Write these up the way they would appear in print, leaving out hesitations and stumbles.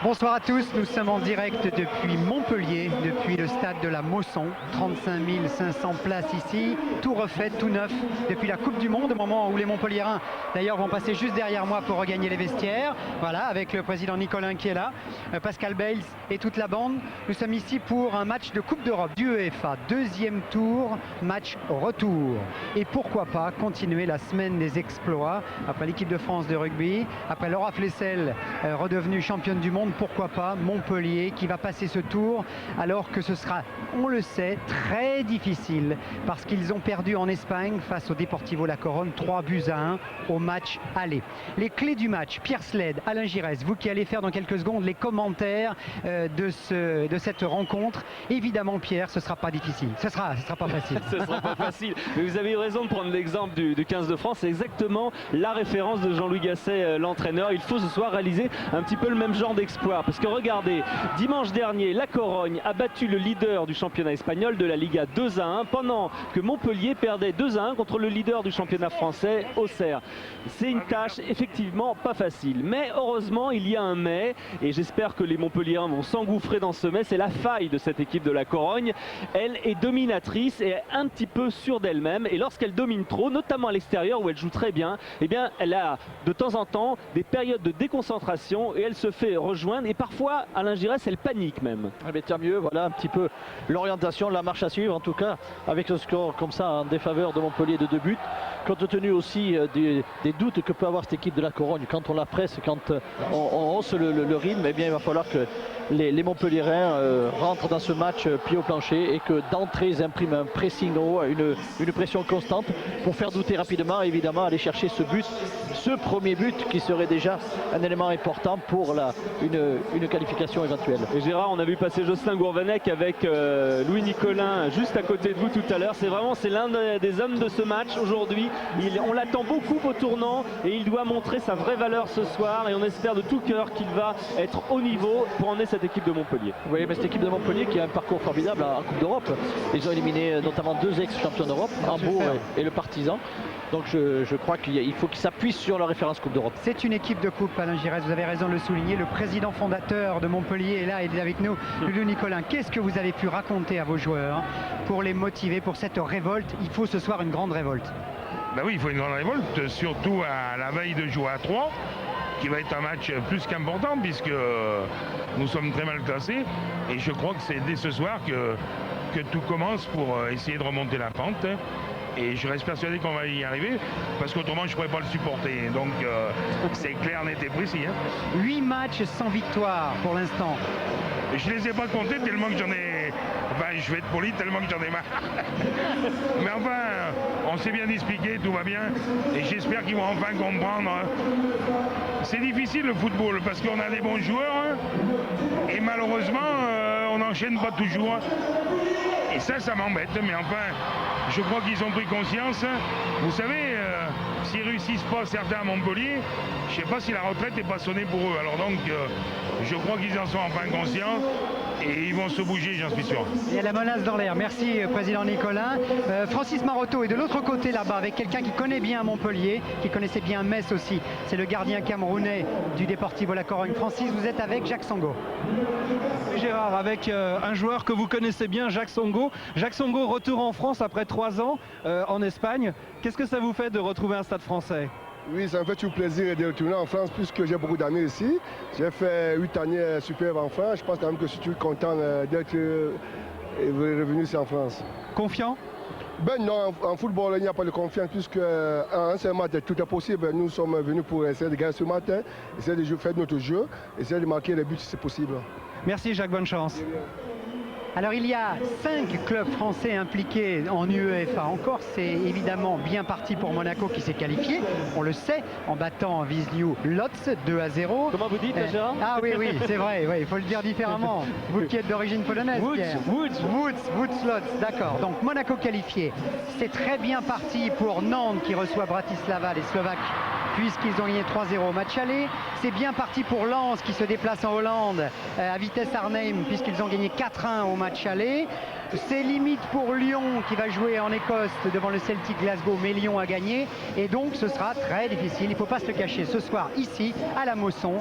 Bonsoir à tous, nous sommes en direct depuis Montpellier, depuis le stade de la Mosson, 35 500 places ici, tout refait, tout neuf, depuis la Coupe du Monde, au moment où les Montpelliérains d'ailleurs vont passer juste derrière moi pour regagner les vestiaires, voilà, avec le président Nicolin qui est là, Pascal Bales et toute la bande. Nous sommes ici pour un match de Coupe d'Europe du UEFA, deuxième tour, match retour. Et pourquoi pas continuer la semaine des exploits, après l'équipe de France de rugby, après Laura Flessel, redevenue championne du monde, pourquoi pas Montpellier qui va passer ce tour alors que ce sera, on le sait, très difficile parce qu'ils ont perdu en Espagne face au Deportivo La Corogne 3-1 au match aller. Les clés du match, Pierre Sled, Alain Giresse, vous qui allez faire dans quelques secondes les commentaires de cette rencontre. Évidemment Pierre, ce sera pas difficile, ce sera pas facile. Ce sera pas facile, mais vous avez eu raison de prendre l'exemple du 15 de France, c'est exactement la référence de Jean-Louis Gasset, l'entraîneur. Il faut ce soir réaliser un petit peu le même genre d'exploit. Parce que regardez, dimanche dernier, la Corogne a battu le leader du championnat espagnol de la Liga 2-1 pendant que Montpellier perdait 2-1 contre le leader du championnat français, Auxerre. C'est une tâche effectivement pas facile. Mais heureusement, il y a un mais, et j'espère que les Montpelliérains vont s'engouffrer dans ce mais. C'est la faille de cette équipe de la Corogne. Elle est dominatrice et un petit peu sûre d'elle-même. Et lorsqu'elle domine trop, notamment à l'extérieur où elle joue très bien, eh bien, elle a de temps en temps des périodes de déconcentration et elle se fait rejoindre. Et parfois, Alain Giresse, elle panique même. Mais tant mieux, voilà un petit peu l'orientation, la marche à suivre, en tout cas, avec ce score comme ça en défaveur de Montpellier de 2 buts. Compte tenu aussi des doutes que peut avoir cette équipe de la Corogne, quand on la presse, quand on hausse le rythme, eh bien, il va falloir que les Montpelliérains rentrent dans ce match pied au plancher et que d'entrée ils impriment un pressing haut, une pression constante pour faire douter rapidement, évidemment, aller chercher ce but, ce premier but qui serait déjà un élément important pour une qualification éventuelle. Et Gérard, on a vu passer Jocelyn Gourvenec avec Louis Nicolin juste à côté de vous tout à l'heure. C'est l'un des hommes de ce match aujourd'hui. On l'attend beaucoup au tournant et il doit montrer sa vraie valeur ce soir et on espère de tout cœur qu'il va être au niveau pour emmener cette équipe de Montpellier. Oui, mais cette équipe de Montpellier qui a un parcours formidable en Coupe d'Europe. Ils ont éliminé notamment 2 ex-champions d'Europe, Hambourg et le Partizan. Donc je crois qu'il faut qu'ils s'appuient sur leur référence Coupe d'Europe. C'est une équipe de coupe, Alain Giresse, vous avez raison de le souligner. Le président fondateur de Montpellier est là, il est avec nous, Louis Nicolin. Qu'est-ce que vous avez pu raconter à vos joueurs pour les motiver pour cette révolte? Il faut ce soir une grande révolte. Ben oui, il faut une grande révolte, surtout à la veille de jouer à 3, qui va être un match plus qu'important puisque nous sommes très mal classés. Et je crois que c'est dès ce soir que tout commence pour essayer de remonter la pente. Et je reste persuadé qu'on va y arriver, parce qu'autrement je ne pourrais pas le supporter. Donc c'est clair, net et précis. 8 matchs sans victoire pour l'instant. Je ne les ai pas comptés tellement que j'en ai... Enfin, je vais être poli tellement que j'en ai marre. Mais enfin, on s'est bien expliqué, tout va bien. Et j'espère qu'ils vont enfin comprendre. C'est difficile le football, parce qu'on a des bons joueurs. Et malheureusement, on n'enchaîne pas toujours. Et ça m'embête. Mais enfin, je crois qu'ils ont pris conscience. Vous savez, s'ils réussissent pas certains à Montpellier, je ne sais pas si la retraite n'est pas sonnée pour eux. Alors donc, je crois qu'ils en sont enfin conscients. Et ils vont se bouger, j'en suis sûr. Il y a la menace dans l'air. Merci, président Nicolin. Francis Maroto est de l'autre côté là-bas avec quelqu'un qui connaît bien Montpellier, qui connaissait bien Metz aussi. C'est le gardien camerounais du Deportivo La Corogne. Francis, vous êtes avec Jacques Songo. Oui, Gérard, avec un joueur que vous connaissez bien, Jacques Songo. Jacques Songo, retour en France après 3 ans en Espagne. Qu'est-ce que ça vous fait de retrouver un stade français ? Oui, ça me fait toujours plaisir de retourner en France puisque j'ai beaucoup d'amis ici. J'ai fait 8 années superbes en France. Je pense quand même que je suis toujours content d'être revenu ici en France. Confiant ? Ben non, en football, il n'y a pas de confiance puisque un seul match, tout est possible. Nous sommes venus pour essayer de gagner ce matin, essayer de faire notre jeu, essayer de marquer les buts si c'est possible. Merci Jacques, bonne chance. Alors il y a 5 clubs français impliqués en UEFA. Encore, c'est évidemment bien parti pour Monaco qui s'est qualifié, on le sait, en battant Wisła Łódź 2-0. Comment vous dites, Gérard? Ah oui, c'est vrai, il faut le dire différemment. Vous qui êtes d'origine polonaise, Pierre. Łódź, d'accord. Donc Monaco qualifié. C'est très bien parti pour Nantes qui reçoit Bratislava, les Slovaques puisqu'ils ont gagné 3-0 au match aller. C'est bien parti pour Lens qui se déplace en Hollande à Vitesse Arnhem puisqu'ils ont gagné 4-1 au match aller. C'est limite pour Lyon qui va jouer en Écosse devant le Celtic Glasgow, mais Lyon a gagné et donc ce sera très difficile, il ne faut pas se le cacher, ce soir ici à la Mosson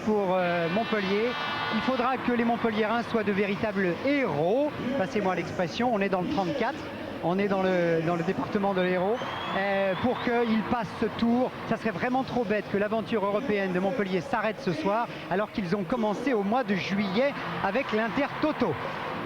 pour Montpellier. Il faudra que les Montpelliérains soient de véritables héros, passez-moi l'expression, on est dans le 34. On est dans le département de l'Hérault pour qu'ils passent ce tour. Ça serait vraiment trop bête que l'aventure européenne de Montpellier s'arrête ce soir alors qu'ils ont commencé au mois de juillet avec l'Inter Toto.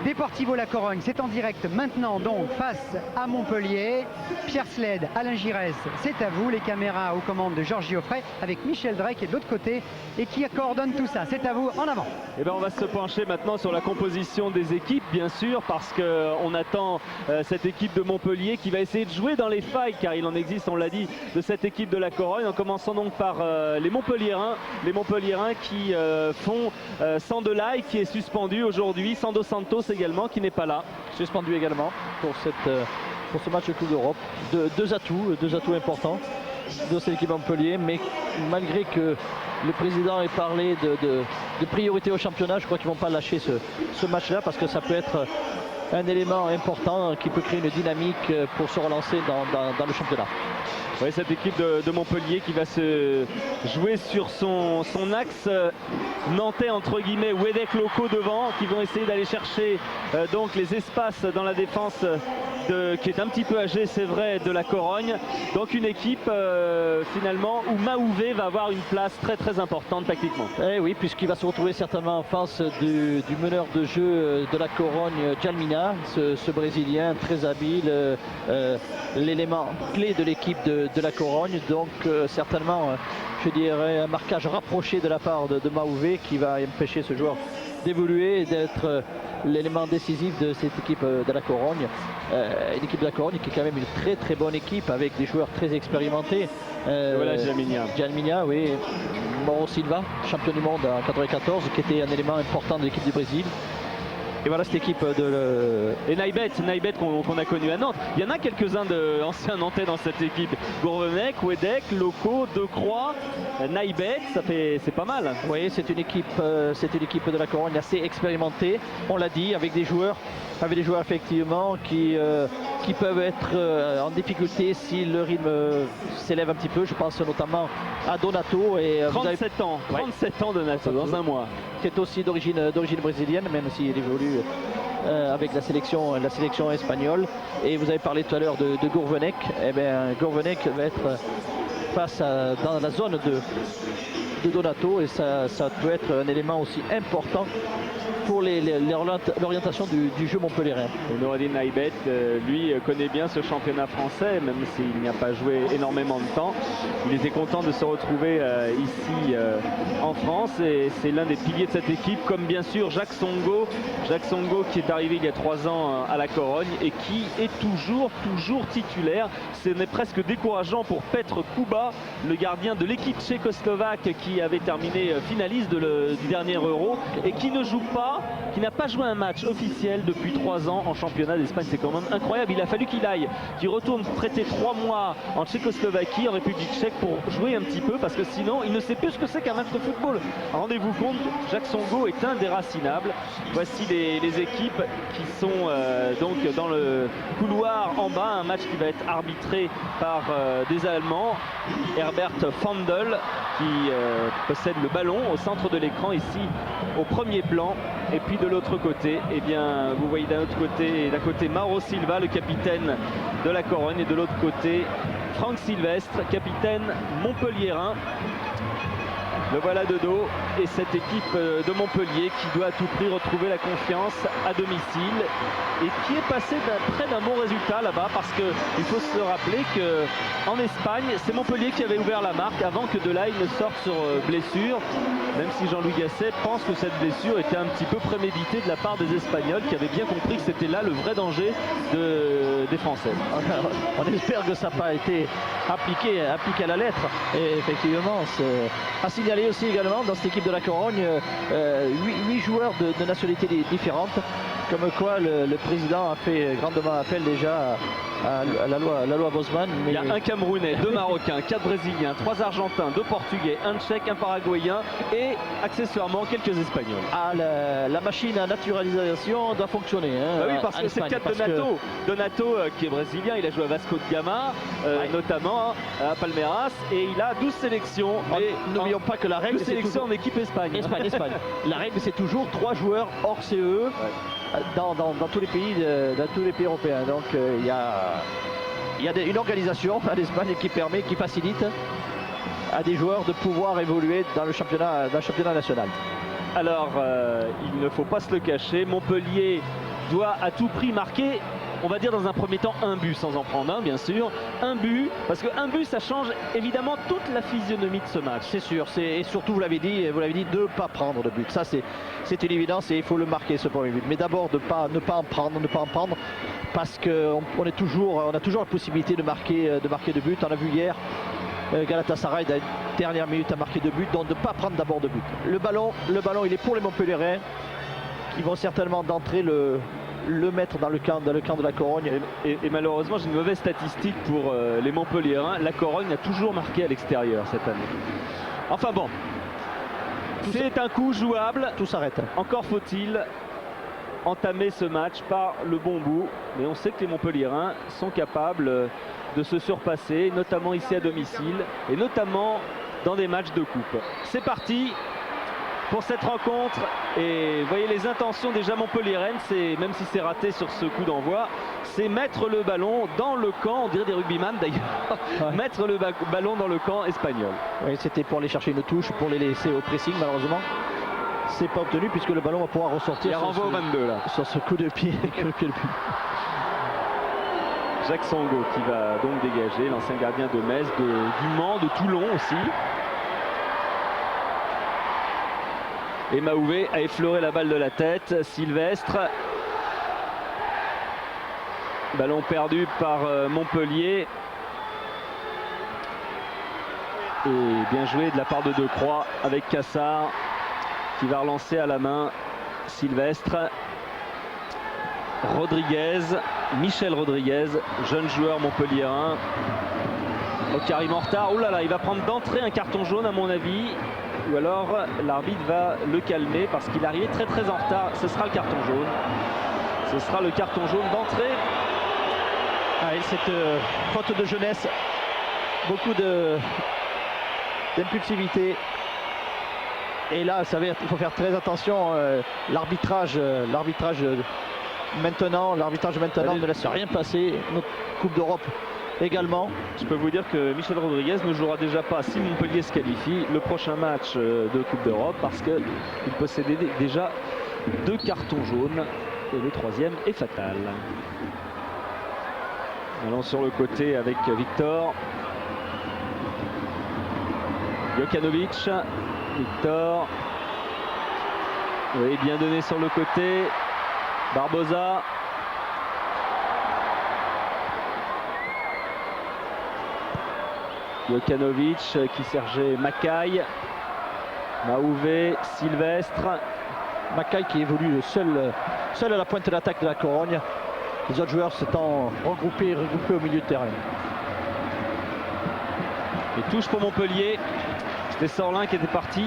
Deportivo La Corogne, c'est en direct maintenant donc face à Montpellier. Pierre Sled, Alain Giresse, c'est à vous. Les caméras aux commandes de Georges Geoffrey avec Michel Drey qui est de l'autre côté et qui coordonne tout ça. C'est à vous, en avant. Eh bien, on va se pencher maintenant sur la composition des équipes, bien sûr, parce qu'on attend cette équipe de Montpellier qui va essayer de jouer dans les failles, car il en existe, on l'a dit, de cette équipe de La Corogne. En commençant donc par les Montpelliérains qui font Sandelay qui est suspendu aujourd'hui, Sando Santos également qui n'est pas là. Suspendu également pour ce match de Coupe d'Europe. Deux atouts importants de cette équipe Montpellier, mais malgré que le président ait parlé de priorité au championnat, je crois qu'ils ne vont pas lâcher ce match-là parce que ça peut être un élément important qui peut créer une dynamique pour se relancer dans le championnat. Oui, cette équipe de Montpellier qui va se jouer sur son axe nantais entre guillemets, Wedek Loco devant, qui vont essayer d'aller chercher donc les espaces dans la défense qui est un petit peu âgée, c'est vrai, de La Corogne. Donc une équipe finalement où Maouvé va avoir une place très très importante tactiquement. Eh oui, puisqu'il va se retrouver certainement en face du meneur de jeu de La Corogne, Djalmina, ce Brésilien très habile, l'élément clé de l'équipe de La Corogne. Donc certainement, je dirais, un marquage rapproché de la part de Maouvé qui va empêcher ce joueur d'évoluer et d'être l'élément décisif de cette équipe de La Corogne. Une équipe de La Corogne qui est quand même une très très bonne équipe avec des joueurs très expérimentés. Voilà Djalmina, oui. Mauro Silva, champion du monde en 94, qui était un élément important de l'équipe du Brésil. Et voilà cette équipe Et Naibet qu'on a connu à Nantes. Il y en a quelques-uns d'anciens Nantais dans cette équipe. Gourvenec, Wedek, Loco, Decroix, Naibet, c'est pas mal. Oui, c'est une équipe de La Corogne assez expérimentée. On l'a dit, avec des joueurs effectivement qui peuvent être en difficulté si le rythme s'élève un petit peu. Je pense notamment à Donato. Et 37 ans Donato dans un mois. Qui est aussi d'origine brésilienne, même s'il évolue avec la sélection espagnole. Et vous avez parlé tout à l'heure de Gourvenec. Eh bien, Gourvenec va être dans la zone de Donato et ça peut être un élément aussi important pour l'orientation du jeu montpelliérain. Noureddin Naibet, lui, connaît bien ce championnat français, même s'il n'y a pas joué énormément de temps. Il était content de se retrouver ici en France et c'est l'un des piliers de cette équipe, comme bien sûr Jacques Songo qui est arrivé il y a 3 ans à La Corogne et qui est toujours titulaire. Ce n'est presque décourageant pour Petr Kuba, le gardien de l'équipe tchécoslovaque qui avait terminé finaliste du dernier Euro et qui ne joue pas, qui n'a pas joué un match officiel depuis 3 ans en championnat d'Espagne. C'est quand même incroyable. Il a fallu qu'il retourne prêter 3 mois en Tchécoslovaquie, en République tchèque, pour jouer un petit peu, parce que sinon il ne sait plus ce que c'est qu'un match de football. Rendez-vous compte, Jacques Songo est indéracinable. Voici les équipes qui sont donc dans le couloir en bas. Un match qui va être arbitré par des Allemands. Herbert Fandel qui possède le ballon au centre de l'écran ici au premier plan. Et puis de l'autre côté, eh bien, vous voyez d'un côté Mauro Silva, le capitaine de La Corogne, et de l'autre côté Franck Sylvestre, capitaine montpelliérain. Le voilà de dos, et cette équipe de Montpellier qui doit à tout prix retrouver la confiance à domicile et qui est passée près d'un bon résultat là-bas, parce qu'il faut se rappeler qu'en Espagne, c'est Montpellier qui avait ouvert la marque avant que Delay ne sorte sur blessure, même si Jean-Louis Gasset pense que cette blessure était un petit peu préméditée de la part des Espagnols qui avaient bien compris que c'était là le vrai danger des Français. On espère que ça n'a pas été appliqué à la lettre, et effectivement c'est à signaler aussi également dans cette équipe de La Corogne 8 joueurs de nationalités différentes, comme quoi le président a fait grandement appel déjà à la loi Bosman. Mais... Il y a un Camerounais, 2 Marocains, 4 Brésiliens, 3 Argentins, 2 Portugais, 1 Tchèque, 1 Paraguayen et accessoirement quelques Espagnols. Ah, la machine à naturalisation doit fonctionner. Hein, bah oui, parce que c'est le cas de Donato. Donato, qui est brésilien, il a joué à Vasco de Gama, notamment à Palmeiras, et il a 12 sélections. N'oublions pas que la règle, c'est toujours... en équipe Espagne. Espagne. La règle, c'est toujours 3 joueurs hors CE dans tous les pays européens. Donc il y a une organisation à l'Espagne qui facilite à des joueurs de pouvoir évoluer dans le championnat national. Alors, il ne faut pas se le cacher, Montpellier doit à tout prix marquer, on va dire dans un premier temps, un but, sans en prendre un, bien sûr. Un but, parce qu'un but, ça change évidemment toute la physionomie de ce match. C'est sûr, et surtout, vous l'avez dit, de ne pas prendre de but. Ça, c'est une évidence et il faut le marquer, ce premier but. Mais d'abord, ne pas en prendre, parce qu'on a toujours la possibilité de marquer de but. On a vu hier, Galatasaray, dans les dernières minutes, a marqué 2 buts, donc de ne pas prendre d'abord de but. Le ballon, il est pour les Montpelliérains, qui vont certainement d'entrée le mettre dans le camp de la Corogne. Et malheureusement, j'ai une mauvaise statistique pour les Montpelliérains. La Corogne a toujours marqué à l'extérieur cette année. Enfin bon, c'est un coup jouable. Tout s'arrête. Encore faut-il entamer ce match par le bon bout. Mais on sait que les Montpelliérains sont capables de se surpasser, notamment ici à domicile et notamment dans des matchs de coupe. C'est parti pour cette rencontre, et vous voyez les intentions déjà montpelliéraines, même si c'est raté sur ce coup d'envoi, c'est mettre le ballon dans le camp, on dirait des rugbyman d'ailleurs, mettre le ballon dans le camp espagnol. Oui, c'était pour aller chercher une touche, pour les laisser au pressing, malheureusement c'est pas obtenu puisque le ballon va pouvoir ressortir. Il renvoie au 22 là. Sur ce coup de pied. Jacques Songo qui va donc dégager, l'ancien gardien de Metz, du Mans, de Toulon aussi. Et Maouvé a effleuré la balle de la tête. Sylvestre. Ballon perdu par Montpellier. Et bien joué de la part de Decroix avec Cassard qui va relancer à la main Sylvestre. Rodriguez, Michel Rodriguez, jeune joueur montpelliérain. Karim en retard. Oh là là, il va prendre d'entrée un carton jaune à mon avis. Ou alors l'arbitre va le calmer parce qu'il est arrivé très en retard. Ce sera le carton jaune. Ce sera le carton jaune d'entrée. Ah, et cette faute de jeunesse, beaucoup d'impulsivité. Et là, il faut faire très attention. L'arbitrage maintenant ne laisse rien passer. Notre Coupe d'Europe également. Je peux vous dire que Michel Rodriguez ne jouera déjà pas si Montpellier se qualifie le prochain match de Coupe d'Europe parce qu'il possédait déjà 2 cartons jaunes et le 3e est fatal. Allons sur le côté avec Victor. Jokanovic. Victor. Oui, bien donné sur le côté. Barbosa. Jokanovic qui sergeait Mackay. Maouvé, Sylvestre. Mackay qui évolue seul à la pointe de l'attaque de la Corogne. Les autres joueurs s'étant regroupés au milieu de terrain. Et touche pour Montpellier. C'était Sorlin qui était parti.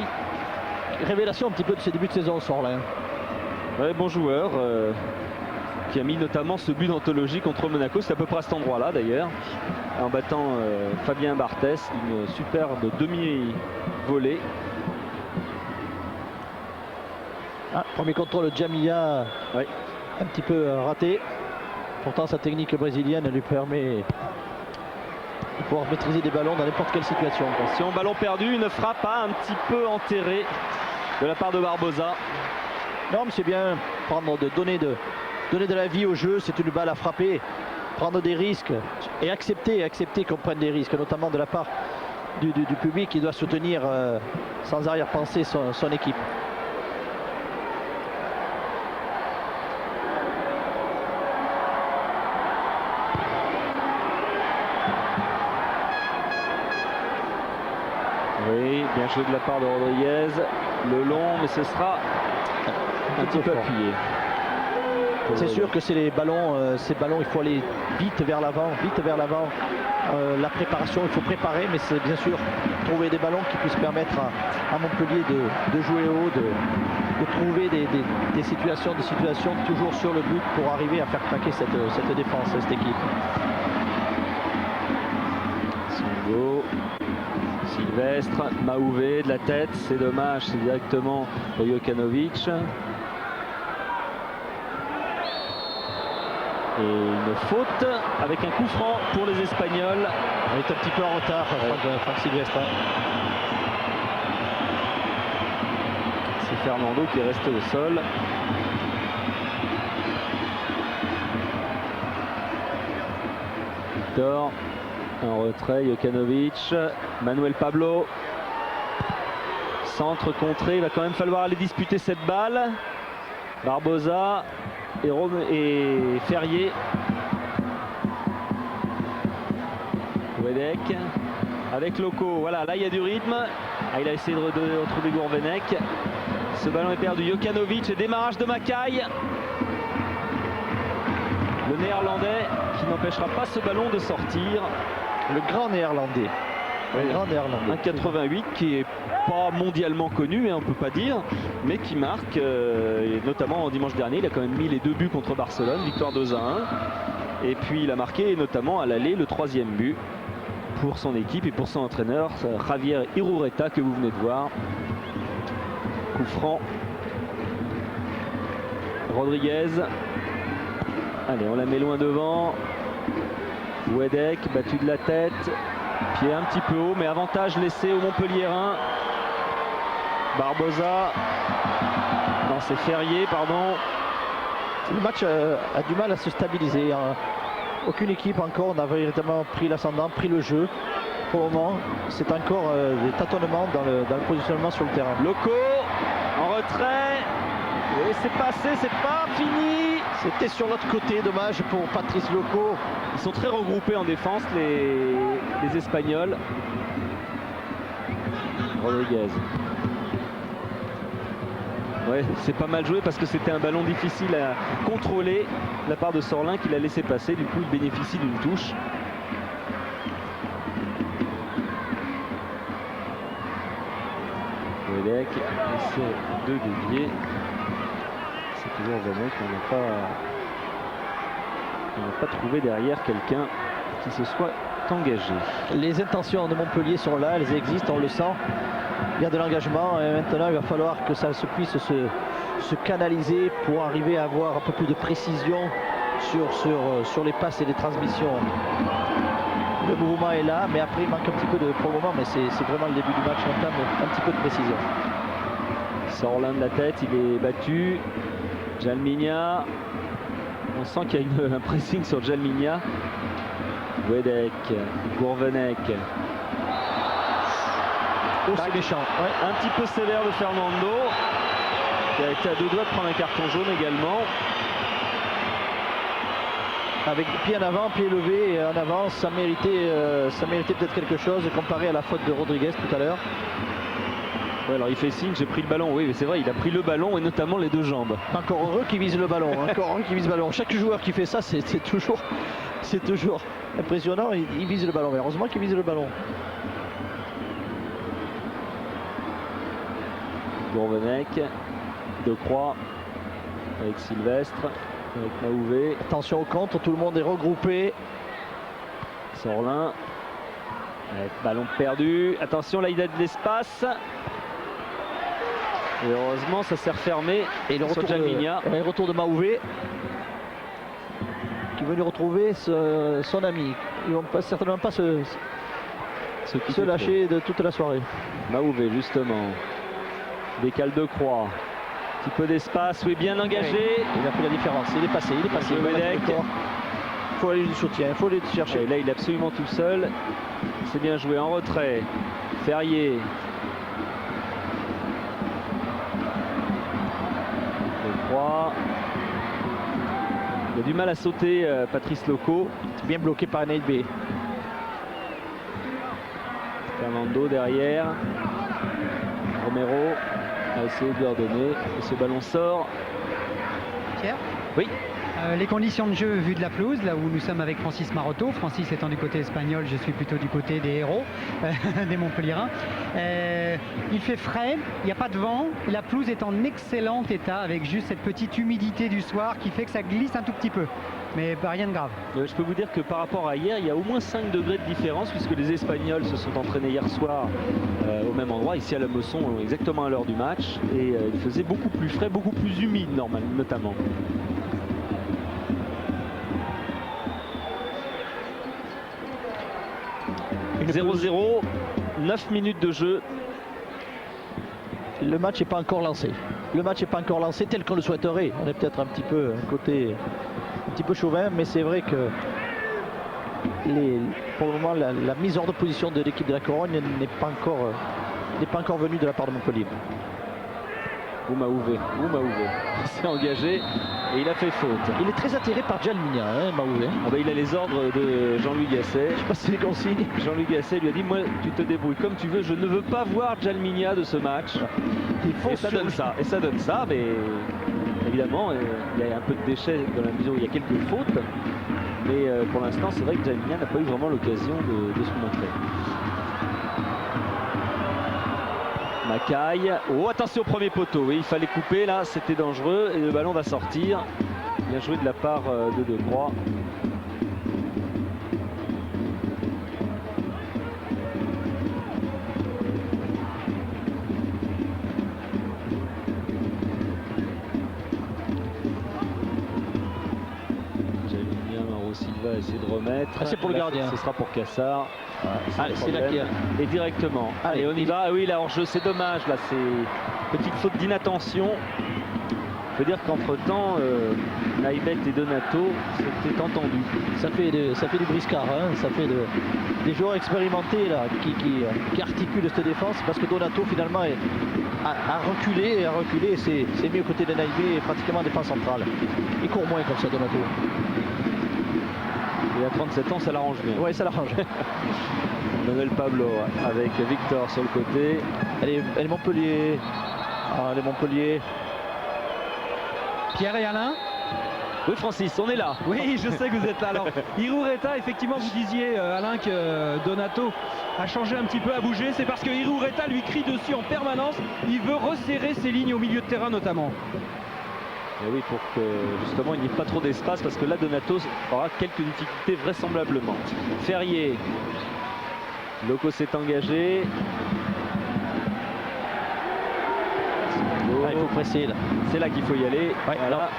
Révélation un petit peu de ses débuts de saison, Sorlin. Ouais, bon joueur. Qui a mis notamment ce but d'anthologie contre Monaco. C'est à peu près à cet endroit-là d'ailleurs. En battant Fabien Barthès. Une superbe demi-volée. Premier contrôle de Jamia. Ouais. Un petit peu raté. Pourtant sa technique brésilienne lui permet de pouvoir maîtriser des ballons dans n'importe quelle situation. Attention, ballon perdu, une frappe un petit peu enterrée de la part de Barbosa. Non, mais c'est bien donner de la vie au jeu, c'est une balle à frapper, prendre des risques et accepter qu'on prenne des risques, notamment de la part du public qui doit soutenir sans arrière-pensée son équipe. Oui, bien joué de la part de Rodriguez. Le long, mais ce sera un petit peu appuyé. C'est sûr que c'est les ballons, ces ballons, il faut aller vite vers l'avant, la préparation, il faut préparer, mais c'est bien sûr trouver des ballons qui puissent permettre à Montpellier de jouer haut, de trouver des situations toujours sur le but pour arriver à faire craquer cette défense, cette équipe. Songo, Sylvestre, Maouvé de la tête, c'est dommage, c'est directement pour Jokanovic. Et une faute avec un coup franc pour les Espagnols. On est un petit peu en retard, Franck Sylvestre. C'est Fernando qui reste au sol. Victor, en retrait, Jokanovic, Manuel Pablo. Centre contré, il va quand même falloir aller disputer cette balle. Barbosa et Ferrier. Wedek avec Loco. Voilà, là il y a du rythme. Ah, il a essayé de retrouver Gourvenec. Ce ballon est perdu. Jokanovic et démarrage de Mackay. Le néerlandais qui n'empêchera pas ce ballon de sortir. Le grand néerlandais. Un 88 qui est pas mondialement connu, on peut pas dire, mais qui marque, et notamment en dimanche dernier, il a quand même mis les 2 buts contre Barcelone, victoire 2-1. Et puis il a marqué notamment à l'aller le 3e but pour son équipe et pour son entraîneur, Javier Irureta, que vous venez de voir. Coup franc. Rodriguez. Allez, on la met loin devant. Wedek, battu de la tête. Pied un petit peu haut, mais avantage laissé au Montpelliérain. Barbosa. Non, c'est Ferrier, pardon. Le match a du mal à se stabiliser. Aucune équipe encore n'a véritablement pris l'ascendant, pris le jeu. Pour le moment, c'est encore des tâtonnements dans le positionnement sur le terrain. Loco en retrait. Et c'est passé, c'est pas fini. C'était sur l'autre côté, dommage pour Patrice Loco. Ils sont très regroupés en défense, les Espagnols. Rodriguez. Ouais, c'est pas mal joué parce que c'était un ballon difficile à contrôler de la part de Sorlin qui l'a laissé passer. Du coup, il bénéficie d'une touche. Wedek essaie de dévier. C'est toujours Vanek, on n'a pas trouvé derrière quelqu'un qui se soit engagé. Les intentions de Montpellier sont là, elles existent, on le sent. Il y a de l'engagement et maintenant il va falloir que ça puisse se canaliser pour arriver à avoir un peu plus de précision sur les passes et les transmissions. Le mouvement est là, mais après il manque un petit peu pour le moment, mais c'est vraiment le début du match, on entame un petit peu de précision. Sorlin de la tête, il est battu. Jalminha, on sent qu'il y a un pressing sur Jalminha. Wedek, Gourvenec. Oh, c'est méchant. Ouais. Un petit peu sévère de Fernando, qui a été à 2 doigts de prendre un carton jaune également. Avec pied en avant, pied levé et en avant, ça méritait peut-être quelque chose comparé à la faute de Rodriguez tout à l'heure. Ouais, alors il fait signe, j'ai pris le ballon. Oui, mais c'est vrai, il a pris le ballon et notamment les 2 jambes. Encore heureux qu'il vise le ballon. Encore heureux qu'il vise le ballon. Chaque joueur qui fait ça, c'est toujours impressionnant. Il vise le ballon. Mais heureusement qu'il vise le ballon. Gourvenec, Decroix avec Sylvestre, avec Maouvé. Attention au contre, tout le monde est regroupé. Sorlin. Avec ballon perdu. Attention, là il a de l'espace. Et heureusement, ça s'est refermé. Et le retour de Maouvé qui est venu retrouver son ami. Ils ne vont certainement pas se lâcher de toute la soirée. Maouvé, justement. Décale de croix. Un petit peu d'espace, oui, bien engagé. Il a fait la différence. Il est passé. Il faut aller du soutien, il faut aller chercher. Et là, il est absolument tout seul. C'est bien joué en retrait. Ferrier. Il a du mal à sauter, Patrice Loco. Bien bloqué par Naïdbé. Fernando derrière. Romero a essayé de leur donner. Et ce ballon sort. Pierre ? Oui. Les conditions de jeu vues de la pelouse, là où nous sommes avec Francis Maroto, Francis étant du côté espagnol, je suis plutôt du côté des héros, des Montpelliérains. Il fait frais, il n'y a pas de vent, la pelouse est en excellent état avec juste cette petite humidité du soir qui fait que ça glisse un tout petit peu. Mais rien de grave. Je peux vous dire que par rapport à hier, il y a au moins 5 degrés de différence puisque les Espagnols se sont entraînés hier soir au même endroit, ici à la Mosson, exactement à l'heure du match. Et il faisait beaucoup plus frais, beaucoup plus humide normalement, notamment. « 0-0, 9 minutes de jeu. » Le match n'est pas encore lancé. Le match n'est pas encore lancé tel qu'on le souhaiterait. On est peut-être un petit peu un petit peu chauvin, mais c'est vrai que pour le moment la mise hors de position de l'équipe de la Corogne n'est pas encore venue de la part de Montpellier. Maouvé s'est engagé et il a fait faute. Il est très attiré par Djalminha, hein, Maouvé. Ah bah, il a les ordres de Jean-Louis Gasset. Je sais pas si c'est les consignes. Jean-Louis Gasset lui a dit moi tu te débrouilles comme tu veux, je ne veux pas voir Djalminha de ce match. Et ça donne ça. Et ça donne ça, mais évidemment il y a un peu de déchets dans la mesure où il y a quelques fautes. Mais pour l'instant c'est vrai que Djalminha n'a pas eu vraiment l'occasion de se montrer. Macaille, oh attention au premier poteau, oui il fallait couper là, c'était dangereux et le ballon va sortir. Bien joué de la part de Decroix. Silva a essayé de remettre. C'est pour le gardien. Ce sera pour Cassard. C'est là qu'il y a. Et directement. Allez, on y va. Ah oui, là hors jeu, c'est dommage. Là, c'est petite faute d'inattention. Il faut dire qu'entre temps, Naibet et Donato s'étaient entendus. Ça fait du briscard, hein. Ça fait des joueurs expérimentés là qui articulent cette défense parce que Donato finalement a reculé et c'est mis aux côtés de Naibet pratiquement en défense centrale. Il court moins comme ça, Donato. Et à 37 ans, ça l'arrange bien. Oui, ça l'arrange. Manuel Pablo avec Victor sur le côté. Allez, Montpellier. Ah, les Montpellier. Pierre et Alain. Oui, Francis, on est là. Oui, je sais que vous êtes là. Alors, Irureta, effectivement, vous disiez, Alain, que Donato a changé un petit peu, a bougé. C'est parce que Irureta lui crie dessus en permanence. Il veut resserrer ses lignes au milieu de terrain, notamment. Et oui, pour que justement il n'y ait pas trop d'espace, parce que là Donato aura quelques difficultés vraisemblablement. Ferrier, Loco s'est engagé. Il faut presser là. C'est là qu'il faut y aller. Ouais, voilà.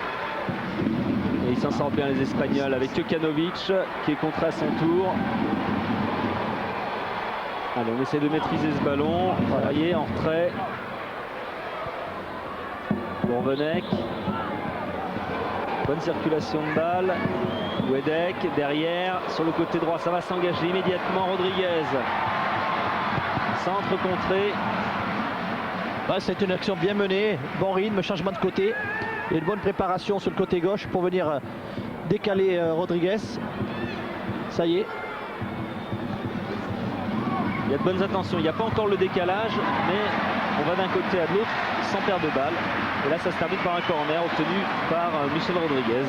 Et il s'en sort bien les Espagnols avec Jokanovic qui est contré à son tour. Allez, on essaie de maîtriser ce ballon. Ferrier en retrait. Bourvenec. Bonne circulation de balle. Wedek derrière, sur le côté droit, ça va s'engager immédiatement. Rodriguez. Centre contré. Ouais, c'est une action bien menée. Bon rythme, changement de côté. Et une bonne préparation sur le côté gauche pour venir décaler Rodriguez. Ça y est. Il y a de bonnes intentions. Il n'y a pas encore le décalage, mais on va d'un côté à l'autre sans perdre de balle. Et là, ça se termine par un corner obtenu par Michel Rodriguez.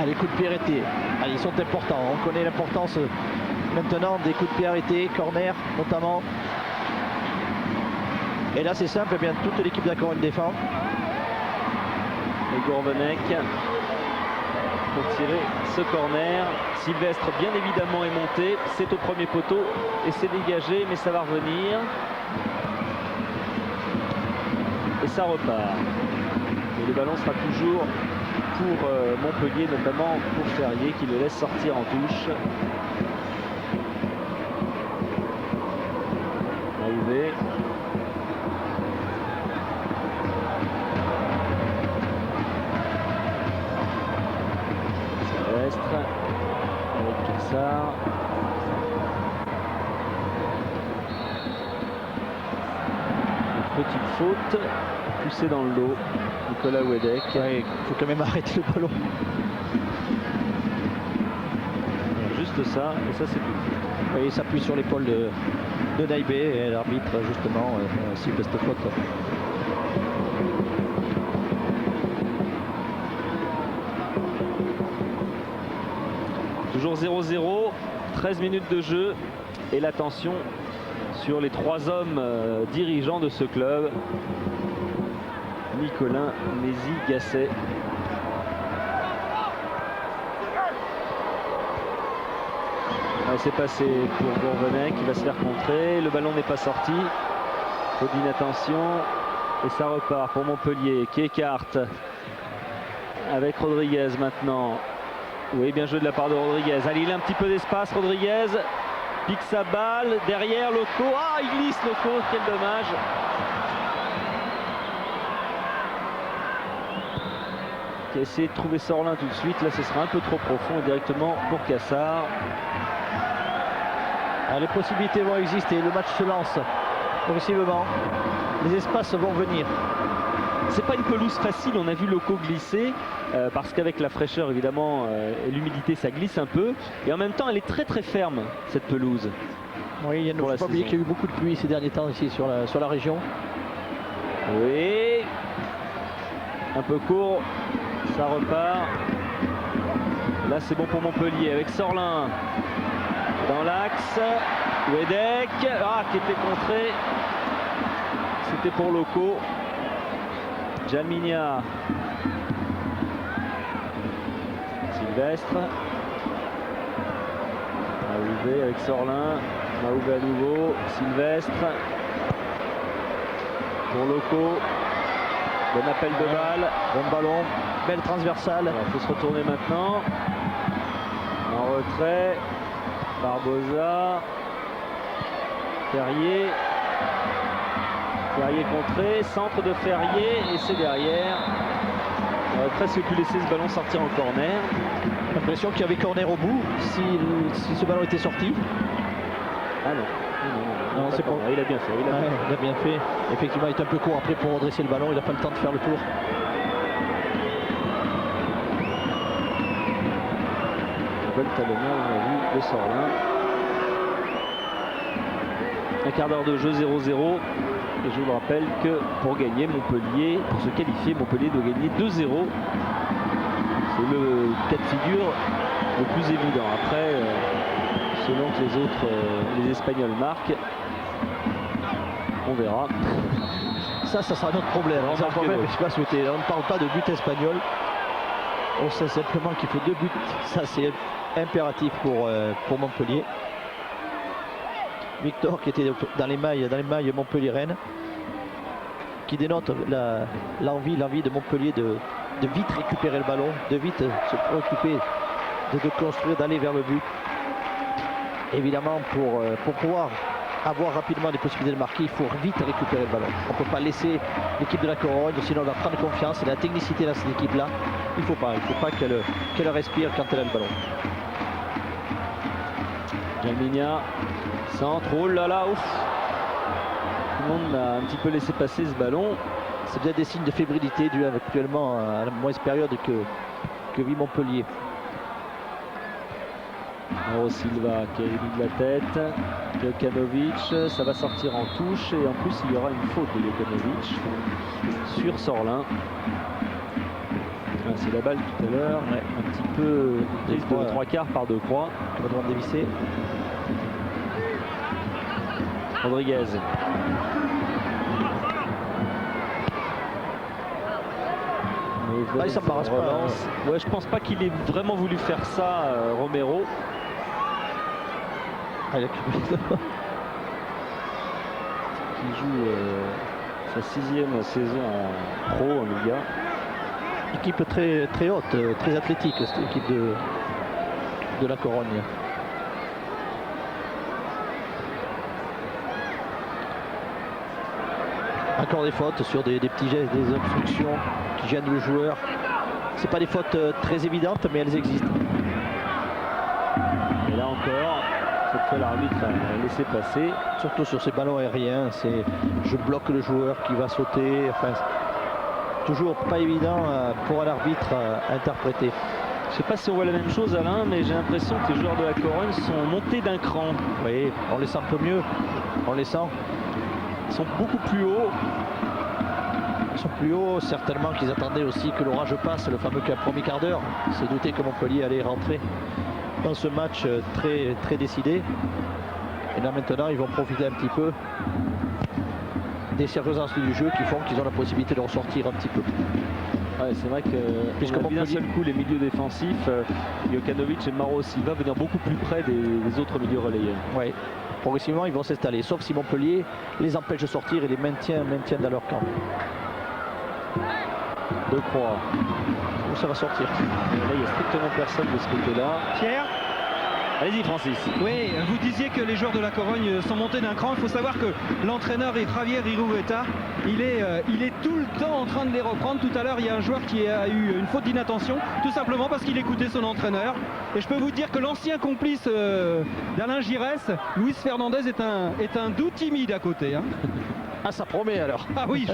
Les coups de pied arrêtés. Ils sont importants. On connaît l'importance maintenant des coups de pied arrêtés, corner notamment. Et là, c'est simple. Eh bien, toute l'équipe de la Corogne défend. Et Gourvenec pour tirer ce corner. Sylvestre, bien évidemment, est monté. C'est au premier poteau et c'est dégagé, mais ça va revenir. Et ça repart. Et le ballon sera toujours pour Montpellier, notamment pour Ferrier qui le laisse sortir en touche. Maouvé. Sylvestre avec Cassard. Petite faute, poussée dans le dos, Nicolas Wedek. Il faut quand même arrêter le ballon. Juste ça, et ça c'est tout. Oui, il s'appuie sur l'épaule de Naibet et l'arbitre justement cible cette faute. 0-0, 13 minutes de jeu et l'attention sur les 3 hommes dirigeants de ce club. Nicolin, Mézy, Gasset. C'est passé pour Gourvenec qui va se faire contrer. Le ballon n'est pas sorti. Faut d'inattention. Et ça repart pour Montpellier qui écarte avec Rodriguez maintenant. Oui, bien joué de la part de Rodriguez. Allez, il a un petit peu d'espace, Rodriguez. Pique sa balle. Derrière, Loco. Ah, il glisse, Loco. Quel dommage. Qui a essayé de trouver Sorlin tout de suite. Là, ce sera un peu trop profond et directement pour Cassard. Alors, les possibilités vont exister. Le match se lance progressivement. Les espaces vont venir. C'est pas une pelouse facile, on a vu Loco glisser parce qu'avec la fraîcheur évidemment et l'humidité ça glisse un peu et en même temps elle est très très ferme cette pelouse. Oui, il ne faut pas oublier qu'il y a eu beaucoup de pluie ces derniers temps ici sur la région. Oui, un peu court, ça repart. Là c'est bon pour Montpellier avec Sorlin dans l'axe. Wedek, qui était contré. C'était pour Loco. Jalminia. Sylvestre. Maouvé avec Sorlin. Maouvé à nouveau. Sylvestre. Pour Loco. Bon appel de balle. Bon ballon. Belle transversale. Il faut se retourner maintenant. En retrait. Barbosa. Ferrier. Ferrier contré, centre de Ferrier et c'est derrière. On aurait presque pu laisser ce ballon sortir en corner. L'impression qu'il y avait corner au bout si ce ballon était sorti. Ah non, non c'est pas. Il a bien fait. Il a bien fait. Effectivement, il est un peu court après pour redresser le ballon. Il n'a pas le temps de faire le tour. Bel talonneur, on a vu le Sorlin. Un quart d'heure de jeu 0-0. Et je vous rappelle que pour gagner Montpellier, pour se qualifier, Montpellier doit gagner 2-0. C'est le cas de figure le plus évident. Après, selon que les autres, les Espagnols marquent, on verra. Ça sera notre problème. On ne parle pas de but espagnol. On sait simplement qu'il faut 2 buts. Ça, c'est impératif pour Montpellier. Victor qui était dans les mailles Montpellier-Rennes, qui dénote l'envie de Montpellier de vite récupérer le ballon, de vite se préoccuper de construire, d'aller vers le but. Évidemment, pour pouvoir avoir rapidement des possibilités de marquer, il faut vite récupérer le ballon. On ne peut pas laisser l'équipe de la Corogne, sinon elle va prendre confiance. Et la technicité dans cette équipe-là, il ne faut pas qu'elle respire quand elle a le ballon. Jalminia. Centre, oh là là, ouf. Tout le monde a un petit peu laissé passer ce ballon. C'est bien des signes de fébrilité dû actuellement à la mauvaise période que vit Montpellier. Mauro Silva qui a élu de la tête. Jokanovic, ça va sortir en touche et en plus il y aura une faute de Jokanovic sur Sorlin. C'est la balle tout à l'heure, un petit peu prise de 3 quarts par 2 croix. On va devoir dévisser. Rodriguez. Il s'embarrasse pas. Ouais, je pense pas qu'il ait vraiment voulu faire ça, Romero. Qui joue sa 6e saison en pro en Liga. Équipe très, très haute, très athlétique, cette équipe de la Corogne. Encore des fautes sur des petits gestes, des obstructions qui gênent le joueur. C'est pas des fautes très évidentes, mais elles existent. Et là encore, cette fois l'arbitre a laissé passer. Surtout sur ces ballons aériens, c'est je bloque le joueur qui va sauter. Enfin, toujours pas évident pour un arbitre à interpréter. Je sais pas si on voit la même chose, Alain, mais j'ai l'impression que les joueurs de la Corogne sont montés d'un cran. Oui, on les sent un peu mieux. On les sent. Ils sont beaucoup plus hauts. Ils sont plus hauts, certainement qu'ils attendaient aussi que l'orage passe, le fameux premier quart d'heure. C'est douté que Montpellier allait rentrer dans ce match très, très décidé. Et là maintenant ils vont profiter un petit peu des circonstances du jeu qui font qu'ils ont la possibilité de ressortir un petit peu. Ouais, c'est vrai que puisqu'on a vu d'un seul coup les milieux défensifs, Jokanovic et Mauro Silva venir beaucoup plus près des autres milieux relayeurs. Ouais. Progressivement ils vont s'installer, sauf si Montpellier les empêche de sortir et les maintient dans leur camp. De Croix. Où ça va sortir? Là il n'y a strictement personne de ce côté-là. Pierre? Allez-y Francis. Oui, vous disiez que les joueurs de la Corogne sont montés d'un cran. Il faut savoir que l'entraîneur est Javier Irureta. Il est tout le temps en train de les reprendre. Tout à l'heure, il y a un joueur qui a eu une faute d'inattention, tout simplement parce qu'il écoutait son entraîneur. Et je peux vous dire que l'ancien complice d'Alain Giresse, Luis Fernandez, est un doux timide à côté. Hein. Ah, ça promet alors. Ah oui, je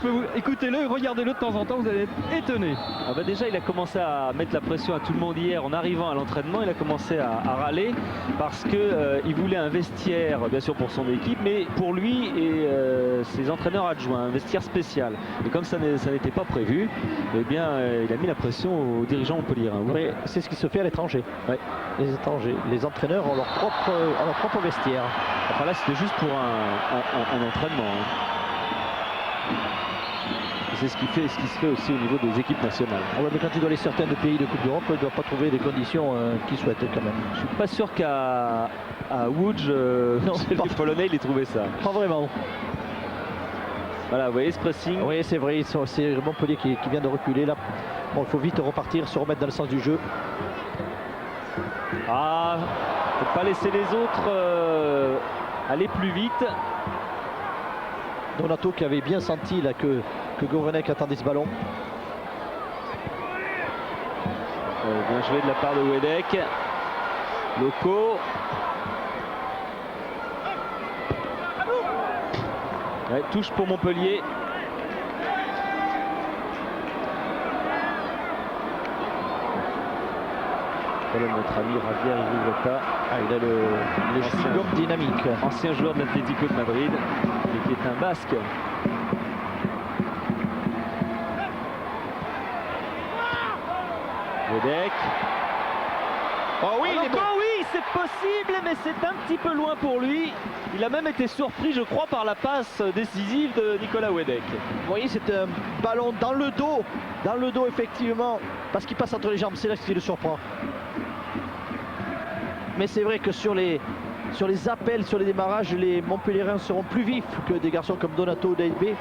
peux vous... Écoutez-le, regardez-le de temps en temps, vous allez être étonné. Ah bah déjà, il a commencé à mettre la pression à tout le monde hier en arrivant à l'entraînement. Il a commencé à râler parce que il voulait un vestiaire, bien sûr pour son équipe, mais pour lui et ses entraîneurs adjoints, un vestiaire spécial. Et comme ça n'était pas prévu, eh bien, il a mis la pression aux dirigeants montpelliérains. Oui, c'est ce qui se fait à l'étranger. Ouais. Les étrangers, les entraîneurs ont leur propre vestiaire. Enfin là, c'était juste pour un entraînement. Hein. C'est ce qui se fait aussi au niveau des équipes nationales. Ah ouais, mais quand il doit aller certains de pays de Coupe d'Europe, il ne doit pas trouver des conditions qu'il souhaite quand même. Je suis pas sûr qu'à Łódź, les Polonais, il ait trouvé ça. Pas vraiment. Voilà, vous voyez ce pressing. Oui, c'est vrai, c'est Montpellier qui vient de reculer là. Bon, il faut vite repartir, se remettre dans le sens du jeu. Ah, faut pas laisser les autres aller plus vite. Donato qui avait bien senti là que Gourvenec attendait ce ballon. Bien joué de la part de Wedek. Loco. Ouais, touche pour Montpellier. Voilà notre ami Javier Irureta. Ah, il a le chewing-gum dynamique. Ancien joueur de l'Atlético de Madrid et qui est un basque. Wedek. Oh oui, oui, c'est possible, mais c'est un petit peu loin pour lui. Il a même été surpris, je crois, par la passe décisive de Nicolas Wedek. Vous voyez, c'est un ballon dans le dos effectivement, parce qu'il passe entre les jambes, c'est là qu'il le surprend. Mais c'est vrai que sur les appels, sur les démarrages, les Montpelliérains seront plus vifs que des garçons comme Donato ou Daibé.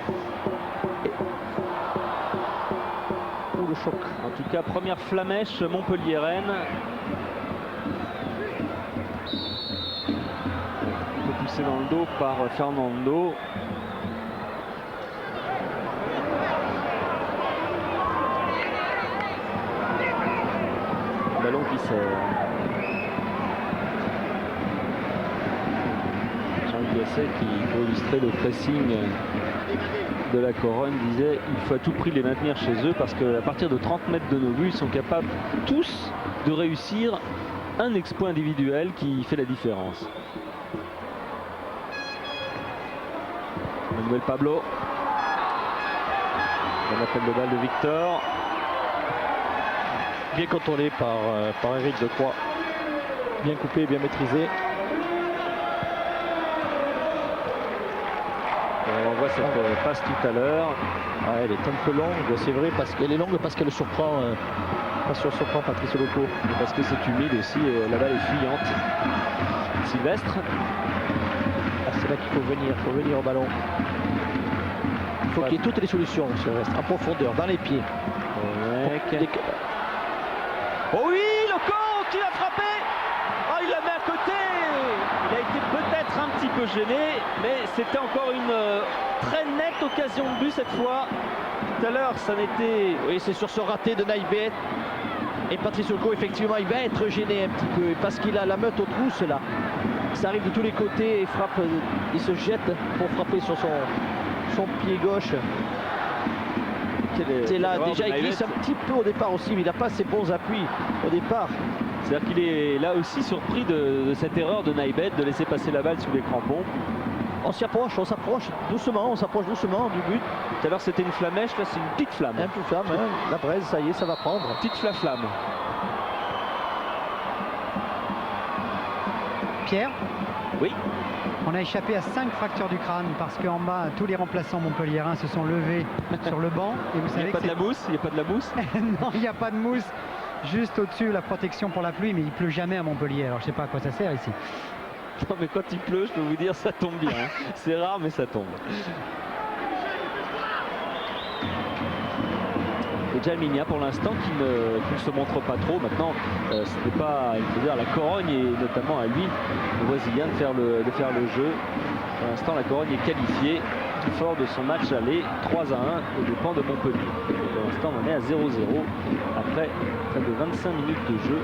Oh, le choc. En tout cas, première flamèche montpelliéraine. Un peu poussé dans le dos par Fernando. Ballon qui sort. Qui, pour illustrer le pressing de la Corogne, disait il faut à tout prix les maintenir chez eux parce qu'à partir de 30 mètres de nos buts, ils sont capables tous de réussir un exploit individuel qui fait la différence. Manuel Pablo. On appelle le balle de Victor. Bien contrôlé par Eric de Croix. Bien coupé, bien maîtrisé. On voit cette passe tout à l'heure. Ouais, elle est un peu longue, c'est vrai, parce qu'elle est longue parce qu'elle surprend, Patrice Loco. Et parce que c'est humide aussi, et la balle est fuyante. Sylvestre. Ah, c'est là qu'il faut venir au ballon. Il faut qu'il y ait toutes les solutions, Sylvestre, en profondeur, dans les pieds. Ouais. Oh oui, Loco qui a frappé. Oh, il la met à côté. Il a été peut-être un petit peu gêné, mais c'était encore une très nette occasion de but cette fois. Tout à l'heure, ça n'était... Oui, c'est sur ce raté de Naïbet. Et Patrice Loco, effectivement, il va être gêné un petit peu, parce qu'il a la meute aux trousses là. Ça arrive de tous les côtés et frappe, il se jette pour frapper sur son pied gauche. C'est là, déjà il glisse un petit peu au départ aussi, mais il n'a pas ses bons appuis au départ. C'est-à-dire qu'il est là aussi surpris de cette erreur de Naïbet de laisser passer la balle sous les crampons. On s'approche doucement, on s'approche doucement du but. Tout à l'heure c'était une flamèche, là c'est une petite flamme. Un peu flamme, hein. La braise, ça y est, ça va prendre. Petite flamme. Pierre? Oui. On a échappé à 5 fractures du crâne parce qu'en bas, tous les remplaçants montpelliérains se sont levés sur le banc. Et vous Il savez n'y a pas de la mousse, il n'y a pas de la mousse. Non, il n'y a pas de mousse. Juste au-dessus, la protection pour la pluie, mais il pleut jamais à Montpellier. Alors je sais pas à quoi ça sert ici. Non, mais quand il pleut, je peux vous dire, ça tombe bien. Hein. C'est rare, mais ça tombe. Et Jalminia pour l'instant qui ne se montre pas trop. Maintenant, ce n'est pas, il faut dire, la Corogne et notamment à lui, le Brésilien, de faire le jeu. Pour l'instant, la Corogne est qualifiée tout fort de son match aller 3-1 aux dépens de Montpellier. Et pour l'instant, on est à 0-0 après près de 25 minutes de jeu.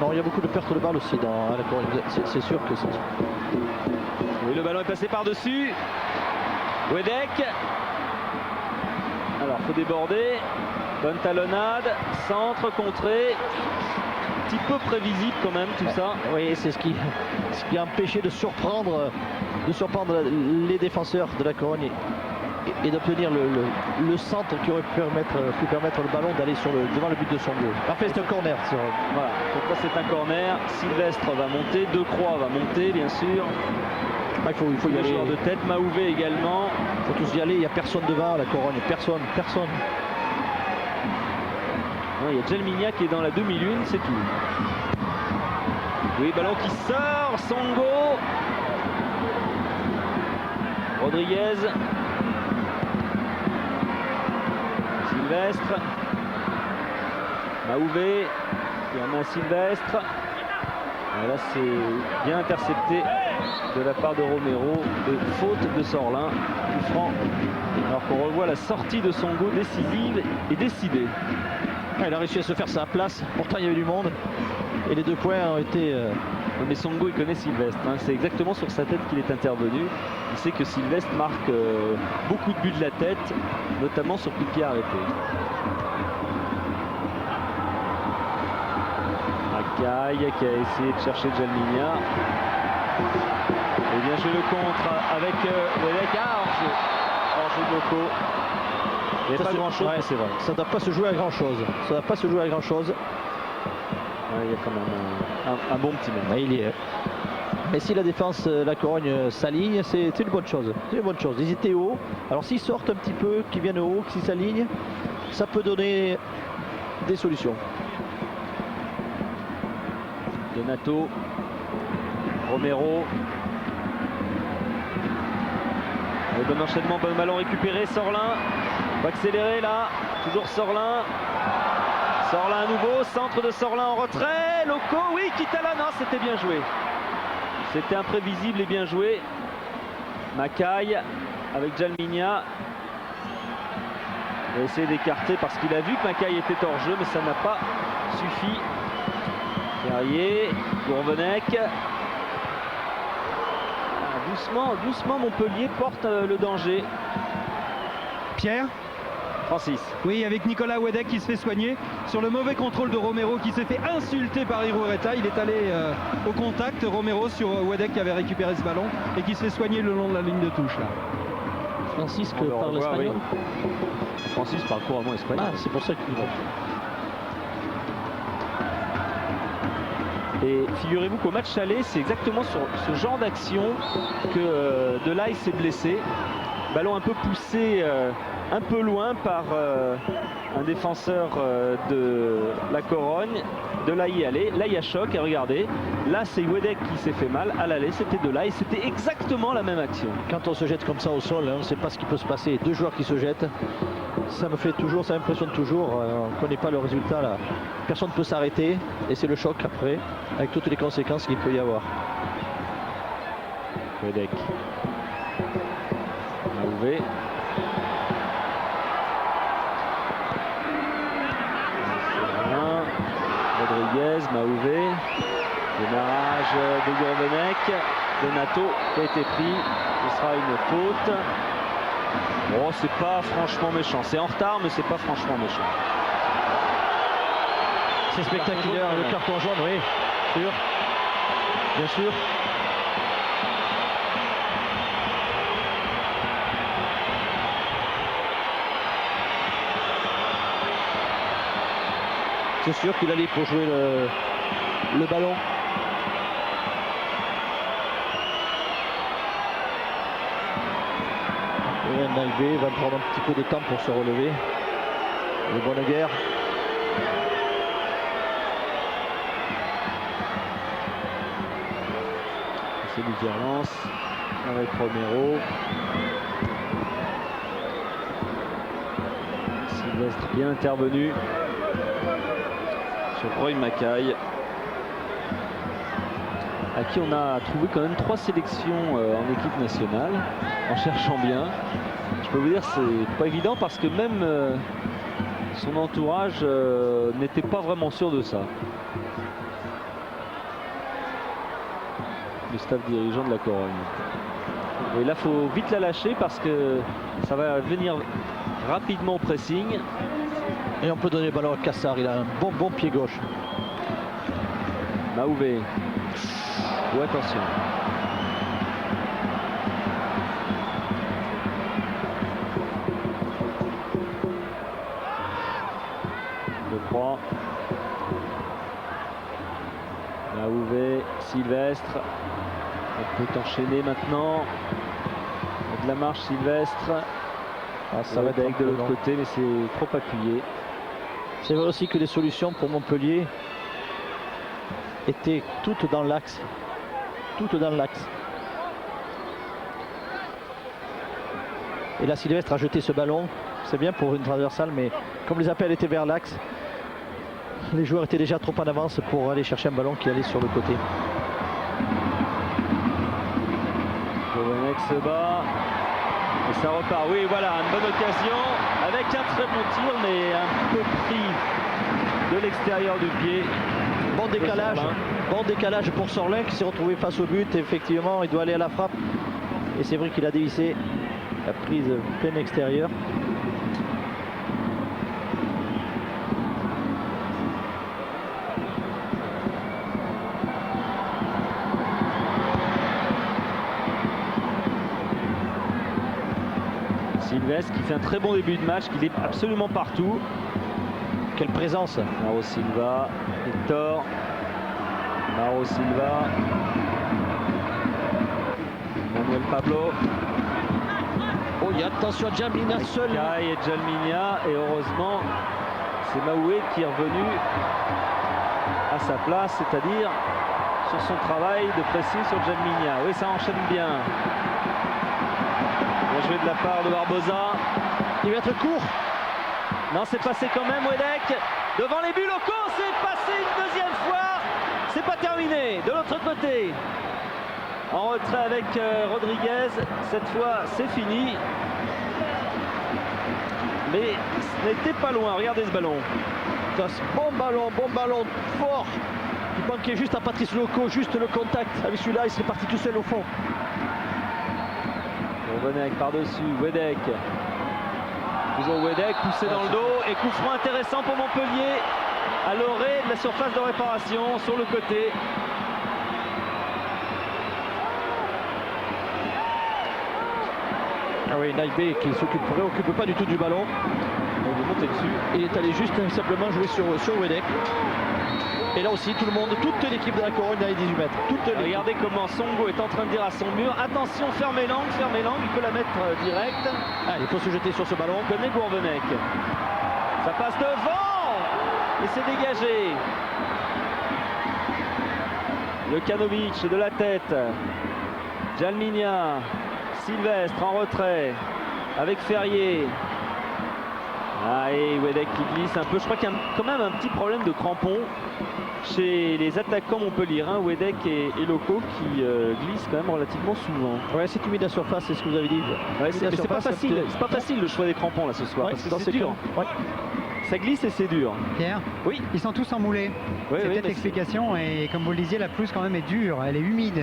Non, il y a beaucoup de pertes de balles aussi dans la Corogne. C'est sûr que c'est... Oui, le ballon est passé par-dessus. Wedek. Alors, faut déborder. Bonne talonnade. Centre, contré. Un petit peu prévisible quand même tout ça. Oui, c'est ce qui a empêché de surprendre les défenseurs de la Corogne et d'obtenir le centre qui aurait pu permettre le ballon d'aller devant le but de Songo. Parfait, c'est un corner. Voilà, donc là c'est un corner. Sylvestre va monter, Decroix va monter bien sûr. Ah, il faut y aller. Joueur de tête, Maouvé également. Il faut tous y aller, il n'y a personne devant la Corogne, personne. Non, il y a Jalminia qui est dans la demi-lune, c'est tout. Oui, ballon qui sort, Songo. Rodriguez. Sylvestre. Maouvé. Il y en a Sylvestre. Et là, c'est bien intercepté de la part de Romero. Et faute de Sorlin. Coup franc. Alors qu'on revoit la sortie de Songo décisive et décidée. Il a réussi à se faire sa place. Pourtant, il y avait du monde. Et les 2 points ont été... Mais Songo, il connaît Sylvestre. Hein. C'est exactement sur sa tête qu'il est intervenu. Il sait que Sylvestre marque beaucoup de buts de la tête, notamment sur coup de pied arrêté. Macaille qui a essayé de chercher Jalminia. Et bien joué le contre avec Wedek. Hors-jeu de Loco. Il n'y a pas grand-chose, ouais, c'est vrai. Ça ne doit pas se jouer à grand-chose. Il y a quand même un bon petit match. Il y est. Mais si la défense, la Corogne s'aligne, c'est une bonne chose. C'est une bonne chose. Ils étaient haut. Alors s'ils sortent un petit peu, qu'ils viennent haut, qu'ils s'alignent, ça peut donner des solutions. Donato, Romero. Le bon enchaînement, bon ballon récupéré, Sorlin. Va accélérer là, toujours Sorlin. Sorlin à nouveau, centre de Sorlin en retrait. Loco, oui, qui talonne. Non, c'était bien joué. C'était imprévisible et bien joué. Macaille avec Jalminia. Il va essayer d'écarter parce qu'il a vu que Macaille était hors jeu, mais ça n'a pas suffi. Carrier, Gourvenec. Doucement, Montpellier porte le danger. Pierre? Francis. Oui, avec Nicolas Wedek qui se fait soigner sur le mauvais contrôle de Romero qui s'est fait insulter par Irureta. Il est allé au contact, Romero, sur Wedek qui avait récupéré ce ballon et qui se fait soigner le long de la ligne de touche là. Francis parle espagnol. Oui. Francis parle couramment espagnol. Ah, c'est pour ça qu'il va. Et figurez-vous qu'au match aller, c'est exactement sur ce genre d'action que Delay s'est blessé. Ballon un peu poussé un peu loin par un défenseur de la Corogne. Delay y allait, là il y a choc et regardez, là c'est Wedek qui s'est fait mal, à l'aller c'était Delay, c'était exactement la même action. Quand on se jette comme ça au sol, on ne sait pas ce qui peut se passer. 2 joueurs qui se jettent, ça m'impressionne toujours, on ne connaît pas le résultat là. Personne ne peut s'arrêter et c'est le choc après, avec toutes les conséquences qu'il peut y avoir. Wedek. Maouvé. Rodriguez, Maouvé, démarrage de Gourvenec, Donato qui a été pris, ce sera une faute. Bon, c'est pas franchement méchant, c'est en retard mais c'est pas franchement méchant. C'est spectaculaire, le carton jaune, oui, sûr. Bien sûr. C'est sûr qu'il allait pour jouer le ballon. Et Naïvé va prendre un petit peu de temps pour se relever. Le Bonneguerre. C'est du violence avec Romero. Sylvestre bien intervenu sur Roy Mackay, à qui on a trouvé quand même 3 sélections en équipe nationale en cherchant bien. Je peux vous dire c'est pas évident parce que même son entourage n'était pas vraiment sûr de ça. Le staff dirigeant de la Corogne. Et là, il faut vite la lâcher parce que ça va venir rapidement au pressing. Et on peut donner le ballon à Cassar. Il a un bon pied gauche. Maouvé. Oh, attention. Je crois. Maouvé, Sylvestre. On peut enchaîner maintenant. De la marche, Sylvestre. Ça va avec de l'autre côté, mais c'est trop appuyé. C'est vrai aussi que les solutions pour Montpellier étaient toutes dans l'axe. Toutes dans l'axe. Et là, Sylvestre a jeté ce ballon. C'est bien pour une transversale, mais comme les appels étaient vers l'axe, les joueurs étaient déjà trop en avance pour aller chercher un ballon qui allait sur le côté. Gourvenec se bat. Et ça repart. Oui, voilà, une bonne occasion. Avec un très bon tir, mais un peu pris de l'extérieur du pied. Bon décalage pour Sorlin qui s'est retrouvé face au but. Effectivement, il doit aller à la frappe. Et c'est vrai qu'il a dévissé la prise pleine extérieure. Sylvestre qui fait un très bon début de match, qui est absolument partout. Quelle présence. Mauro Silva, Hector, Mauro Silva, Manuel Pablo. Oh, il y a attention à Djalminia seul. Kai et Djalminia, et heureusement c'est Maoué qui est revenu à sa place, c'est-à-dire sur son travail de pressing sur Djalminia. Oui, ça enchaîne bien. Bien joué de la part de Barbosa. Il va être court. Non, c'est passé quand même. Wedek devant les buts locaux, c'est passé une deuxième fois. C'est pas terminé. De l'autre côté, en retrait avec Rodriguez. Cette fois, c'est fini. Mais ce n'était pas loin. Regardez ce ballon. Bon ballon, fort. Il manquait juste à Patrice Loco, juste le contact. Avec celui-là, il serait parti tout seul au fond. Gourvenec par-dessus, Wedek. Toujours Wedek, poussé dans le dos. Et coup franc intéressant pour Montpellier. À l'orée de la surface de réparation, sur le côté. Ah oui, Naïbé qui ne préoccupe pas du tout du ballon. Il est monté dessus. Il est allé juste simplement jouer sur Wedek. Et là aussi, tout le monde, toute l'équipe de la Corogne dans les 18 mètres. Regardez comment Songo est en train de dire à son mur, attention, fermez l'angle, il peut la mettre direct. Ah, il faut se jeter sur ce ballon. Connaît Gourvenec. Ça passe devant et c'est dégagé. Jokanovic de la tête. Djalminia, Sylvestre en retrait avec Ferrier. Ah, et Wedek qui glisse un peu. Je crois qu'il y a quand même un petit problème de crampon chez les attaquants montpelliérains, Wedek et Loco, qui glissent quand même relativement souvent. Ouais, c'est humide à surface, c'est ce que vous avez dit. Ouais, c'est pas facile. C'est pas facile le choix des crampons là ce soir. Ouais, parce que c'est dur. Ouais. Ça glisse et c'est dur. Pierre, oui. Ils sont tous emmoulés. Oui, c'est peut-être l'explication. Et comme vous le disiez, la pelouse quand même est dure. Elle est humide.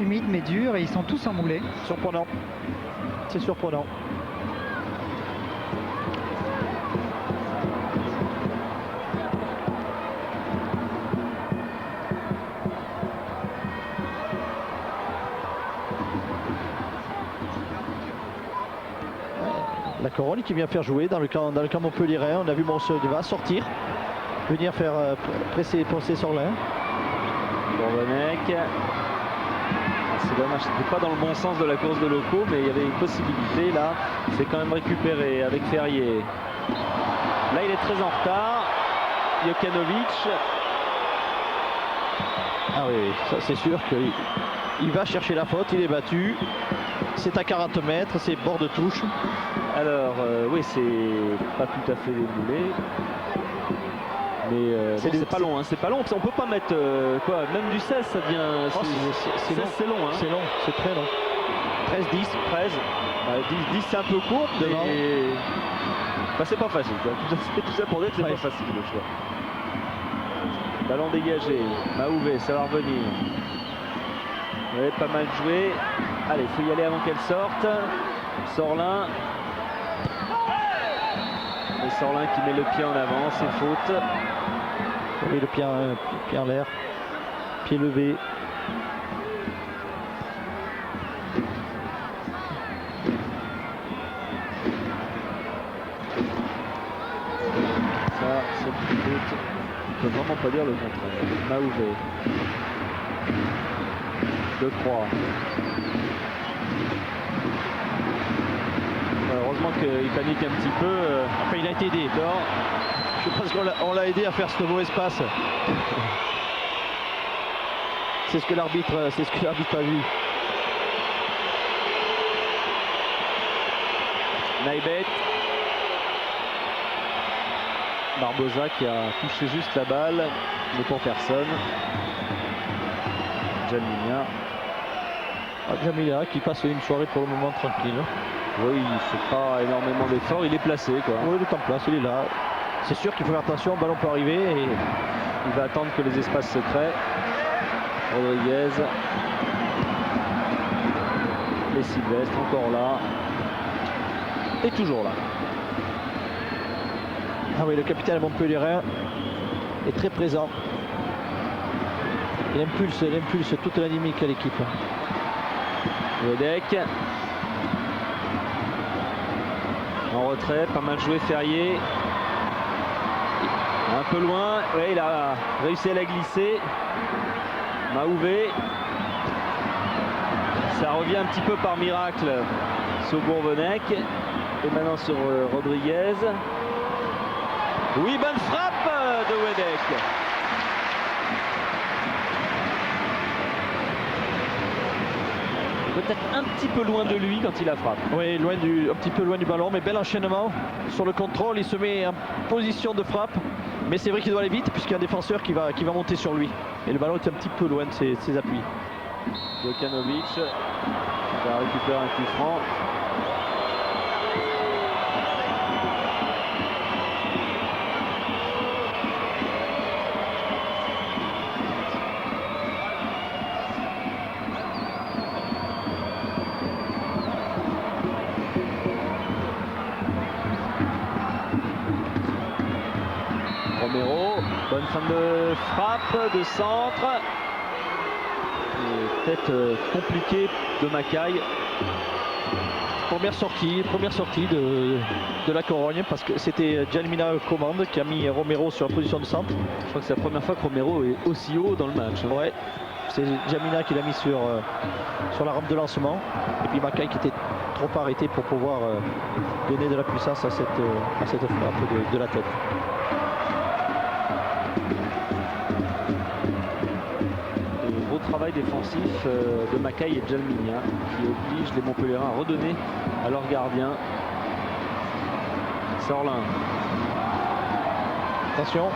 Humide mais dure et ils sont tous emmoulés. Surprenant. C'est surprenant. La Corogne qui vient faire jouer dans le camp montpelliérain. On a vu Monseux va sortir. venir faire presser Sorlin. Bourbonnec. C'est dommage, c'était pas dans le bon sens de la course de Loco, mais il y avait une possibilité là. C'est quand même récupéré avec Ferrier. Là, il est très en retard. Jokanovic. Ah oui, ça c'est sûr qu'il va chercher la faute, il est battu. C'est à 40 mètres, c'est bord de touche. Alors, oui, c'est pas tout à fait déboulé. Mais c'est pas long, hein, c'est pas long. On peut pas mettre quoi, même du 16, ça devient. C'est long, c'est long. Hein. C'est long, c'est très long. 13-10, 13. 10 c'est un peu court, mais bah, c'est pas facile. Tout ça pour dire que c'est pas facile le choix. Ballon dégagé, Mahouvet, ça va revenir. Ouais, pas mal joué. Allez, il faut y aller avant qu'elle sorte. Sorlin. Et Sorlin qui met le pied en avant, c'est faute. Oui, le pied en l'air, pied levé. Ça, c'est une faute. On peut vraiment pas dire le contraire. Mahouvet. De 3. Heureusement qu'il panique un petit peu. Enfin, il a été aidé. Je pense qu'on l'a aidé à faire ce mauvais passe. C'est ce que l'arbitre a vu. Naibet. Barbosa qui a touché juste la balle, mais pour personne. Jamila. Jamila qui passe une soirée pour le moment tranquille. Oui, il fait pas énormément d'efforts, il est placé quoi. Oui, il est en place, il est là. C'est sûr qu'il faut faire attention, le ballon peut arriver et il va attendre que les espaces se créent. Rodriguez. Et Sylvestre encore là. Et toujours là. Ah oui, le capitaine montpelliérain est très présent. Il impulse toute la dynamique à l'équipe. Wedek. En retrait, pas mal joué Ferrier. Un peu loin, ouais, il a réussi à la glisser. Mahouvet. Ça revient un petit peu par miracle sur Bourbonnec. Et maintenant sur Rodriguez. Oui, bonne frappe de Wedek. Peut-être un petit peu loin de lui quand il la frappe. Oui, un petit peu loin du ballon, mais bel enchaînement. Sur le contrôle, il se met en position de frappe. Mais c'est vrai qu'il doit aller vite puisqu'il y a un défenseur qui va monter sur lui. Et le ballon est un petit peu loin de ses appuis. Jokanovic va récupérer un coup franc. Romero, bonne fin de frappe, de centre. Peut-être compliqué de Macaille. Première sortie de la Corogne parce que c'était Jalmina Commande qui a mis Romero sur la position de centre. Je crois que c'est la première fois que Romero est aussi haut dans le match. Hein. Ouais, c'est Jalmina qui l'a mis sur la rampe de lancement. Et puis Macaille qui était trop arrêté pour pouvoir donner de la puissance à cette frappe de la tête. Travail défensif de Macaille et Jalminia qui oblige les Montpelliérains à redonner à leur gardien. Sorlin. Attention.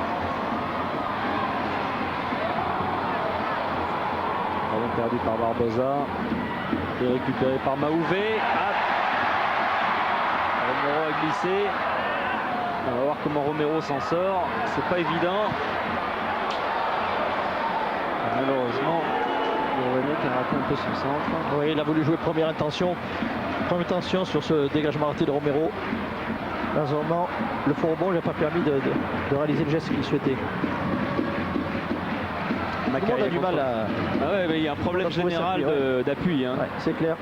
Ballon perdu par Barbosa et récupéré par Mahouvet. Ah. Romero a glissé. On va voir comment Romero s'en sort. C'est pas évident. Malheureusement, Bourbonnec a raté un peu son centre. Oui, il a voulu jouer première intention sur ce dégagement raté de Romero. Malheureusement, le faux rebond ne lui a pas permis de réaliser le geste qu'il souhaitait. Macaille a du mal à... Ah ouais, mais il y a un problème général d'appui. Hein. Ouais, c'est clair.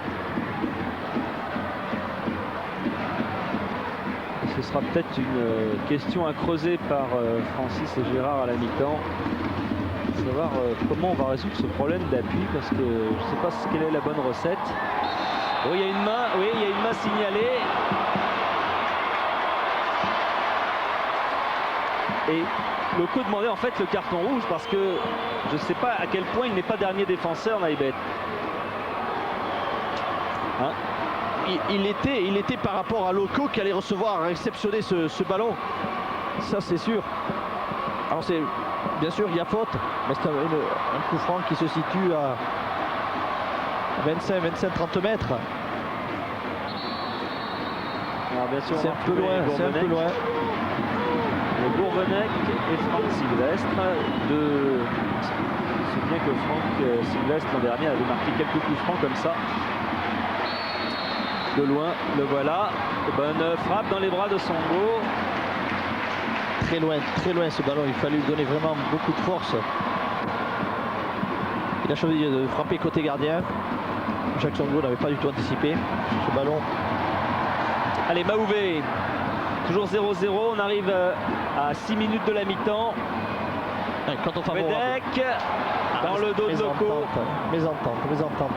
Ce sera peut-être une question à creuser par Francis et Gérard à la mi-temps. Savoir comment on va résoudre ce problème d'appui, parce que je ne sais pas quelle est la bonne recette. Oh, il y a une main, oui, il y a une main signalée. Et Loco demandait en fait le carton rouge parce que je ne sais pas à quel point il n'est pas dernier défenseur, Naïbet. Hein, il était par rapport à Loco qui allait recevoir, réceptionner ce ballon. Ça c'est sûr. Alors c'est bien sûr il y a faute, mais c'est un coup franc qui se situe à 25-30 mètres. Alors bien sûr, c'est un peu loin, c'est un peu loin. Gourvenec et Franck Sylvestre. C'est bien que Franck Sylvestre l'an dernier avait marqué quelques coups francs comme ça. De loin, le voilà. Bonne frappe dans les bras de Songo. Très loin ce ballon. Il fallait lui donner vraiment beaucoup de force. Il a choisi de frapper côté gardien. Jacques Songo n'avait pas du tout anticipé ce ballon. Allez, Maouvé. Toujours 0-0. On arrive à 6 minutes de la mi-temps. Wedek dans le dos de Loco. Mésentente.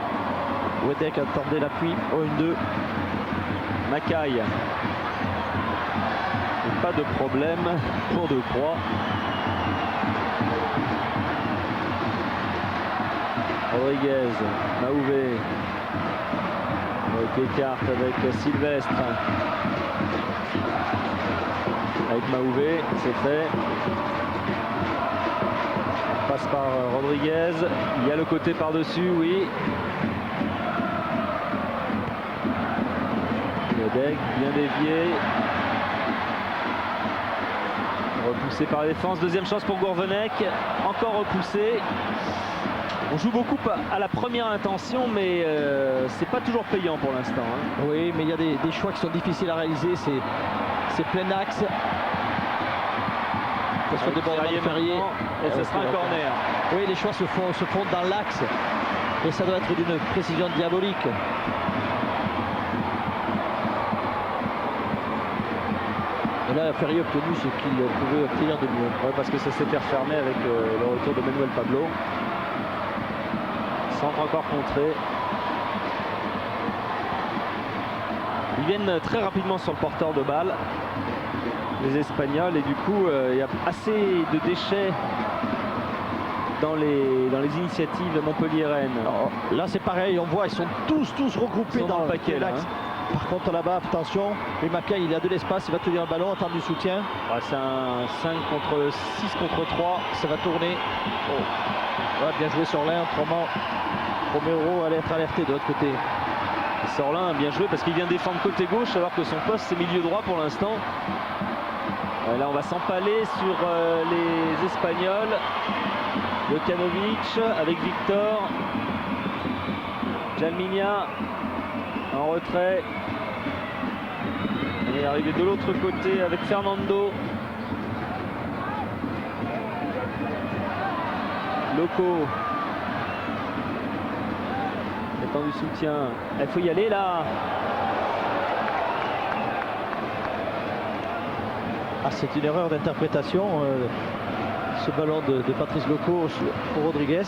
Wedek attendait l'appui au 1-2. Macaille. Pas de problème pour Decroix. Rodriguez, Maouvé. Avec écarte avec Sylvestre. Avec Maouvé, c'est fait. On passe par Rodriguez. Il y a le côté par-dessus, oui. Wedek, bien dévié. Repoussé par la défense. Deuxième chance pour Gourvenec. Encore repoussé. On joue beaucoup à la première intention, mais c'est pas toujours payant pour l'instant. Hein. Oui, mais il y a des choix qui sont difficiles à réaliser. C'est plein axe. Ça se déborde de Ferrier. Et ce sera un corner. Oui, les choix se font dans l'axe. Et ça doit être d'une précision diabolique. Et là, Ferrier a obtenu ce qu'il pouvait obtenir de mieux. Ouais, parce que ça s'était refermé avec le retour de Manuel Pablo. Centre encore contré. Ils viennent très rapidement sur le porteur de balle, les Espagnols, et du coup il y a assez de déchets dans les initiatives montpelliéraines. Là c'est pareil, on voit ils sont tous regroupés dans le paquet l'axe. Par contre là-bas, attention, et Macaille il a de l'espace, il va tenir le ballon, attendre du soutien. Ouais, c'est un 5 contre 6 contre 3, ça va tourner. Oh. Ouais, bien joué Sorlin, autrement Romero allait être alerté de l'autre côté. Sorlin a bien joué parce qu'il vient défendre côté gauche alors que son poste c'est milieu droit pour l'instant. Là on va s'empaler sur les Espagnols. Jokanovic avec Victor. Jalminia en retrait. Il est arrivé de l'autre côté avec Fernando. Loco. Attend du soutien. Il faut y aller là. Ah, c'est une erreur d'interprétation. Ce ballon de Patrice Loco pour Rodriguez.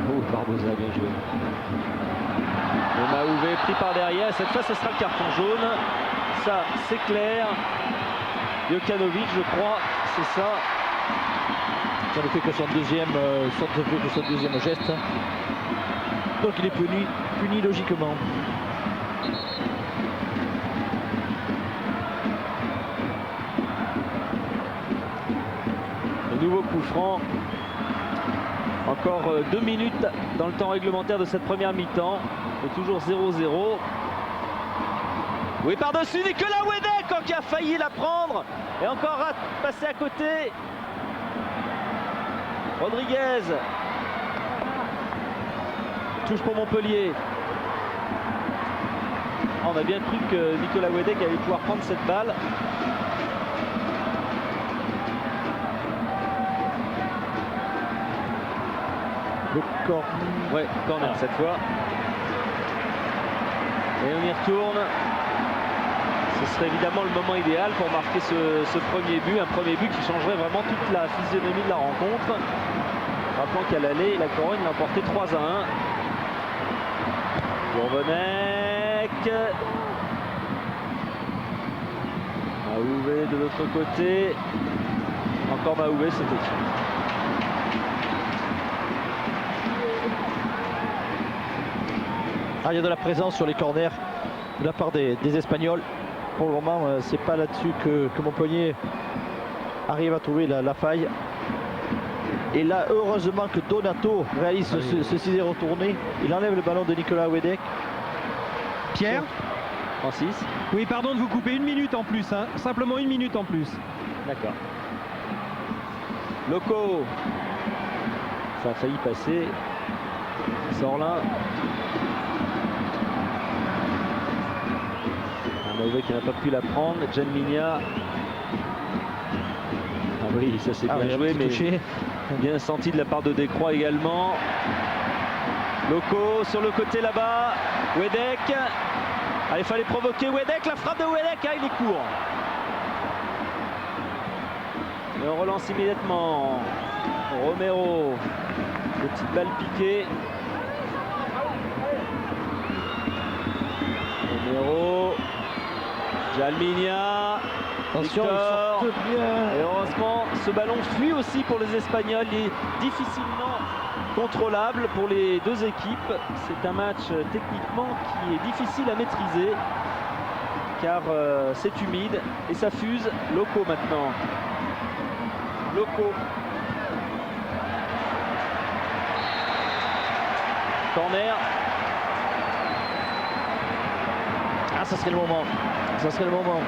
Oh, Barbosa, bien joué. Et Maouvé pris par derrière. Cette fois, ce sera le carton jaune. Ça, c'est clair. Jokanovic, je crois, c'est ça. Ça ne fait que son deuxième geste. Donc il est puni logiquement. Le nouveau coup franc. Encore 2 minutes dans le temps réglementaire de cette première mi-temps. Et toujours 0-0. Oui, par-dessus Nicolas Wedek qui a failli la prendre. Et encore passé à côté. Rodriguez. Touche pour Montpellier. On a bien cru que Nicolas Wedek allait pouvoir prendre cette balle. Le corner. Ouais, corner cette fois. Et on y retourne. Ce serait évidemment le moment idéal pour marquer ce premier but. Un premier but qui changerait vraiment toute la physionomie de la rencontre. Rappelons qu'à l'aller, la Corogne l'a emporté 3-1. Gourvenec. Maouvé de l'autre côté. Encore Maouvé, c'était tout. Ah, il y a de la présence sur les corners de la part des Espagnols. Pour le moment, c'est pas là-dessus que Montpellier arrive à trouver la faille. Et là, heureusement que Donato réalise ce 6-0 tourné. Il enlève le ballon de Nicolas Wedek. Pierre Francis. Oui, pardon de vous couper 1 minute en plus, hein. Simplement 1 minute en plus. D'accord. Loco. Ça a failli passer. Sorlin. Mauvais qui n'a pas pu la prendre. Janminia. Ah oui, ça c'est bien joué, mais touché. Bien senti de la part de Descroix également. Loco sur le côté là-bas. Wedek. Ah, il fallait provoquer Wedek. La frappe de Wedek, ah, il est court. Et on relance immédiatement. Romero. Petite balle piquée. Romero. Jalminia. Attention, Victor. il sort bien. Et heureusement, ce ballon fuit aussi pour les Espagnols. Il est difficilement contrôlable pour les deux équipes. C'est un match techniquement qui est difficile à maîtriser car c'est humide et ça fuse. Loco maintenant. Loco. Corner. Ah, ça serait le moment. Ça serait le moment.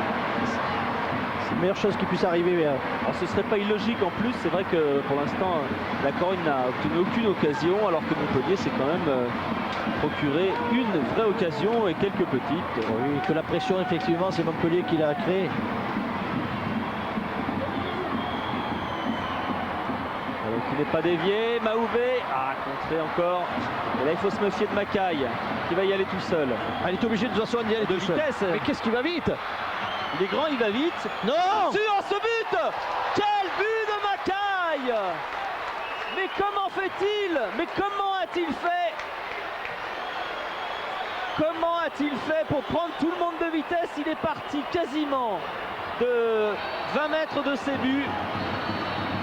C'est la meilleure chose qui puisse arriver. Alors ce serait pas illogique en plus, c'est vrai que pour l'instant la Corogne n'a obtenu aucune occasion alors que Montpellier s'est quand même procuré une vraie occasion et quelques petites. Oui, que la pression effectivement c'est Montpellier qui l'a créée. Alors qui n'est pas dévié, Maouvé, ah contré encore. Et là il faut se méfier de Macaille qui va y aller tout seul. Ah, il est obligé de toute façon d'y aller De tout seul. vitesse. Mais qu'est-ce qui va vite? Il est grand, il va vite. Non! Sur ce but! Quel but de Macaille! Mais comment fait-il? Mais comment a-t-il fait? Comment a-t-il fait pour prendre tout le monde de vitesse? Il est parti quasiment de 20 mètres de ses buts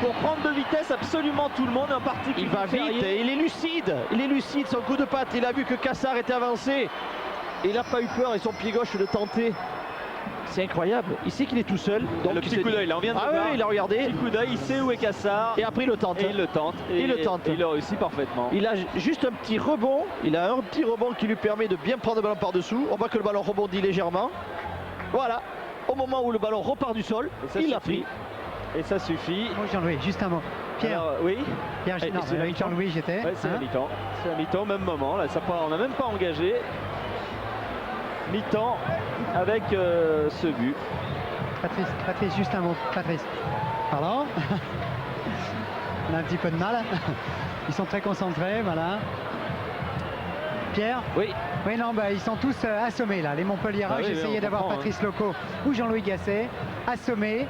pour prendre de vitesse absolument tout le monde, en particulier. Il va vite et il est lucide, son coup de patte. Il a vu que Cassar était avancé. Et il n'a pas eu peur et son pied gauche de tenter. C'est incroyable. Il sait qu'il est tout seul. Donc le petit coup d'œil, là on vient de le voir. Oui, il a regardé. Petit coup d'œil, il sait où est Cassar. Et après il le tente. Et il le tente. Et il le tente. Et il le réussit parfaitement. Il a juste un petit rebond. Il a un petit rebond qui lui permet de bien prendre le ballon par-dessous. On voit que le ballon rebondit légèrement. Voilà. Au moment où le ballon repart du sol, il l'a pris. Et ça suffit. Oh, Jean-Louis, juste un mot. Pierre. Alors, oui. Pierre, non, c'est la avec Jean-Louis, j'étais. Ouais, c'est la mi-temps. C'est la mi-temps, même moment. Là, on n'a même pas engagé. Mi-temps avec ce but. Patrice, juste un mot. Patrice. Pardon. On a un petit peu de mal. Ils sont très concentrés, voilà. Pierre? Oui. Oui, non, bah, ils sont tous assommés là. Les Montpelliérains, Ah oui, j'essayais d'avoir comprend, Patrice Loco ou Jean-Louis Gasset, assommés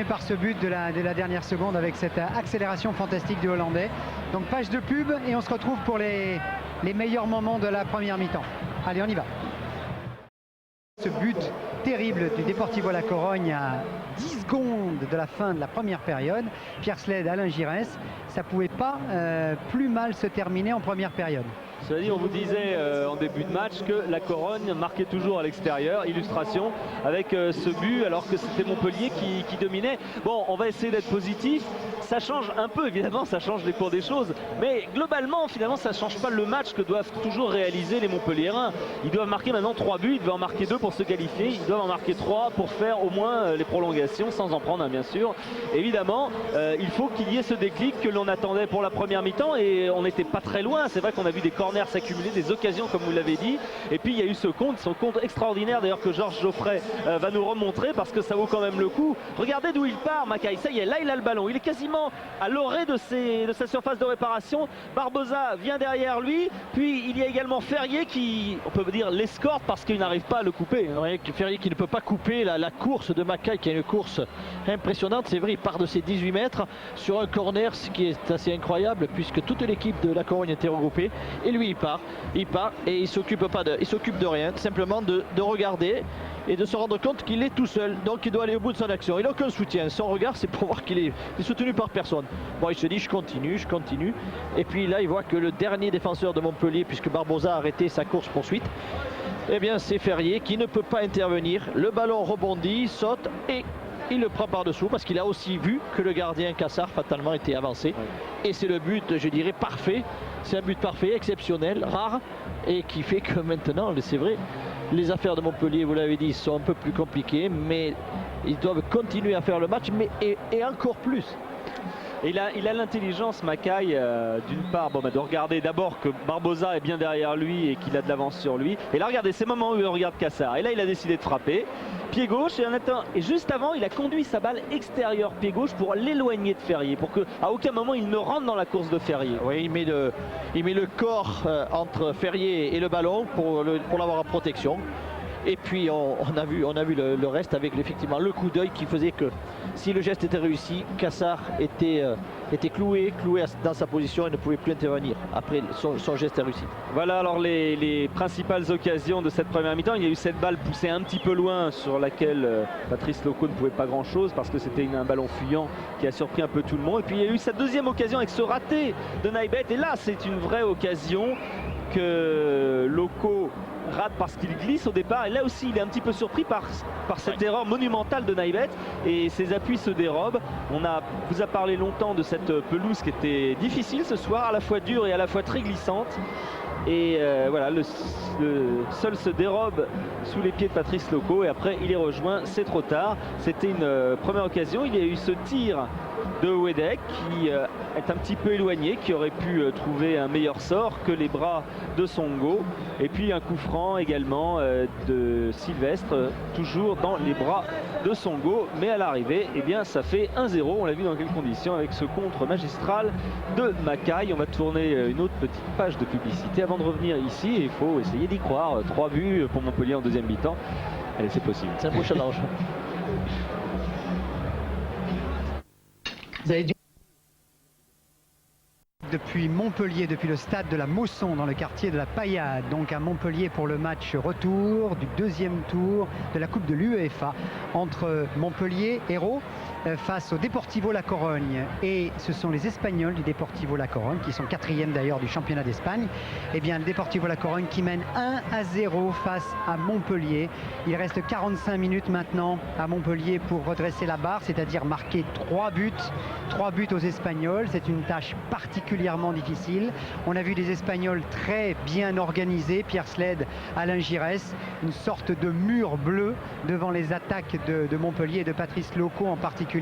par ce but de la dernière seconde avec cette accélération fantastique du Hollandais. Donc page de pub et on se retrouve pour les meilleurs moments de la première mi-temps. Allez, on y va. Ce but terrible du Deportivo La Corogne à 10 secondes de la fin de la première période. Pierre Sled, Alain Giresse, ça pouvait pas plus mal se terminer en première période. Cela dit, on vous disait en début de match que la Corogne marquait toujours à l'extérieur. Illustration avec ce but alors que c'était Montpellier qui dominait. Bon, on va essayer d'être positif. Ça change un peu, évidemment, ça change les cours des choses. Mais globalement, finalement, ça ne change pas le match que doivent toujours réaliser les Montpelliérains. Ils doivent marquer maintenant 3 buts. Ils devaient en marquer 2 pour se qualifier. Ils doivent en marquer 3 pour faire au moins les prolongations, sans en prendre un, bien sûr. Évidemment, il faut qu'il y ait ce déclic que l'on attendait pour la première mi-temps. Et on n'était pas très loin. C'est vrai qu'on a vu des corners s'accumuler, des occasions, comme vous l'avez dit. Et puis, il y a eu ce compte extraordinaire, d'ailleurs, que Georges Geoffrey va nous remontrer parce que ça vaut quand même le coup. Regardez d'où il part, Macaille. Ça y est, là, il a le ballon. Il est quasiment quasiment à l'orée de sa surface de réparation. Barbosa vient derrière lui, puis il y a également Ferrier qui, on peut dire, l'escorte parce qu'il n'arrive pas à le couper. Oui, Ferrier qui ne peut pas couper la course de Mackay, qui est une course impressionnante. C'est vrai, il part de ses 18 mètres sur un corner, ce qui est assez incroyable puisque toute l'équipe de la Corogne était regroupée. Et lui, il part et il s'occupe de rien, simplement de regarder et de se rendre compte qu'il est tout seul, donc il doit aller au bout de son action. Il n'a aucun soutien, son regard c'est pour voir qu'il est soutenu par personne. Bon, il se dit je continue, et puis là il voit que le dernier défenseur de Montpellier, puisque Barbosa a arrêté sa course poursuite, eh bien c'est Ferrier qui ne peut pas intervenir. Le ballon rebondit, saute et il le prend par-dessous parce qu'il a aussi vu que le gardien Cassard fatalement était avancé. Et c'est le but, je dirais, parfait. C'est un but parfait, exceptionnel, rare, et qui fait que maintenant, c'est vrai, les affaires de Montpellier, vous l'avez dit, sont un peu plus compliquées, mais ils doivent continuer à faire le match, et encore plus. Et il a l'intelligence, Mackay, d'une part, de regarder d'abord que Barbosa est bien derrière lui et qu'il a de l'avance sur lui. Et là, regardez, c'est le moment où il regarde Cassard. Et là, il a décidé de frapper. Pied gauche, et juste avant, il a conduit sa balle extérieure pied gauche pour l'éloigner de Ferrier, pour qu'à aucun moment il ne rentre dans la course de Ferrier. Oui, il met le corps entre Ferrier et le ballon pour l'avoir en protection. Et puis on a vu le reste avec effectivement le coup d'œil qui faisait que si le geste était réussi, Cassard était cloué dans sa position et ne pouvait plus intervenir après son geste réussi. Voilà alors les principales occasions de cette première mi-temps. Il y a eu cette balle poussée un petit peu loin sur laquelle Patrice Loco ne pouvait pas grand chose parce que c'était un ballon fuyant qui a surpris un peu tout le monde. Et puis il y a eu cette deuxième occasion avec ce raté de Naibet, et là c'est une vraie occasion que Loco rate parce qu'il glisse au départ, et là aussi il est un petit peu surpris par cette erreur monumentale de Naibet et ses appuis se dérobent. Vous a parlé longtemps de cette pelouse qui était difficile ce soir, à la fois dure et à la fois très glissante, et voilà, le sol se dérobe sous les pieds de Patrice Loco et après il est rejoint, c'est trop tard. C'était une première occasion. Il y a eu ce tir de Wedek qui est un petit peu éloigné, qui aurait pu trouver un meilleur sort que les bras de Songo, et puis un coup franc également de Sylvestre, toujours dans les bras de Songo, mais à l'arrivée, eh bien ça fait 1-0. On l'a vu dans quelles conditions avec ce contre magistral de Mackay. On va tourner une autre petite page de publicité avant de revenir ici, et il faut essayer d'y croire. 3 buts pour Montpellier en deuxième mi-temps. Allez, c'est possible. C'est un beau challenge. Vous avez depuis Montpellier, depuis le stade de la Mosson dans le quartier de la Paillade, donc à Montpellier pour le match retour du deuxième tour de la Coupe de l'UEFA entre Montpellier, héros, face au Deportivo La Corogne, et ce sont les Espagnols du Deportivo La Corogne qui sont 4e d'ailleurs du championnat d'Espagne. Et bien le Deportivo La Corogne qui mène 1-0 face à Montpellier. Il reste 45 minutes maintenant à Montpellier pour redresser la barre, c'est-à-dire marquer 3 buts aux Espagnols. C'est une tâche particulièrement difficile. On a vu des Espagnols très bien organisés, Pierre Sled, Alain Giresse, une sorte de mur bleu devant les attaques de Montpellier et de Patrice Loco en particulier.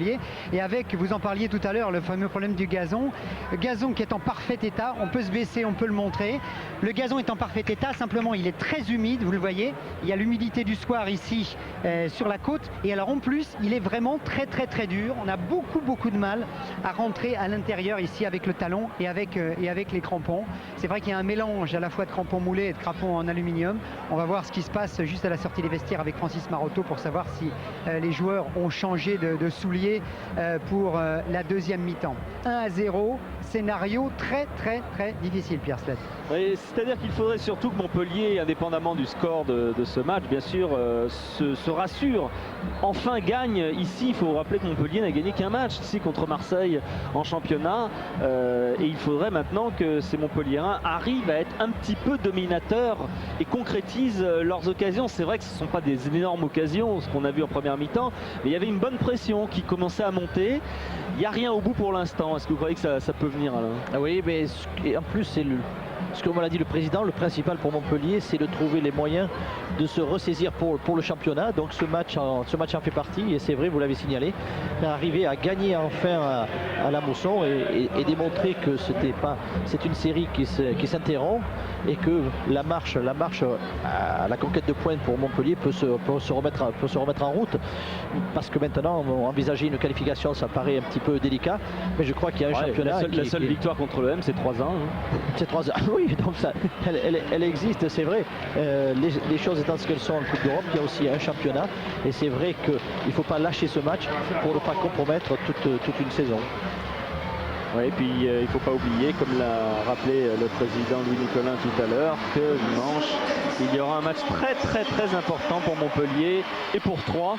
Et avec, vous en parliez tout à l'heure, le fameux problème du gazon. Le gazon qui est en parfait état, on peut se baisser, on peut le montrer. Le gazon est en parfait état, simplement il est très humide, vous le voyez. Il y a l'humidité du soir ici sur la côte. Et alors en plus, il est vraiment très dur. On a beaucoup de mal à rentrer à l'intérieur ici avec le talon et avec les crampons. C'est vrai qu'il y a un mélange à la fois de crampons moulés et de crampons en aluminium. On va voir ce qui se passe juste à la sortie des vestiaires avec Francis Maroto pour savoir si les joueurs ont changé de souliers pour la deuxième mi-temps. 1-0, scénario très difficile, Pierre Sled. Oui, c'est-à-dire qu'il faudrait surtout que Montpellier, indépendamment du score de ce match, bien sûr, se rassure. Enfin gagne ici. Il faut rappeler que Montpellier n'a gagné qu'un match ici contre Marseille en championnat. Et il faudrait maintenant que ces Montpelliérains arrivent à être un petit peu dominateurs et concrétisent leurs occasions. C'est vrai que ce ne sont pas des énormes occasions, ce qu'on a vu en première mi-temps, mais il y avait une bonne pression qui commençait à monter. Il n'y a rien au bout pour l'instant. Est-ce que vous croyez que ça peut venir, Alain ? Ah oui, mais en plus c'est ce que l'a dit le président, le principal pour Montpellier, c'est de trouver les moyens de se ressaisir pour le championnat. Donc ce match en fait partie, et c'est vrai, vous l'avez signalé, arriver à gagner enfin à la Mosson et démontrer que c'est une série qui s'interrompt et que la marche à la conquête de points pour Montpellier peut se remettre en route, parce que maintenant envisager une qualification, ça paraît un petit peu délicat, mais je crois qu'il y a un championnat. La seule victoire contre l'OM, c'est 3-1. C'est 3-1, oui, donc ça, elle existe, c'est vrai. Les choses étant ce qu'elles sont en Coupe d'Europe, il y a aussi un championnat, et c'est vrai qu'il ne faut pas lâcher ce match pour ne pas compromettre toute une saison. Oui, et puis il ne faut pas oublier, comme l'a rappelé le président Louis Nicolin tout à l'heure, que dimanche, il y aura un match très important pour Montpellier et pour Troyes.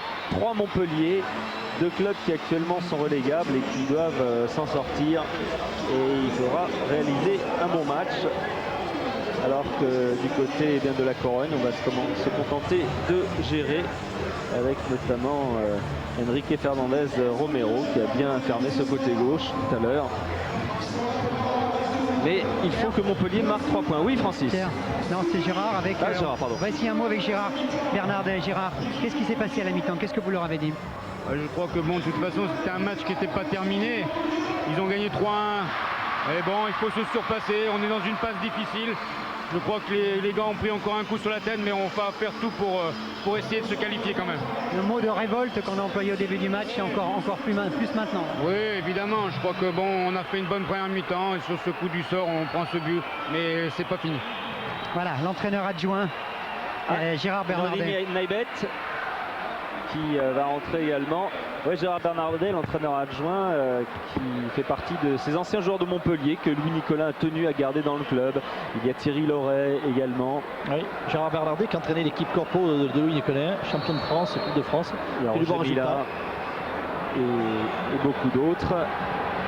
Montpellier, deux clubs qui actuellement sont relégables et qui doivent s'en sortir. Et il faudra réaliser un bon match. Alors que du côté de la Corogne, on va se contenter de gérer, avec notamment Enrique Fernandez Romero qui a bien fermé ce côté gauche tout à l'heure. Mais il faut que Montpellier marque 3 points. Oui, Francis. Non, c'est Gérard avec... Gérard, pardon. Voici un mot avec Gérard Bernardet. Gérard, qu'est-ce qui s'est passé à la mi-temps? Qu'est-ce que vous leur avez dit? Je crois que bon, de toute façon, c'était un match qui n'était pas terminé. Ils ont gagné 3-1. Et bon, il faut se surpasser. On est dans une phase difficile. Je crois que les gars ont pris encore un coup sur la tête, mais on va faire tout pour essayer de se qualifier quand même. Le mot de révolte qu'on a employé au début du match, c'est encore plus maintenant. Oui, évidemment. Je crois que bon, on a fait une bonne première mi-temps. Et sur ce coup du sort, on prend ce but. Mais c'est pas fini. Voilà, l'entraîneur adjoint, Gérard Bernardet. Naibet qui va rentrer également. Oui, Gérard Bernardet, l'entraîneur adjoint, qui fait partie de ces anciens joueurs de Montpellier que Louis Nicolin a tenu à garder dans le club. Il y a Thierry Loret également. Oui, Gérard Bernardet qui entraînait l'équipe corpo de Louis Nicolin, champion de France, Coupe de France. Et beaucoup d'autres.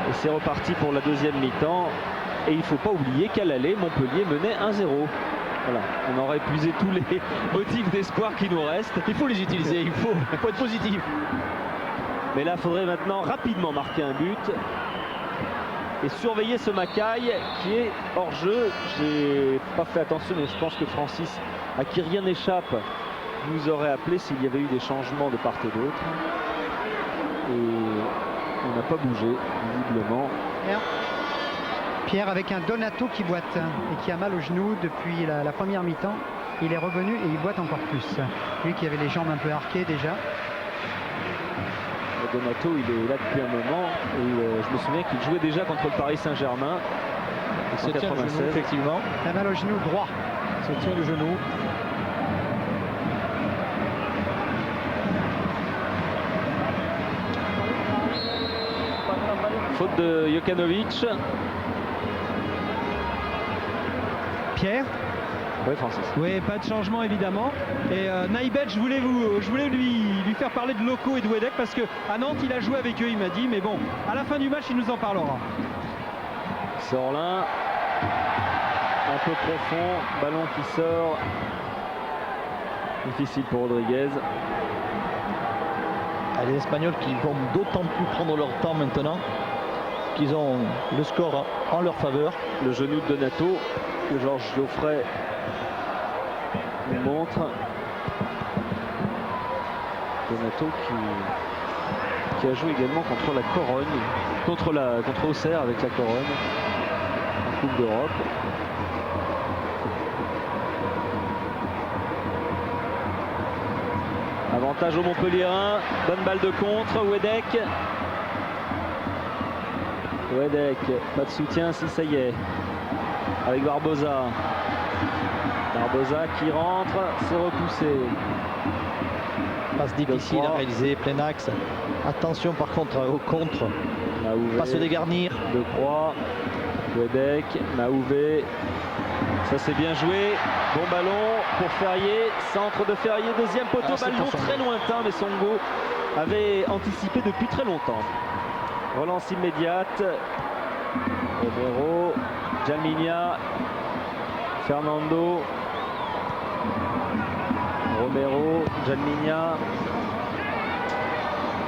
Et c'est reparti pour la deuxième mi-temps. Et il ne faut pas oublier qu'à l'aller, Montpellier menait 1-0. Voilà, on aurait épuisé tous les motifs d'espoir qui nous restent. Il faut les utiliser, il faut être positif. Mais là, il faudrait maintenant rapidement marquer un but et surveiller ce Macaille qui est hors jeu. J'ai pas fait attention, mais je pense que Francis, à qui rien n'échappe, nous aurait appelé s'il y avait eu des changements de part et d'autre. Et on n'a pas bougé, visiblement. Pierre avec un Donato qui boite et qui a mal au genou depuis la première mi-temps. Il est revenu et il boite encore plus. Lui qui avait les jambes un peu arquées déjà. Donato, il est là depuis un moment et je me souviens qu'il jouait déjà contre le Paris Saint-Germain en 96. Effectivement. Il a mal au genou droit. Il se tient le genou. Faute de Jokanovic. Pierre? Oui, Francis. Oui, pas de changement évidemment. Et Naibet, je voulais lui faire parler de Loco et de Wedek parce qu'à Nantes il a joué avec eux, il m'a dit, mais bon, à la fin du match il nous en parlera. Sorlin, un peu profond, ballon qui sort. Difficile pour Rodriguez. Les Espagnols qui vont d'autant plus prendre leur temps maintenant qu'ils ont le score en leur faveur. Le genou de Donato que Georges Geoffrey nous montre. Donato qui a joué également contre la Corogne, contre Auxerre avec la Corogne en Coupe d'Europe. Avantage au Montpellierin, bonne balle de contre, Wedek, pas de soutien si ça y est, avec Barbosa qui rentre, c'est repoussé. Passe difficile à réaliser, plein axe. Attention par contre au contre, pas se dégarnir. De Croix, Wedek, Maouvé, ça c'est bien joué, bon ballon pour Ferrier, centre de Ferrier, deuxième poteau, ballon très lointain, mais Songo avait anticipé depuis très longtemps. Relance immédiate, Romero, Jalminia, Fernando, Romero, Jalminia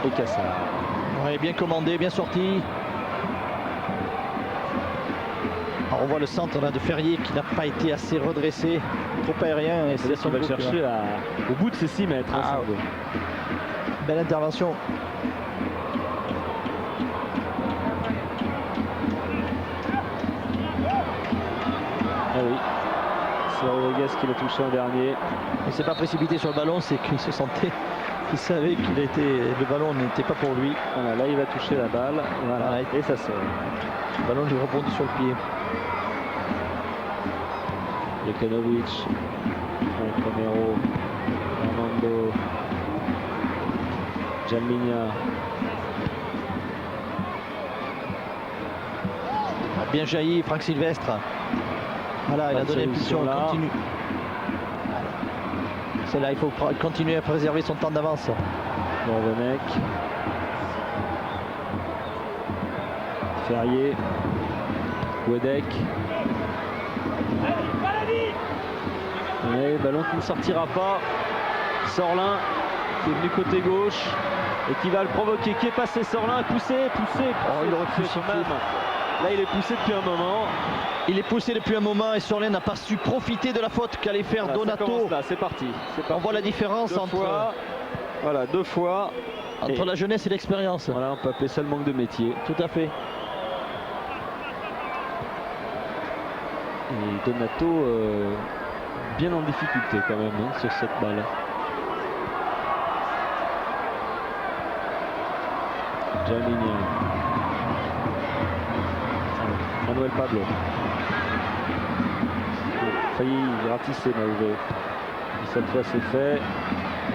et Cassard. Ouais, bien commandé, bien sorti. Alors, on voit le centre là, de Ferrier qui n'a pas été assez redressé, trop aérien. Et c'est On va le chercher au bout de ses 6 mètres. Hein, Songo. Belle intervention. Ah oui, c'est Rodriguez qui l'a touché en dernier. Il ne s'est pas précipité sur le ballon, c'est qu'il se sentait, il savait le ballon n'était pas pour lui. Voilà, là il va toucher la balle, voilà, et ça sort. Le ballon lui rebondit sur le pied. Jokanovic, Romero, Fernando, Jalminia. Bien jailli, Franck Sylvestre. Voilà, il a donné l'impulsion, il continue. C'est là, il faut continuer à préserver son temps d'avance. Gourvenec. Ferrier. Wedek. Et ballon qui ne sortira pas. Sorlin qui est venu côté gauche et qui va le provoquer. Qui est passé Sorlin, poussé. Oh, il aurait pu même. Là il est poussé depuis un moment. Il est poussé depuis un moment et Sorlin n'a pas su profiter de la faute qu'allait faire Donato. Là, c'est parti. On voit la différence deux fois. Entre la jeunesse et l'expérience. Voilà, on peut appeler ça le manque de métier. Tout à fait. Et Donato bien en difficulté quand même sur cette balle. Jalminia. Manuel Pablo. Failli ratisser Maouvé. Cette fois c'est fait.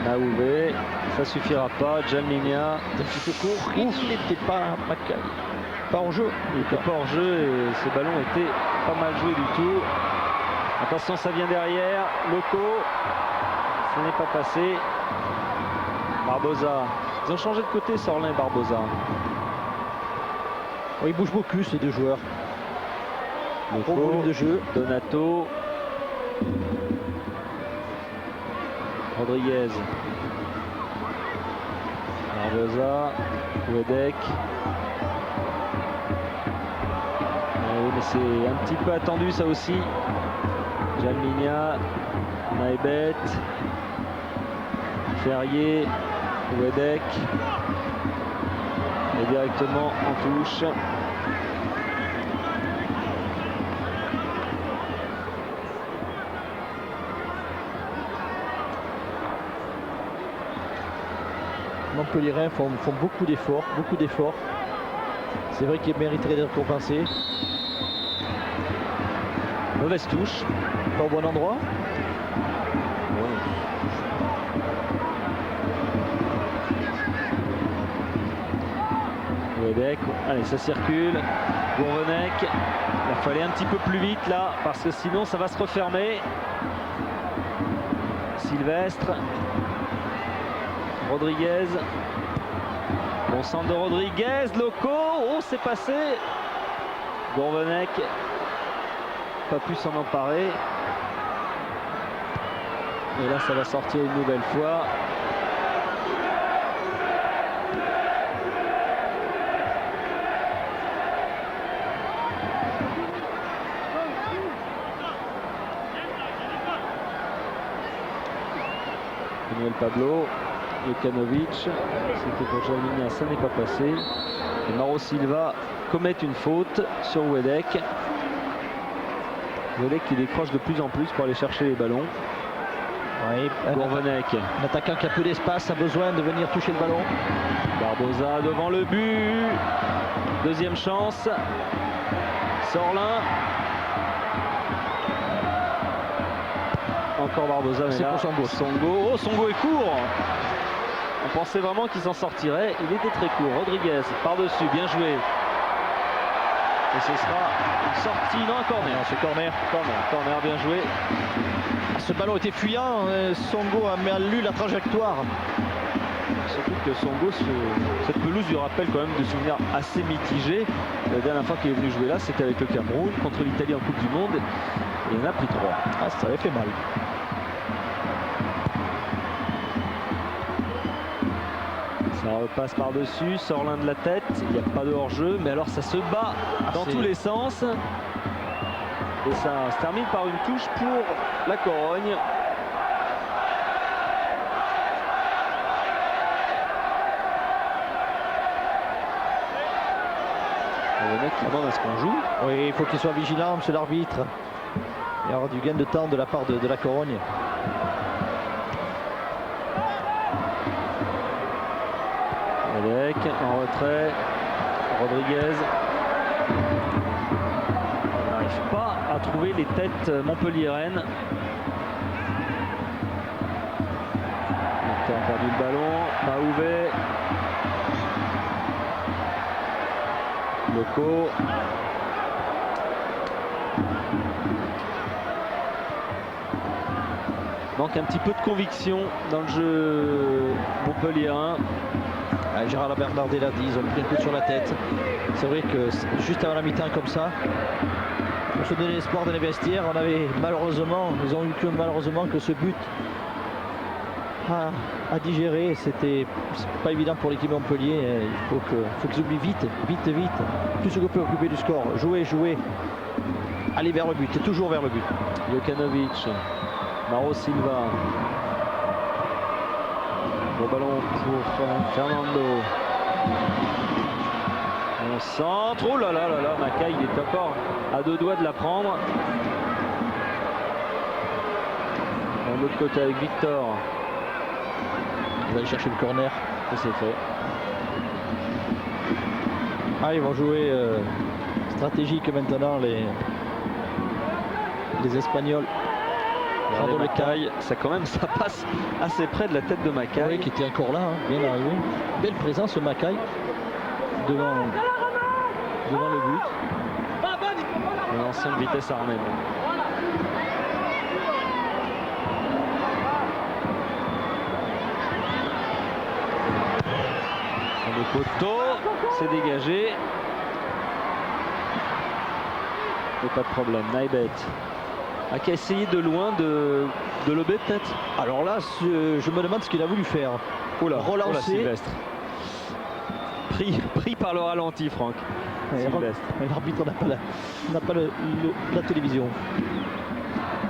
Maouvé, ça suffira pas. Jalminia. Un petit peu court. Il n'était pas en jeu. Il n'était pas en jeu et ce ballon était pas mal joué du tout. Attention, ça vient derrière. Loco. Ça n'est pas passé. Barbosa. Ils ont changé de côté, Sorlin et Barbosa. Oh, ils bougent beaucoup ces deux joueurs. Loco, gros volume de jeu. Donato. Rodriguez. Barbosa. Wedek. Oui, mais c'est un petit peu attendu ça aussi. Jalminia, Maébet, Ferrier, Wedek. Et directement en touche. Montpellierin font beaucoup d'efforts. C'est vrai qu'il mériterait d'être compensé. Mauvaise touche. Pas au bon endroit. Wedek, allez, ça circule. Gourvenec, il faut aller un petit peu plus vite là, parce que sinon ça va se refermer. Sylvestre. Rodriguez. Bon centre de Rodriguez. Loco. Oh, c'est passé. Gourvenec. Pas pu s'en emparer. Et là, ça va sortir une nouvelle fois. Manuel Pablo. Jokanovic, c'était pour Jalminia, ça n'est pas passé. Et Mauro Silva commet une faute sur Wedek. Wedek qui décroche de plus en plus pour aller chercher les ballons. Oui, Gourvenec. Un attaquant qui a peu d'espace a besoin de venir toucher le ballon. Barbosa devant le but. Deuxième chance. Sorlin. Encore Barbosa, mais c'est pour Songo. Oh, Songo est court. On pensait vraiment qu'il s'en sortirait. Il était très court. Rodriguez par-dessus, bien joué. Et ce sera une sortie, non, un corner. Non, c'est Corner, bien joué. Ce ballon était fuyant. Songo a mal lu la trajectoire. Surtout que Songo, cette pelouse lui rappelle quand même des souvenirs assez mitigés. La dernière fois qu'il est venu jouer là, c'était avec le Cameroun contre l'Italie en Coupe du Monde. Et il en a pris 3. Ah, ça avait fait mal. Ça repasse par-dessus, Sorlin de la tête, il n'y a pas de hors-jeu, mais alors ça se bat dans tous les sens. Et ça se termine par une touche pour la Corogne. Le mec qui demande à ce qu'on joue. Oui, il faut qu'il soit vigilant, monsieur l'arbitre. Il y aura du gain de temps de la part de la Corogne. Avec en retrait, Rodriguez. On n'arrive pas à trouver les têtes montpelliéraines. Victor a perdu le ballon. Mahouvet. Loco. Manque un petit peu de conviction dans le jeu montpelliérain. Gérard Bernardet l'a dit, ils ont pris un coup sur la tête. C'est vrai que juste avant la mi-temps comme ça, pour se donner l'espoir dans les vestiaires, on avait malheureusement, ils ont eu que malheureusement que ce but à digérer. C'était pas évident pour l'équipe Montpellier. Il faut qu'ils oublient vite. Plus que préoccupé du score. Jouer. Aller vers le but, toujours vers le but. Jokanovic, Mauro Silva. Bon ballon pour Fernando. On centre. Oh là là là là, Mackay, il est encore à deux doigts de la prendre. De l'autre côté avec Victor. Il va aller chercher le corner. Ça c'est fait. Ils vont jouer stratégique maintenant les Espagnols. Regardez Mackay, ça quand même, ça passe assez près de la tête de Mackay. Oui, qui était encore là, bien arrivé. Belle présence Mackay devant le but. Un ancien de vitesse armée. Le poteau, c'est dégagé. Et pas de problème, Naibet. Qui a essayé de loin de lober peut-être. Alors là, je me demande ce qu'il a voulu faire. Relancer. Sylvestre. Pris par le ralenti, Franck. L'arbitre n'a pas la télévision.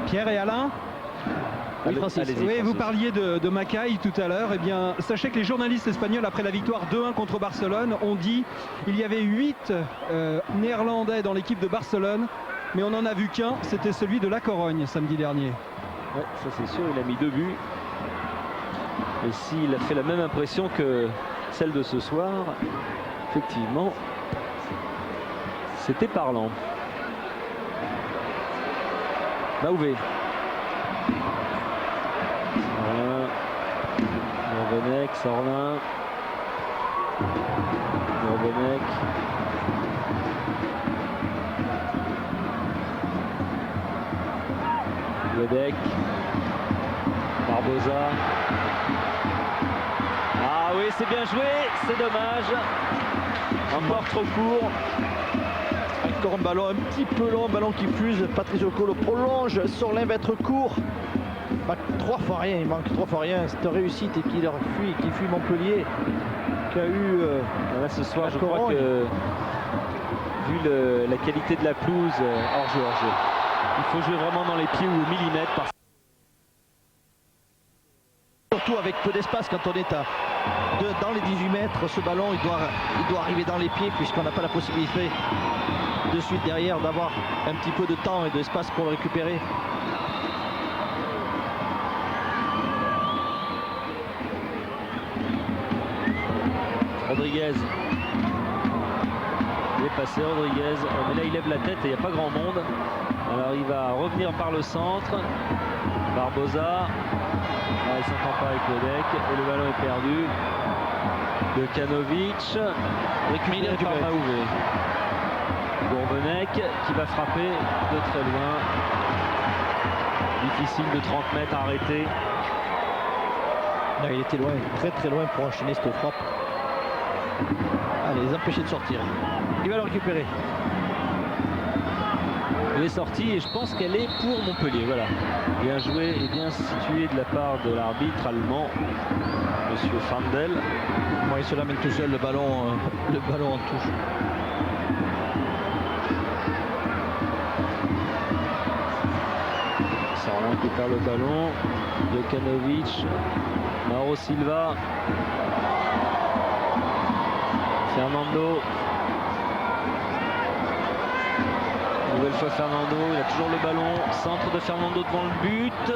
Pierre et Alain. Oui, Francis. Oui, vous parliez de Mackay tout à l'heure. Eh bien, sachez que les journalistes espagnols, après la victoire 2-1 contre Barcelone, ont dit qu'il y avait 8 Néerlandais dans l'équipe de Barcelone. Mais on n'en a vu qu'un, c'était celui de la Corogne samedi dernier. Ouais, ça c'est sûr, il a mis 2 buts. Et s'il a fait la même impression que celle de ce soir, effectivement, c'était parlant. Mahouvet. Morvenec, Sorlin. Morvenec. Wedek, Barbosa. Ah oui, c'est bien joué, c'est dommage. Encore trop court. Encore un ballon un petit peu long, un ballon qui fuse. Patrice Occo le prolonge, Sorlin va être court. Il manque 3 fois rien. Cette réussite qui fuit Montpellier, qui a eu là ce soir, je crois que vu la qualité de la pelouse, hors-jeu. Il faut jouer vraiment dans les pieds ou au millimètre. Surtout avec peu d'espace quand on est dans les 18 mètres, ce ballon il doit arriver dans les pieds puisqu'on n'a pas la possibilité de suite derrière d'avoir un petit peu de temps et d'espace pour le récupérer. Rodriguez. Il est passé Rodriguez, mais là il lève la tête et il n'y a pas grand monde. Alors il va revenir par le centre. Barbosa. Il ne s'entend pas avec Wedek et le ballon est perdu. Jokanovic. Récupéré par Mahouvet. Gourvenec qui va frapper de très loin. Difficile de 30 mètres à arrêter. Là, il était loin, très loin pour enchaîner cette frappe. Allez, les empêcher de sortir. Il va le récupérer. Elle est sortie et je pense qu'elle est pour Montpellier. Voilà. Bien joué et bien situé de la part de l'arbitre allemand, monsieur Fandel. Bon, il se l'amène tout seul, le ballon en touche. Sorlin qui perd le ballon. Jokanovic. Mauro Silva. Fernando. Nouvelle fois Fernando, il a toujours le ballon. Centre de Fernando devant le but.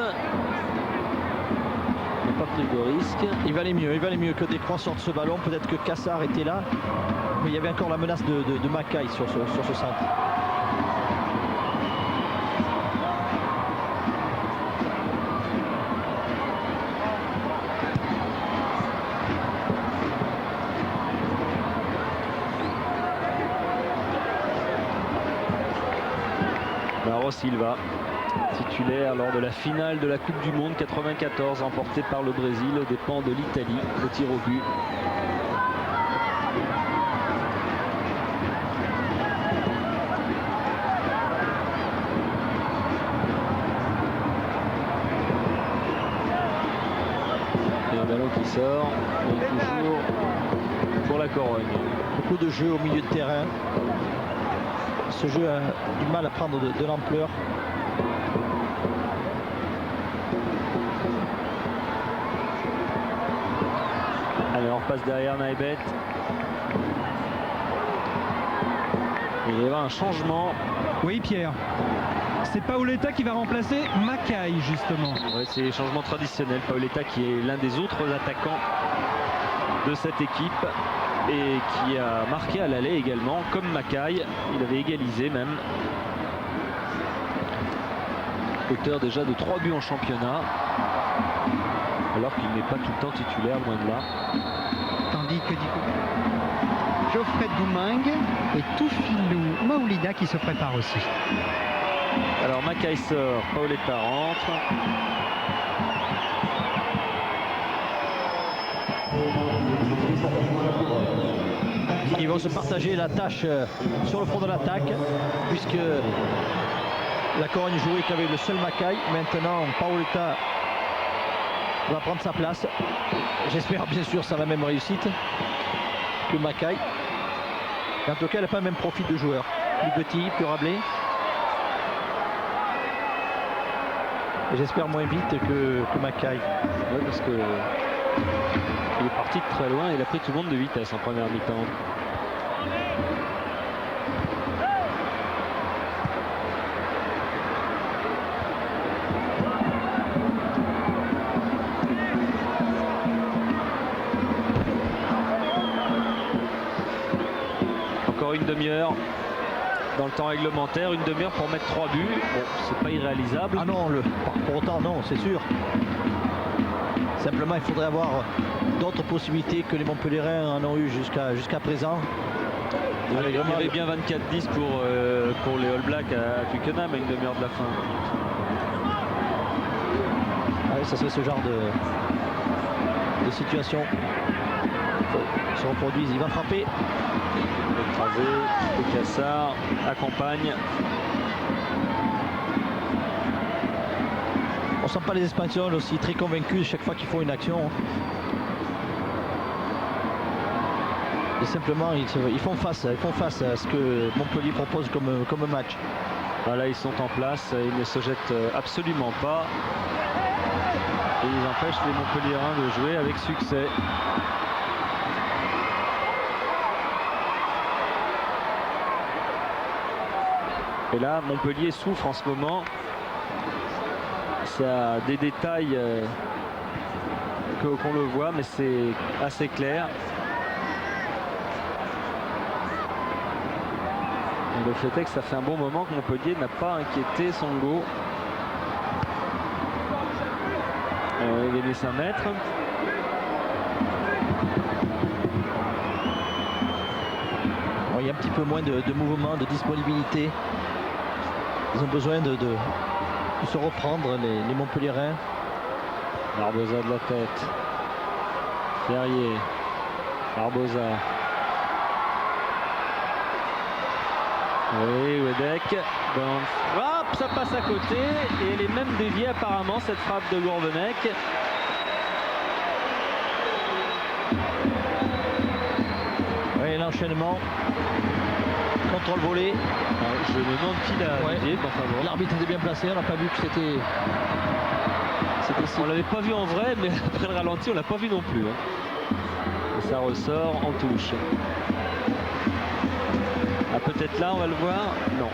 Il n'a pas pris de risque. Il valait mieux que Descroix sorte ce ballon. Peut-être que Cassard était là. Mais il y avait encore la menace de Mackay sur ce centre. Mauro Silva, titulaire lors de la finale de la Coupe du Monde 94, remportée par le Brésil aux dépens de l'Italie, le tir au but. Et un ballon qui sort, et toujours pour la Corogne. Beaucoup de jeu au milieu de terrain. Ce jeu a du mal à prendre de l'ampleur. Alors on passe derrière Naibet. Il va y avoir un changement. Oui, Pierre. C'est Paoletta qui va remplacer Mackay, justement. Ouais, c'est les changements traditionnels. Paoletta qui est l'un des autres attaquants de cette équipe et qui a marqué à l'aller également, comme Mackay. Il avait égalisé même. Auteur déjà de 3 buts en championnat, alors qu'il n'est pas tout le temps titulaire, loin de là. Tandis que du coup, Geoffrey Doumingue et Toufilou Maoulida qui se préparent aussi. Alors Mackay sort, Paoletta rentre. Ils vont se partager la tâche sur le front de l'attaque, puisque la Corogne jouait qu'avec le seul Mackay. Maintenant, Paoletta va prendre sa place. J'espère bien sûr ça la même réussite que Mackay. En tout cas, elle n'a pas le même profil de joueur. Plus petit, plus rablé. Et j'espère moins vite que Mackay. Ouais, parce que il est parti de très loin, il a pris tout le monde de vitesse en première mi-temps. Encore une demi-heure dans le temps réglementaire, une demi-heure pour mettre 3 buts. Bon, c'est pas irréalisable. Ah non, pour autant non, c'est sûr. Simplement, il faudrait avoir d'autres possibilités que les Montpelliérains en ont eu jusqu'à présent. Il y avait bien 24-10 pour les All Blacks à Twickenham à une demi-heure de la fin. Ouais, ça serait ce genre de situation se reproduisent. Il va frapper. Écrasé, et Cassard accompagne. On sent pas les Espagnols aussi très convaincus chaque fois qu'ils font une action. Et simplement ils font face à ce que Montpellier propose comme match. Voilà, ils sont en place, ils ne se jettent absolument pas. Et ils empêchent les Montpelliérains de jouer avec succès. Et là, Montpellier souffre en ce moment. Ça a des détails qu'on le voit, mais c'est assez clair. Et le fait est que ça fait un bon moment que Montpellier n'a pas inquiété Songo. Il a gagné 5 mètres. Bon, il y a un petit peu moins de mouvement, de disponibilité. Ils ont besoin de se reprendre, les Montpelliérains. Barbosa de la tête. Ferrier. Barbosa. Oui, Wedek. Bonne frappe, ça passe à côté. Et elle est même déviée apparemment, cette frappe de Gourvenec. Oui, l'enchaînement. Contrôle volé. Je me demande qui l'a visé. Enfin, bon. L'arbitre était bien placé, on n'a pas vu que c'était... On l'avait pas vu en vrai, mais après le ralenti, on l'a pas vu non plus. Et ça ressort en touche. Ah, peut-être là, on va le voir. Non.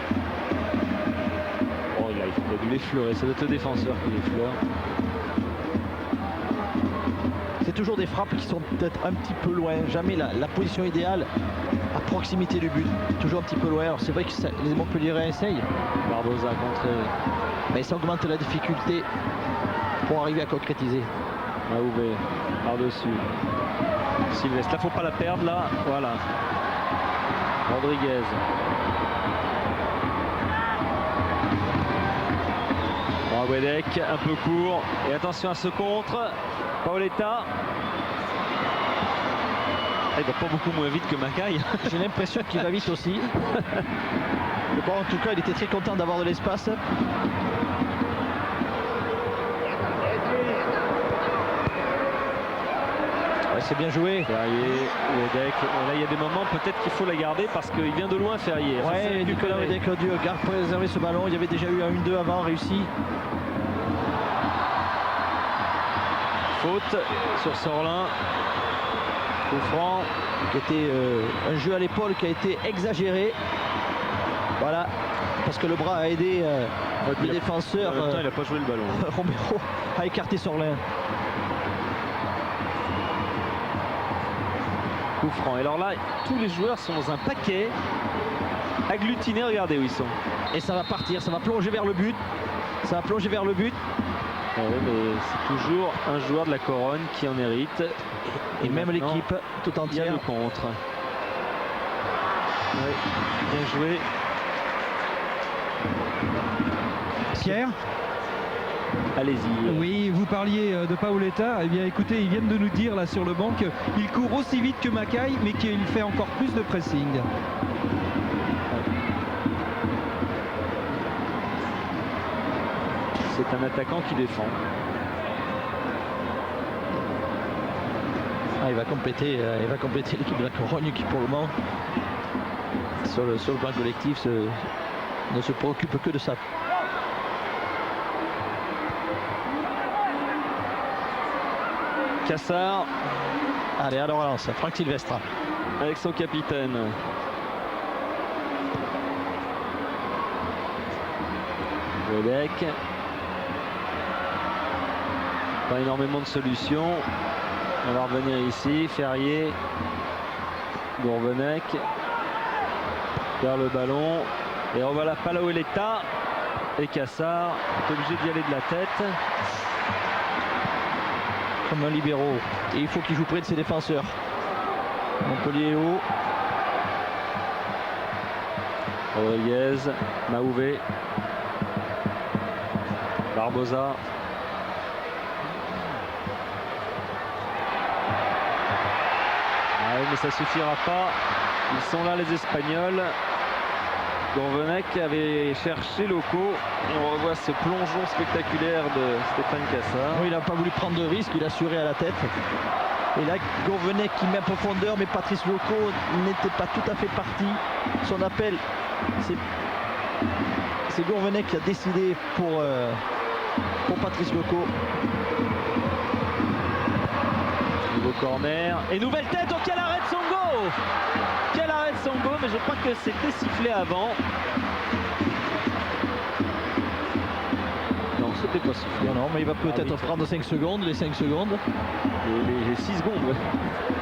Oh, là, il faut pas l'effleurer. Ça doit être le défenseur qui l'effleure. C'est toujours des frappes qui sont peut-être un petit peu loin. Jamais la position idéale à proximité du but. Toujours un petit peu loin. Alors c'est vrai que les Montpelliérains essayent. Barbosa contre. Mais ça augmente la difficulté pour arriver à concrétiser. Maouvé par-dessus. Sylvestre. Là, faut pas la perdre. Là, voilà. Rodriguez. Wedek, un peu court. Et attention à ce contre. Paoletta. Il va pas beaucoup moins vite que Mackay. J'ai l'impression qu'il va vite aussi. Bon, en tout cas, il était très content d'avoir de l'espace. Ouais, c'est bien joué. Ferrier, Wedek. Là, il y a des moments, peut-être qu'il faut la garder parce qu'il vient de loin, Ferrier. Ouais, Nicolas Wedek a dû préserver ce ballon. Il y avait déjà eu un 1-2 avant, réussi. Faute sur Sorlin. Coup franc. Qui était un jeu à l'épaule qui a été exagéré. Voilà. Parce que le bras a aidé le défenseur. Il n'a pas joué le ballon. Romero a écarté Sorlin. Coup franc. Et alors là, tous les joueurs sont dans un paquet. Agglutinés, regardez où ils sont. Et ça va partir, ça va plonger vers le but. Ça va plonger vers le but. Ouais, mais c'est toujours un joueur de la Corogne qui en hérite. Et même l'équipe tout entière. Il y a le contre. Ouais, bien joué. Pierre? Allez-y. Oui, vous parliez de Paoletta. Eh bien écoutez, ils viennent de nous dire là sur le banc qu'il court aussi vite que Mackay, mais qu'il fait encore plus de pressing. C'est un attaquant qui défend. Ah, il va compléter l'équipe de la Corogne qui pour le moment sur le plan collectif ne se préoccupe que de ça. Cassard. Allez, à la relance, Franck Sylvestre. Avec son capitaine. Wedek. Pas énormément de solutions. On va revenir ici. Ferrier. Gourvenec. Vers le ballon. Et revoilà Paoletta. Et Cassard est obligé d'y aller de la tête. Comme un libéraux. Et il faut qu'il joue près de ses défenseurs. Montpellier haut. Rodriguez. Maouvé. Barbosa. Ah oui, mais ça suffira pas. Ils sont là, les Espagnols. Gourvenec avait cherché Loco. Et on revoit ce plongeon spectaculaire de Stéphane Cassard. Oui, il n'a pas voulu prendre de risque, il a assuré à la tête. Et là, Gourvenec qui met en profondeur, mais Patrice Loco n'était pas tout à fait parti. Son appel, c'est Gourvenec qui a décidé pour Patrice Loco. Nouveau corner. Et nouvelle tête. Oh, quel arrêt de Songo! Quel arrêt de Songo, mais je crois que c'était sifflé avant. Non, c'était pas sifflé. Non, mais il va peut-être prendre 5 secondes, les 5 secondes. Les 6 secondes, ouais.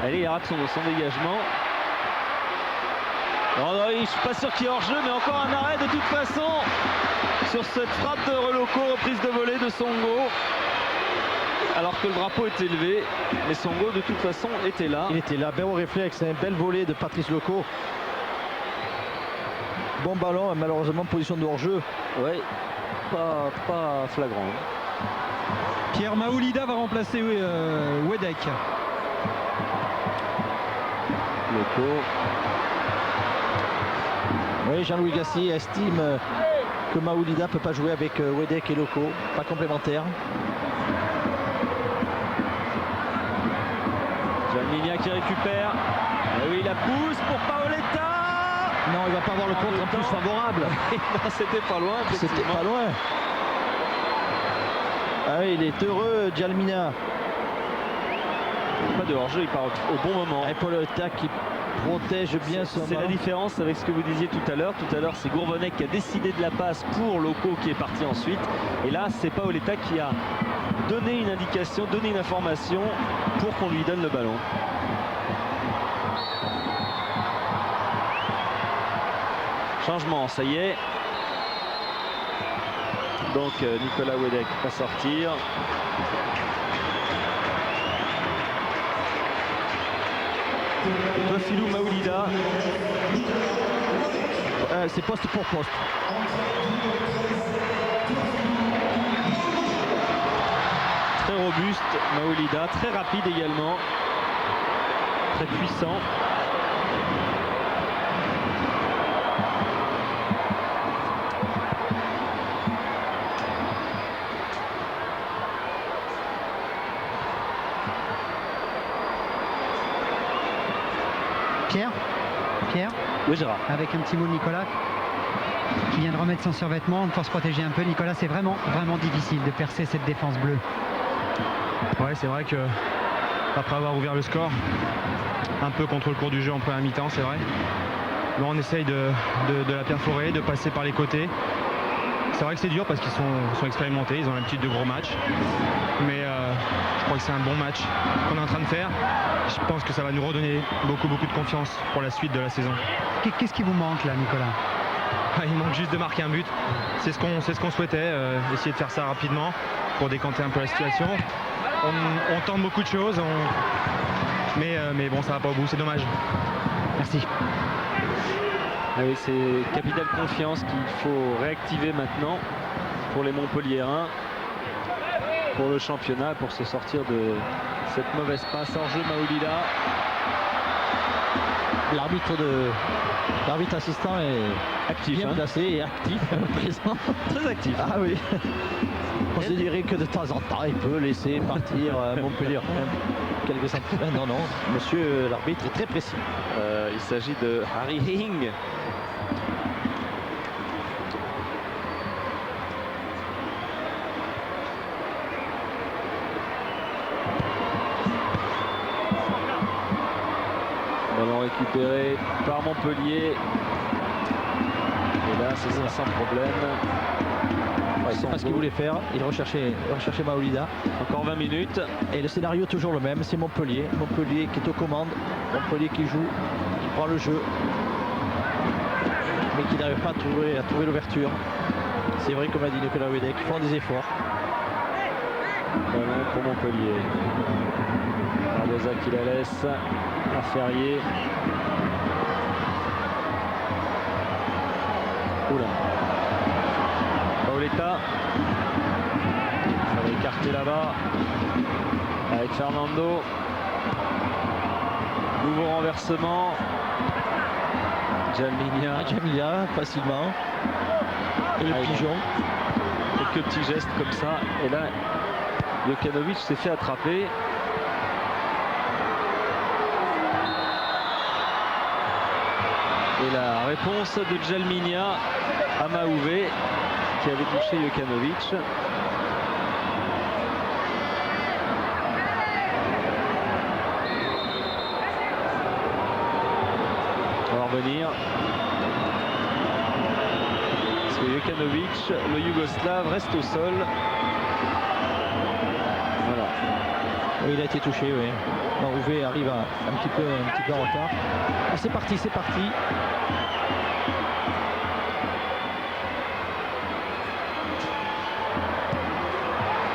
Allez, il rate son dégagement. Non, non, je ne suis pas sûr qu'il y ait hors-jeu, mais encore un arrêt de toute façon sur cette frappe de Reloco, reprise de volée de Songo. Alors que le drapeau était élevé, mais Songo de toute façon était là. Il était là, bien au réflexe, c'est un bel volée de Patrice Loco. Bon ballon, malheureusement position de hors-jeu. Ouais, pas flagrant. Pierre Maoulida va remplacer Wedek. Loco. Oui, Jean-Louis Gassier estime que Maoulida ne peut pas jouer avec Wedek et Loco, pas complémentaire. Jalminia qui récupère. Et oui, la pousse pour Paoletta. Non, il va pas avoir le contre en plus favorable. C'était pas loin. C'était pas loin. Ah oui, il est heureux, Djalmina. Pas de hors-jeu, il part au bon moment. Et Paul Tac qui protège bien son C'est la ballon. différence avec ce que vous disiez tout à l'heure. Tout à l'heure, c'est Gourvenec qui a décidé de la passe pour Loco qui est parti ensuite. Et là, c'est Paoletta qui a donné une indication, donné une information pour qu'on lui donne le ballon. Changement, ça y est. Donc Nicolas Wedek va sortir. Toafilou Maoulida. C'est poste pour poste. Très robuste Maoulida, très rapide également. Très puissant. Pierre, Oui, Gérard. avec un petit mot de Nicolas qui vient de remettre son survêtement pour se protéger un peu. Nicolas, c'est vraiment difficile de percer cette défense bleue. Ouais, c'est vrai que après avoir ouvert le score, un peu contre le cours du jeu en première mi-temps, c'est vrai. Bon, on essaye de la perforer, de passer par les côtés. C'est vrai que c'est dur parce qu'ils sont expérimentés, ils ont l'habitude de gros matchs. Mais je crois que c'est un bon match qu'on est en train de faire. Je pense que ça va nous redonner beaucoup de confiance pour la suite de la saison. Qu'est-ce qui vous manque là, Nicolas? Il manque juste de marquer un but. C'est ce qu'on souhaitait, essayer de faire ça rapidement pour décanter un peu la situation. On tente beaucoup de choses, mais bon, ça va pas au bout, c'est dommage. Merci. Ah oui, c'est capital confiance qu'il faut réactiver maintenant pour les Montpelliérains, pour le championnat, pour se sortir de cette mauvaise passe hors jeu. Maoulida. L'arbitre assistant est Actif, bien hein. placé et actif, présent. Très actif. Ah oui. On se dirait que de temps en temps, il peut laisser partir Montpellier quelques centimètres. Non, monsieur l'arbitre est très précis. Il s'agit de Harry Hing. Ballon récupéré par Montpellier. Et là, c'est ça sans problème. C'est pas ce qu'il voulait faire. Il recherchait Maoulida. Encore 20 minutes. Et le scénario toujours le même, c'est Montpellier. Montpellier qui est aux commandes. Montpellier qui joue, qui prend le jeu. Mais qui n'arrive pas à trouver l'ouverture. C'est vrai, comme a dit Nicolas Wedek, ils font des efforts. Ballon pour Montpellier. Barbosa qui la laisse à Ferrier. Oula. Paoletta. Il fallait écarter là-bas. Avec Fernando. Nouveau renversement. Djalmina facilement. Et le pigeon. Quelques petits gestes comme ça. Et là, Jokanovic s'est fait attraper. Et la réponse de Djalminia à Mahouvé qui avait touché Jokanovic. On va revenir. Parce que Jokanovic, le Yougoslave, reste au sol. Voilà. Oui, il a été touché, oui. Mahouvé arrive un petit peu en retard. Ah, c'est parti.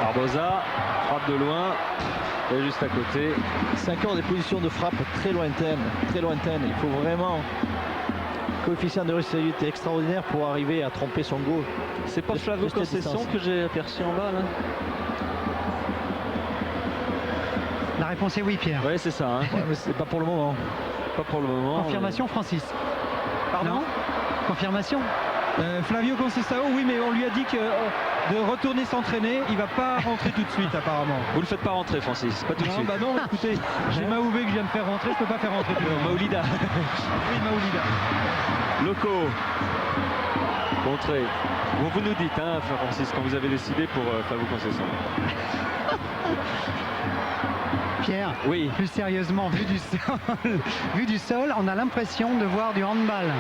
Barbosa, frappe de loin, et juste à côté. C'est encore des positions de frappe très lointaines. Il faut vraiment coefficient de réussite extraordinaire pour arriver à tromper son goal. C'est pas Flavio Concession que j'ai aperçu en bas là? La réponse est oui, Pierre. Oui, c'est ça. Hein. Ouais, mais c'est pas pour le moment. Pas pour le moment. Confirmation, Francis. Pardon? Non. Confirmation. Flavio Conceição, oui, mais on lui a dit que de retourner s'entraîner, il va pas rentrer tout de suite apparemment. Vous le faites pas rentrer, Francis, pas tout de Non, suite. bah non, écoutez, j'ai Mahouvé que je viens de faire rentrer, je peux pas faire rentrer plus loin. Maoulida. Oui, Maoulida. Loco. Contré. Bon, vous nous dites, hein, Francis, quand vous avez décidé pour faire vos concessions. Pierre, oui. Plus sérieusement, vu du sol, on a l'impression de voir du handball.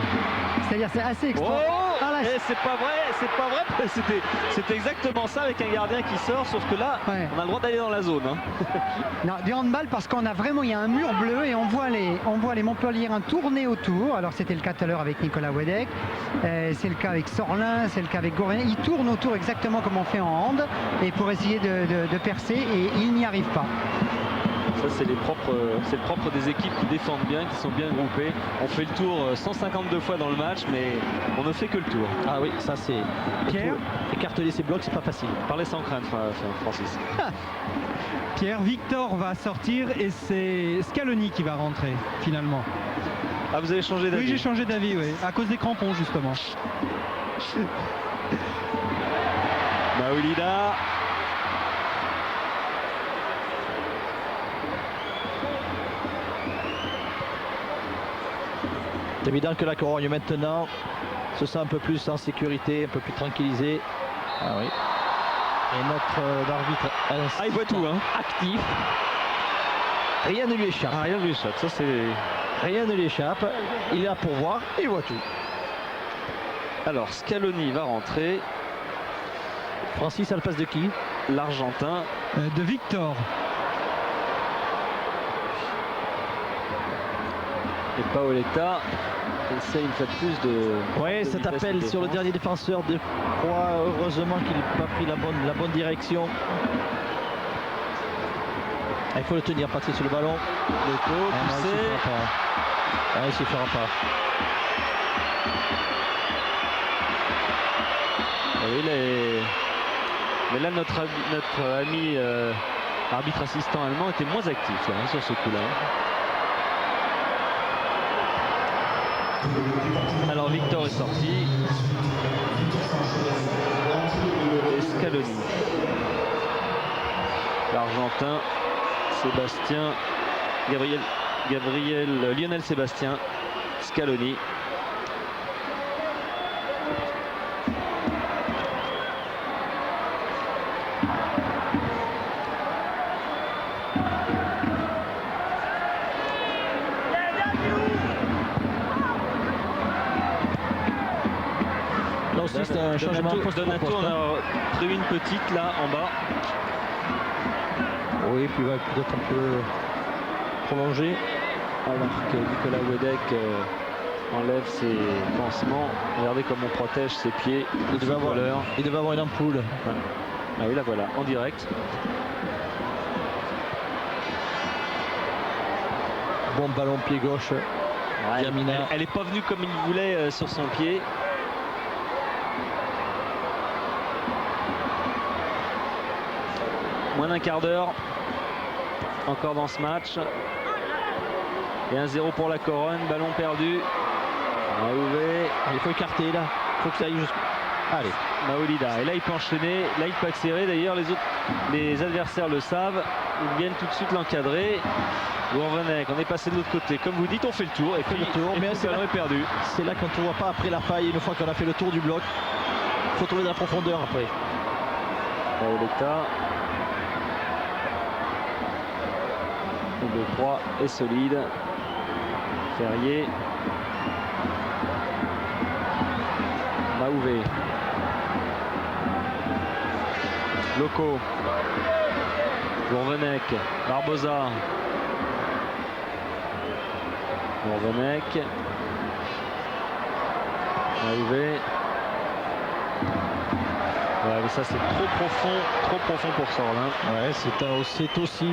C'est-à-dire c'est assez extraordinaire. Oh c'est pas vrai, c'était exactement ça avec un gardien qui sort, sauf que là, on a le droit d'aller dans la zone. Hein. Non, du handball parce qu'on a vraiment, il y a un mur bleu et on voit les Montpelliérains tourner autour. Alors c'était le cas tout à l'heure avec Nicolas Wedek, c'est le cas avec Sorlin, c'est le cas avec Gourvenet. Ils tournent autour exactement comme on fait en hand et pour essayer de percer et ils n'y arrivent pas. Ça c'est le propre des équipes qui défendent bien, qui sont bien groupées. On fait le tour 152 fois dans le match, mais on ne fait que le tour. Ah oui, ça c'est... Pierre, écarteler ses blocs, c'est pas facile. Parlez sans crainte, Francis. Pierre, Victor va sortir et c'est Scaloni qui va rentrer finalement. Ah, vous avez changé d'avis? Oui, j'ai changé d'avis, oui, à cause des crampons justement. Maoulida. C'est évident que la Corogne maintenant se sent un peu plus en sécurité, un peu plus tranquillisé. Ah oui. Et notre arbitre il voit tout, hein. Actif. Rien ne lui échappe. Ah, rien ne lui échappe, ça c'est... Rien ne lui échappe. Il est là pour voir et il voit tout. Alors Scaloni va rentrer. Francis, à la place de qui? L'Argentin. De Victor. Et Paoletta essaie une fois de plus de... Oui, cet appel sur le dernier défenseur de Croix. Heureusement qu'il n'a pas pris la bonne direction. Il faut le tenir, Patrick, sur le ballon. Le taux, poussé. Il ne suffira pas. Oui, mais là, notre ami arbitre assistant allemand était moins actif là, hein, sur ce coup-là. Alors Victor est sorti. Et Scaloni. L'Argentin, Lionel Sébastien, Scaloni. C'est un changement poste. Donato en a pris une petite là en bas. Oui, puis il va peut-être un peu prolonger. Alors que Nicolas Wedek enlève ses pansements. Regardez comme on protège ses pieds. Il devait avoir une ampoule. Voilà. Ah oui, la voilà, en direct. Bon ballon pied gauche. Ouais, elle n'est pas venue comme il voulait sur son pied. Moins d'un quart d'heure encore dans ce match. Et 1-0 pour la Corogne, ballon perdu. Maouvé. Il faut écarter là, il faut que ça aille jusqu'au... Allez. Maoulida, et là il peut enchaîner, là il peut accélérer, d'ailleurs les adversaires le savent, ils viennent tout de suite l'encadrer. Gourvenet, on est passé de l'autre côté, comme vous dites, on fait le tour, et puis mais le ballon est perdu. C'est là quand on ne voit pas après la faille, une fois qu'on a fait le tour du bloc, il faut trouver de la profondeur après. Paoletta. Le 3 est solide. Ferrier. Maouvé. Loco. Gourvenec. Barbosa. Gourvenec. Maouvé. Ouais, mais ça c'est trop profond pour Sorlin. Ouais, c'est aussi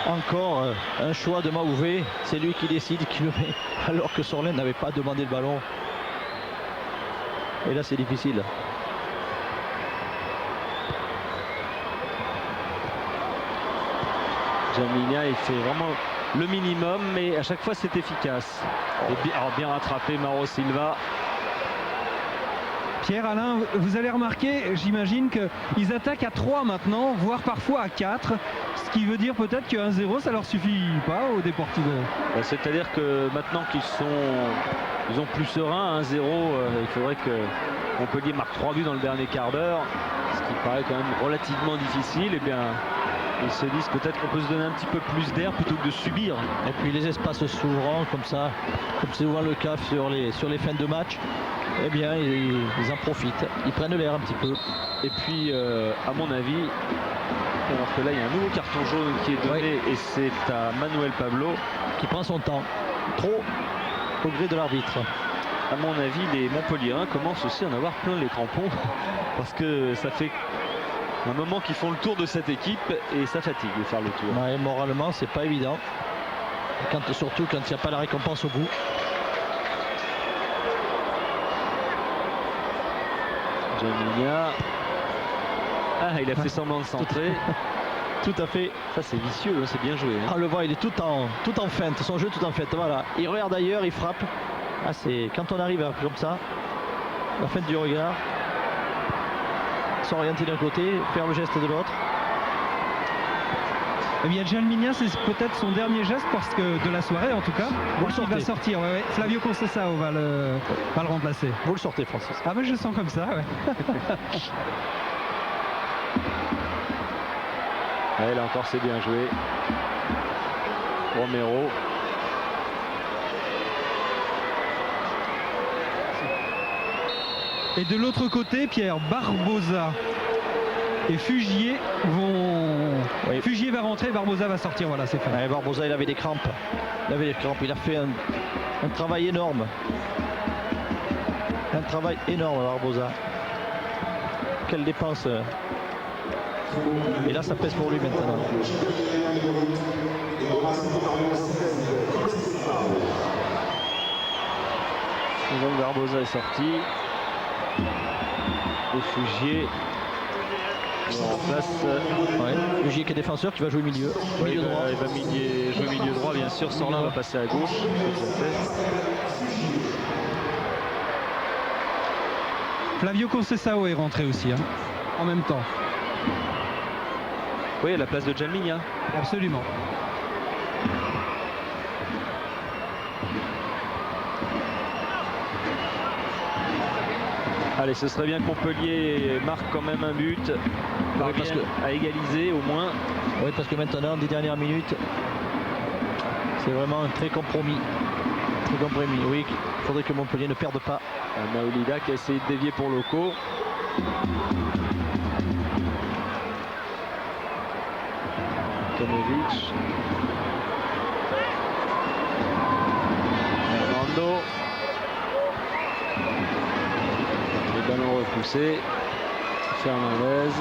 encore un choix de Maouvé. C'est lui qui décide qui le met, alors que Sorlin n'avait pas demandé le ballon. Et là c'est difficile. Jamilia, il fait vraiment le minimum, mais à chaque fois c'est efficace. Et bien rattrapé Mauro Silva. Pierre, Alain, vous allez remarquer, j'imagine qu'ils attaquent à 3 maintenant, voire parfois à 4. Ce qui veut dire peut-être que 1-0, ça leur suffit pas au Deportivo. C'est-à-dire que maintenant qu'ils sont disons, plus sereins. 1-0, il faudrait que Montpellier marque 3 buts dans le dernier quart d'heure, ce qui paraît quand même relativement difficile. Et bien, ils se disent peut-être qu'on peut se donner un petit peu plus d'air plutôt que de subir. Et puis les espaces s'ouvrant comme ça, comme c'est souvent le cas sur les fins de match, eh bien ils en profitent, ils prennent l'air un petit peu. Et puis à mon avis, alors que là il y a un nouveau carton jaune qui est donné, et c'est à Manuel Pablo qui prend son temps, trop au gré de l'arbitre. À mon avis, les Montpelliérains commencent aussi à en avoir plein les crampons, parce que ça fait un moment qu'ils font le tour de cette équipe et ça fatigue de faire le tour. Ouais, moralement c'est pas évident, surtout quand il n'y a pas la récompense au bout. Jamigna. Ah, il a fait semblant de centrer. Tout à fait. Ça c'est vicieux, hein, c'est bien joué. Hein. On le voit, il est tout en feinte, son jeu tout en feinte. Voilà, il regarde ailleurs, il frappe. Ah, c'est quand on arrive comme ça, la feinte du regard, s'orienter d'un côté, faire le geste de l'autre. Eh bien, Jalminia, c'est peut-être son dernier geste parce que de la soirée en tout cas. Il va sortir. Ouais. Flavio Conceição va le remplacer. Vous le sortez, Francis. Ah ben je sens comme ça. Ouais. Ouais, là encore c'est bien joué. Romero. Et de l'autre côté, Pierre, Barbosa et Fugier vont... Oui. Fugier va rentrer, Barbosa va sortir, voilà, c'est fait. Ouais, Barbosa, il avait des crampes. Il a fait un travail énorme. Un travail énorme, Barbosa. Quelle dépense. Et là, ça pèse pour lui maintenant. Donc Barbosa est sorti. Et Fugier en face. Ouais. Fugier qui est défenseur, qui va jouer milieu. Ouais, milieu droit. Il va jouer milieu droit, bien sûr. Sorlin va passer à gauche. Flavio Conceição est rentré aussi, hein, en même temps. Oui, à la place de Jalminia. Absolument. Allez, ce serait bien que Montpellier marque quand même un but, Oui, parce que... à égaliser au moins. Oui, parce que maintenant, des dernières minutes, c'est vraiment un très compromis. Oui, il faudrait que Montpellier ne perde pas. Maolida qui a essayé de dévier pour Loco. Tomovic. Fernando. Les ballons repoussés. Fernandez.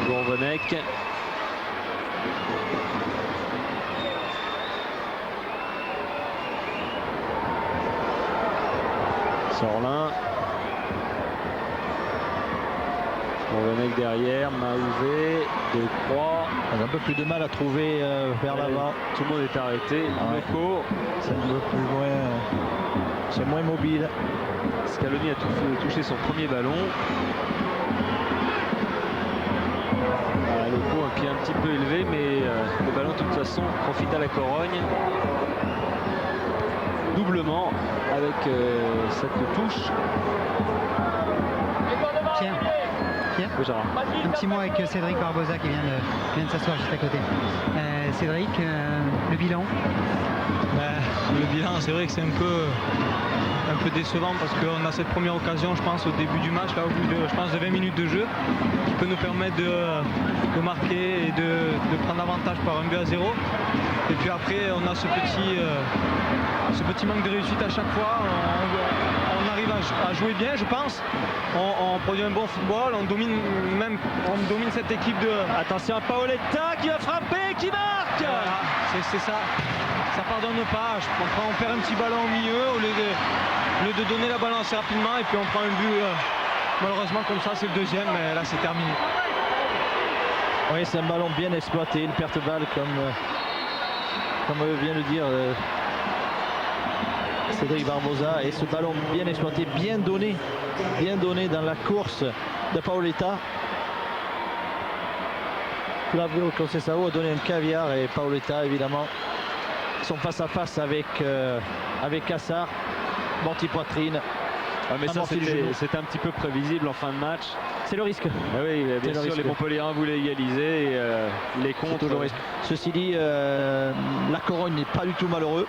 Gourvenec. Sorlin. Gourvenec derrière, Mahouvé, Decroix. On a un peu plus de mal à trouver vers l'avant. Tout le monde est arrêté. Loco. C'est un peu plus loin. C'est moins mobile. Scaloni a touché son premier ballon. Loco, un pied un petit peu élevé, mais le ballon de toute façon profite à la Corogne. Doublement avec cette touche. Pierre, Oui, Gérard. un petit mot avec Cédric Barbosa qui vient de s'asseoir juste à côté. Cédric, le bilan? Le bilan, c'est vrai que c'est un peu décevant parce qu'on a cette première occasion, je pense, au début du match, là, au bout de 20 minutes de jeu, qui peut nous permettre de marquer et de prendre l'avantage par un but à 0. Et puis après, on a ce petit manque de réussite à chaque fois. On arrive à jouer bien, je pense. On produit un bon football, on domine cette équipe de... Attention à Paoletta qui va frapper, qui marque. Voilà, c'est ça. Ça pardonne pas. On perd un petit ballon au milieu au lieu de donner la balle assez rapidement et puis on prend un but. Malheureusement comme ça, c'est le deuxième, mais là c'est terminé. Oui, c'est un ballon bien exploité, une perte de balle comme vient de dire Cédric Barbosa, et ce ballon bien exploité, bien donné dans la course de Paoletta. Flavio Conceição a donné un caviar et Paoletta évidemment sont face à face avec Cassar. mortier poitrine. Mais ça c'était un petit peu prévisible en fin de match. C'est le risque. Ah oui, bien sûr, les Montpelliérains voulaient égaliser et les contre. Ceci dit, la Corogne n'est pas du tout malheureux.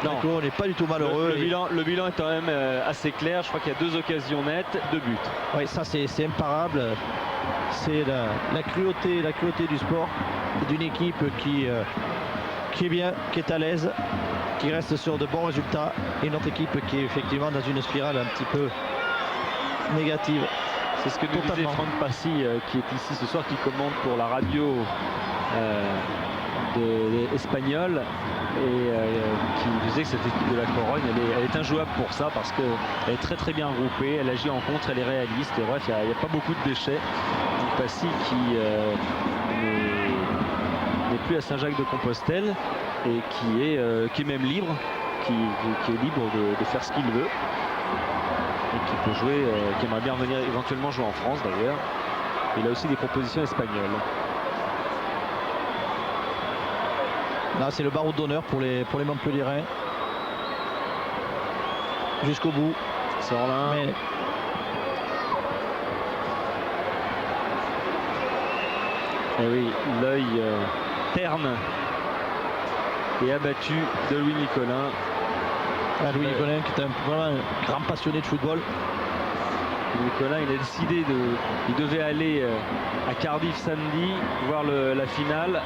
Non, la Corogne n'est pas du tout malheureux. Le bilan est quand même assez clair. Je crois qu'il y a 2 occasions nettes, 2 buts. Oui, ça c'est imparable. C'est la cruauté du sport. C'est d'une équipe qui est bien, qui est à l'aise, qui reste sur de bons résultats, et une autre équipe qui est effectivement dans une spirale un petit peu négative. C'est ce que nous disait Franck Passy, qui est ici ce soir, qui commente pour la radio espagnole, et qui disait que cette équipe de la Corogne, elle est injouable pour ça, parce qu'elle est très très bien regroupée, elle agit en contre, elle est réaliste, et bref, il n'y a pas beaucoup de déchets. Donc Passy qui n'est plus à Saint-Jacques-de-Compostelle et qui est même libre, qui est libre de faire ce qu'il veut, et qui peut jouer, qui aimerait bien venir éventuellement jouer en France d'ailleurs. Il a aussi des propositions espagnoles. Là c'est le barreau d'honneur pour les Montpelliérains jusqu'au bout. Sorlin. Mais... Et oui, l'œil terne et abattu de Louis Nicolin. Louis Nicolin qui est vraiment un grand passionné de football. Louis Nicolin, il a décidé il devait aller à Cardiff samedi voir la finale,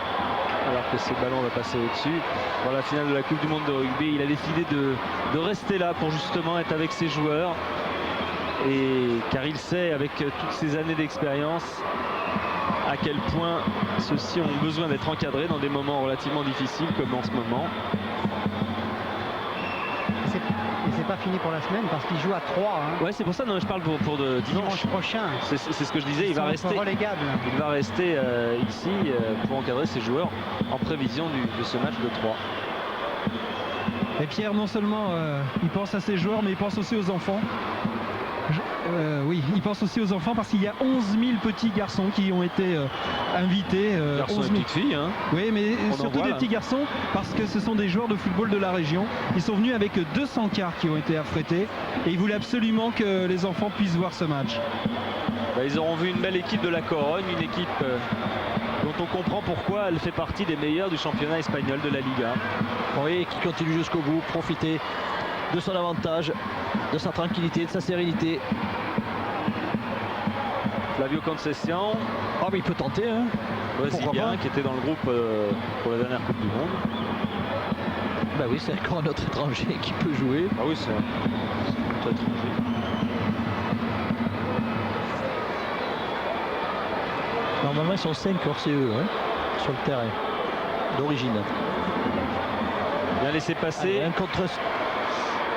alors que ce ballon va passer au-dessus, voir la finale de la Coupe du Monde de rugby. Il a décidé de rester là pour justement être avec ses joueurs, car il sait, avec toutes ces années d'expérience, à quel point ceux-ci ont besoin d'être encadrés dans des moments relativement difficiles comme en ce moment. Et c'est pas fini pour la semaine parce qu'il joue à 3. Hein. Ouais, c'est pour ça que je parle pour dimanche prochain. C'est ce que je disais, il va rester ici pour encadrer ses joueurs en prévision de ce match de 3. Et Pierre, non seulement il pense à ses joueurs, mais il pense aussi aux enfants. Oui, il pense aussi aux enfants parce qu'il y a 11 000 petits garçons qui ont été invités. Garçons et petites filles. Hein. Oui, mais surtout des petits garçons parce que ce sont des joueurs de football de la région. Ils sont venus avec 200 cars qui ont été affrétés et ils voulaient absolument que les enfants puissent voir ce match. Ils auront vu une belle équipe de la Corogne, une équipe dont on comprend pourquoi elle fait partie des meilleurs du championnat espagnol de la Liga. Oui, qui continue jusqu'au bout, profiter de son avantage, de sa tranquillité, de sa sérénité. Flavio Conceição. Oh mais il peut tenter, hein. Brésilien qui était dans le groupe pour la dernière Coupe du Monde. Bah oui, c'est encore un autre étranger qui peut jouer. Ah oui, c'est un autre étranger. Normalement ils sont 5 hors CE sur le terrain d'origine. Bien laissé passer. Un contre...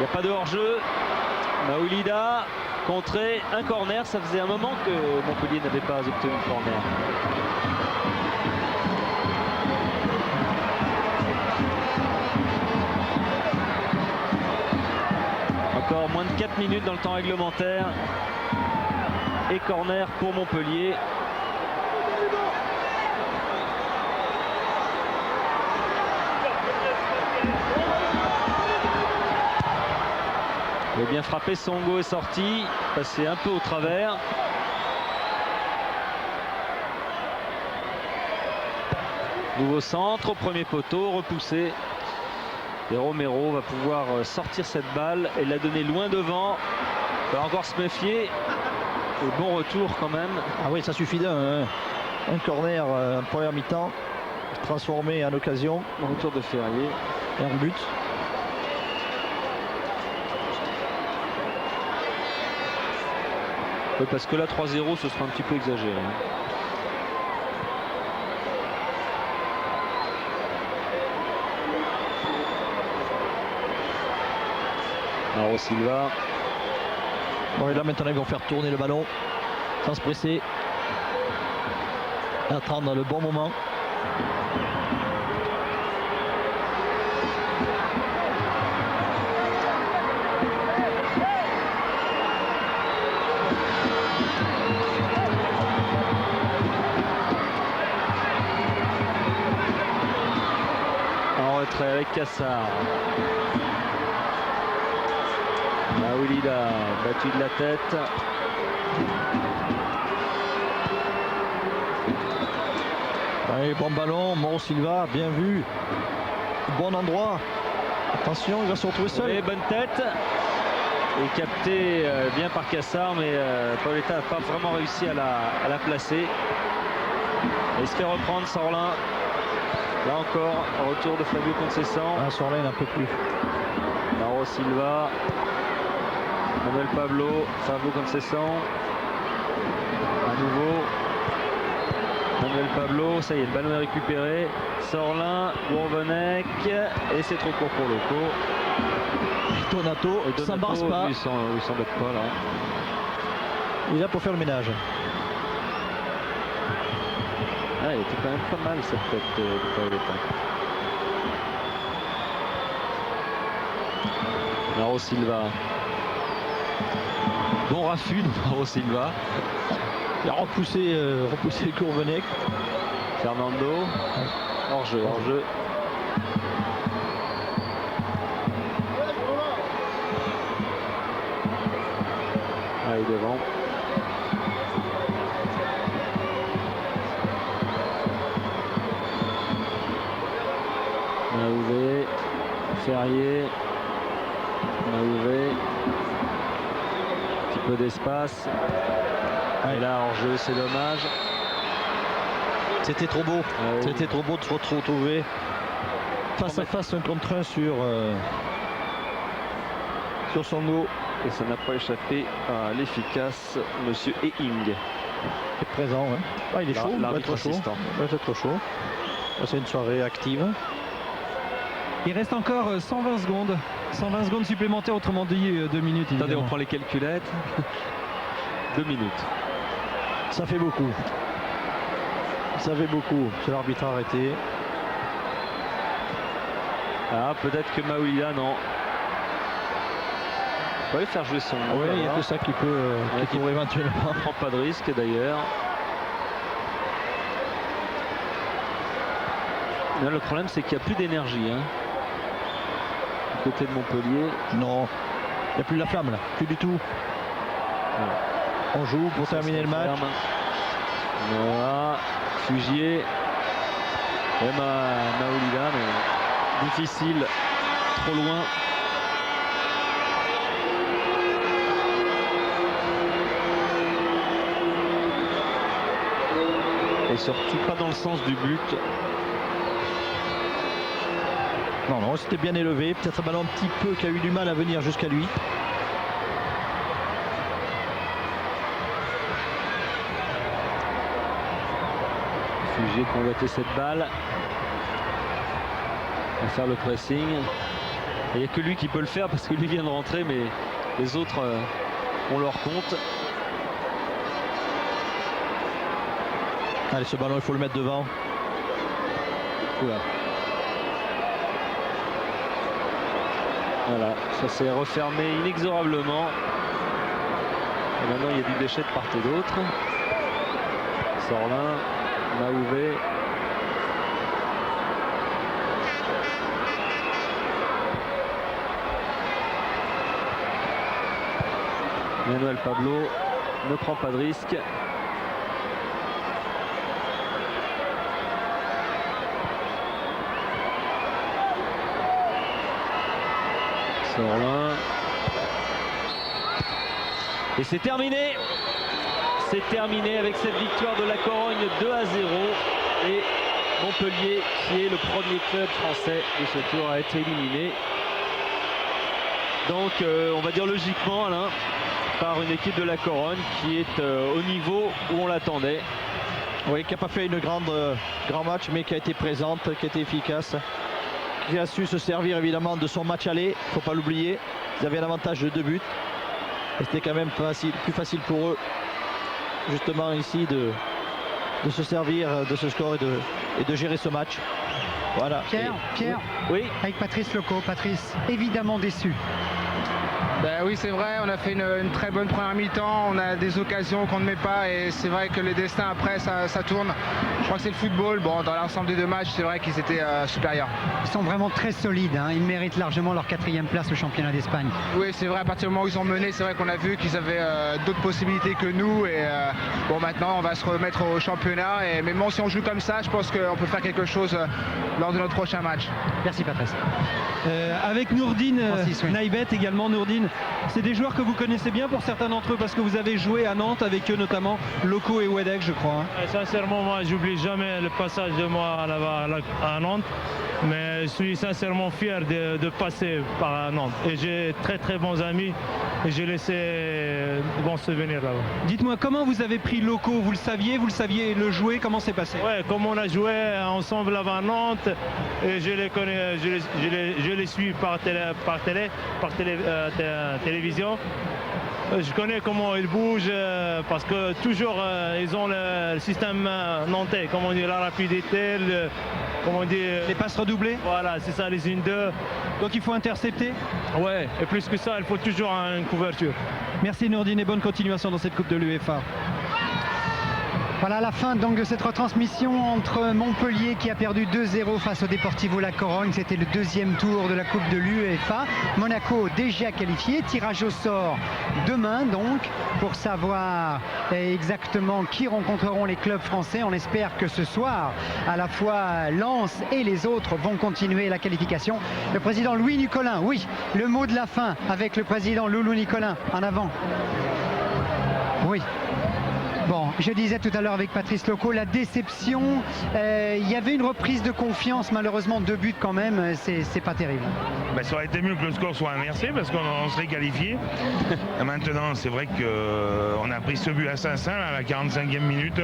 Il n'y a pas de hors-jeu. Maoulida, contré, un corner. Ça faisait un moment que Montpellier n'avait pas obtenu le corner. Encore moins de 4 minutes dans le temps réglementaire. Et corner pour Montpellier. Il a bien frappé, Songo est sorti, passé un peu au travers. Nouveau centre au premier poteau, repoussé. Et Romero va pouvoir sortir cette balle et la donner loin devant. Il va encore se méfier. Et bon retour quand même. Ah oui, ça suffit d'un. Un corner en première mi-temps, transformé en occasion. Retour de Ferrier. Et un but. Oui, parce que là 3-0 ce sera un petit peu exagéré. Mauro Silva. Bon, et là maintenant ils vont faire tourner le ballon sans se presser. Attendre le bon moment. Avec Cassard. Maoulida battu de la tête. Allez, bon ballon, Mauro Silva, bien vu. Bon endroit. Attention, il va se retrouver seul. Et bonne tête. Et capté bien par Cassar, mais Paoletta n'a pas vraiment réussi à la placer. Et il se fait reprendre Sorlin. Là encore, retour de Flavio Conceição. Ah, Sorlin un peu plus. Mauro Silva. Manuel Pablo. Flavio Conceição. À nouveau. Manuel Pablo. Ça y est, le ballon est récupéré. Sorlin, Gourvenec. Et c'est trop court pour Loco. Donato s'embarrasse pas. Il s'embête pas là. Il est là pour faire le ménage. Ah, il était quand même pas mal cette tête de Paoletta. Mauro Silva. Bon raffut de Mauro Silva. Il a repoussé Gourvenec. Fernando. Hors-jeu, hors-jeu. Allez, devant. Maouvé, Ferrier, Maouvé, un petit peu d'espace. Et là, hors-jeu, c'est dommage. C'était trop beau. C'était trop beau de se retrouver face à face, un contre un sur son dos. Et ça n'a pas échappé à l'efficace monsieur Ehing. Il est présent. Hein. Ah, il est chaud, il va être chaud. Il va être chaud. C'est une soirée active. Il reste encore 120 secondes. 120 secondes supplémentaires, autrement dit 2 minutes. Évidemment. Attendez, on prend les calculettes. 2 minutes. Ça fait beaucoup. Ça fait beaucoup. C'est l'arbitre arrêté. Ah, peut-être que Maoulia, non. On va faire jouer son. Oui, il n'y a que ça qui peut éventuellement. On prend pas de risque d'ailleurs. Là, le problème, c'est qu'il n'y a plus d'énergie. Hein. Du côté de Montpellier. Non, il n'y a plus la flamme là, plus du tout. Ouais. On joue pour terminer le match. Voilà, Fugier. Et Maoulida, mais difficile, trop loin. Et surtout pas dans le sens du but. Non, c'était bien élevé. Peut-être un ballon un petit peu qui a eu du mal à venir jusqu'à lui. Fugier convoitait cette balle. Il va faire le pressing. Il n'y a que lui qui peut le faire parce que lui vient de rentrer, mais les autres ont leur compte. Allez, ce ballon, il faut le mettre devant. Oula. Voilà, ça s'est refermé inexorablement. Et maintenant, il y a du déchet de part et d'autre. Sorlin, Maouvé. Manuel Pablo ne prend pas de risque. Sorlin. Et c'est terminé. C'est terminé avec cette victoire de la Corogne 2-0. Et Montpellier, qui est le premier club français de ce tour, a été éliminé. Donc on va dire logiquement, Alain, par une équipe de la Corogne qui est au niveau où on l'attendait. Oui, qui n'a pas fait une grand match, mais qui a été présente, qui a été efficace. Qui a su se servir évidemment de son match aller, il ne faut pas l'oublier. Ils avaient un avantage de 2 buts. Et c'était quand même plus facile pour eux, justement ici, de se servir de ce score et de gérer ce match. Voilà. Pierre, oui. Avec Patrice Loco. Patrice, évidemment déçu. Ben oui, c'est vrai, on a fait une très bonne première mi-temps, on a des occasions qu'on ne met pas et c'est vrai que le destin après ça tourne. Je crois que c'est le football. Bon, dans l'ensemble des deux matchs, c'est vrai qu'ils étaient supérieurs. Ils sont vraiment très solides, hein. Ils méritent largement leur 4e place au championnat d'Espagne. Oui, c'est vrai, à partir du moment où ils ont mené, c'est vrai qu'on a vu qu'ils avaient d'autres possibilités que nous et bon, maintenant on va se remettre au championnat mais bon, si on joue comme ça, je pense qu'on peut faire quelque chose lors de notre prochain match. Merci Patrice. Avec Nourdine Francis, oui. Naïbet également. Nourdine, c'est des joueurs que vous connaissez bien pour certains d'entre eux parce que vous avez joué à Nantes avec eux, notamment Loco et Wedek, je crois. Sincèrement, moi, j'oublie jamais le passage de moi là-bas à Nantes, mais je suis sincèrement fier de passer par Nantes. Et j'ai très bons amis et j'ai laissé de bons souvenirs là-bas. Dites-moi, comment vous avez pris Loco? Vous le saviez le jouer, comment c'est passé? Ouais, comme on a joué ensemble là-bas à Nantes, et je les connais, je les suis par télévision. Je connais comment ils bougent parce que toujours ils ont le système nantais, comme on dit, la rapidité, les passes redoublées. Voilà, c'est ça, les 1-2. Donc il faut intercepter. Ouais, et plus que ça, il faut toujours une couverture. Merci Nourdine et bonne continuation dans cette Coupe de l'UEFA. Voilà la fin donc de cette retransmission entre Montpellier qui a perdu 2-0 face au Deportivo La Corogne. C'était le 2e tour de la Coupe de l'UEFA. Monaco déjà qualifié. Tirage au sort demain donc pour savoir exactement qui rencontreront les clubs français. On espère que ce soir, à la fois Lens et les autres vont continuer la qualification. Le président Louis Nicolin, oui, le mot de la fin avec le président Loulou Nicolin. En avant. Oui. Bon, je disais tout à l'heure avec Patrice Loco, la déception, il y avait une reprise de confiance, malheureusement 2 buts quand même, c'est pas terrible. Ben, ça aurait été mieux que le score soit inversé parce qu'on serait qualifié. Maintenant, c'est vrai qu'on a pris ce but assassin à la 45e minute.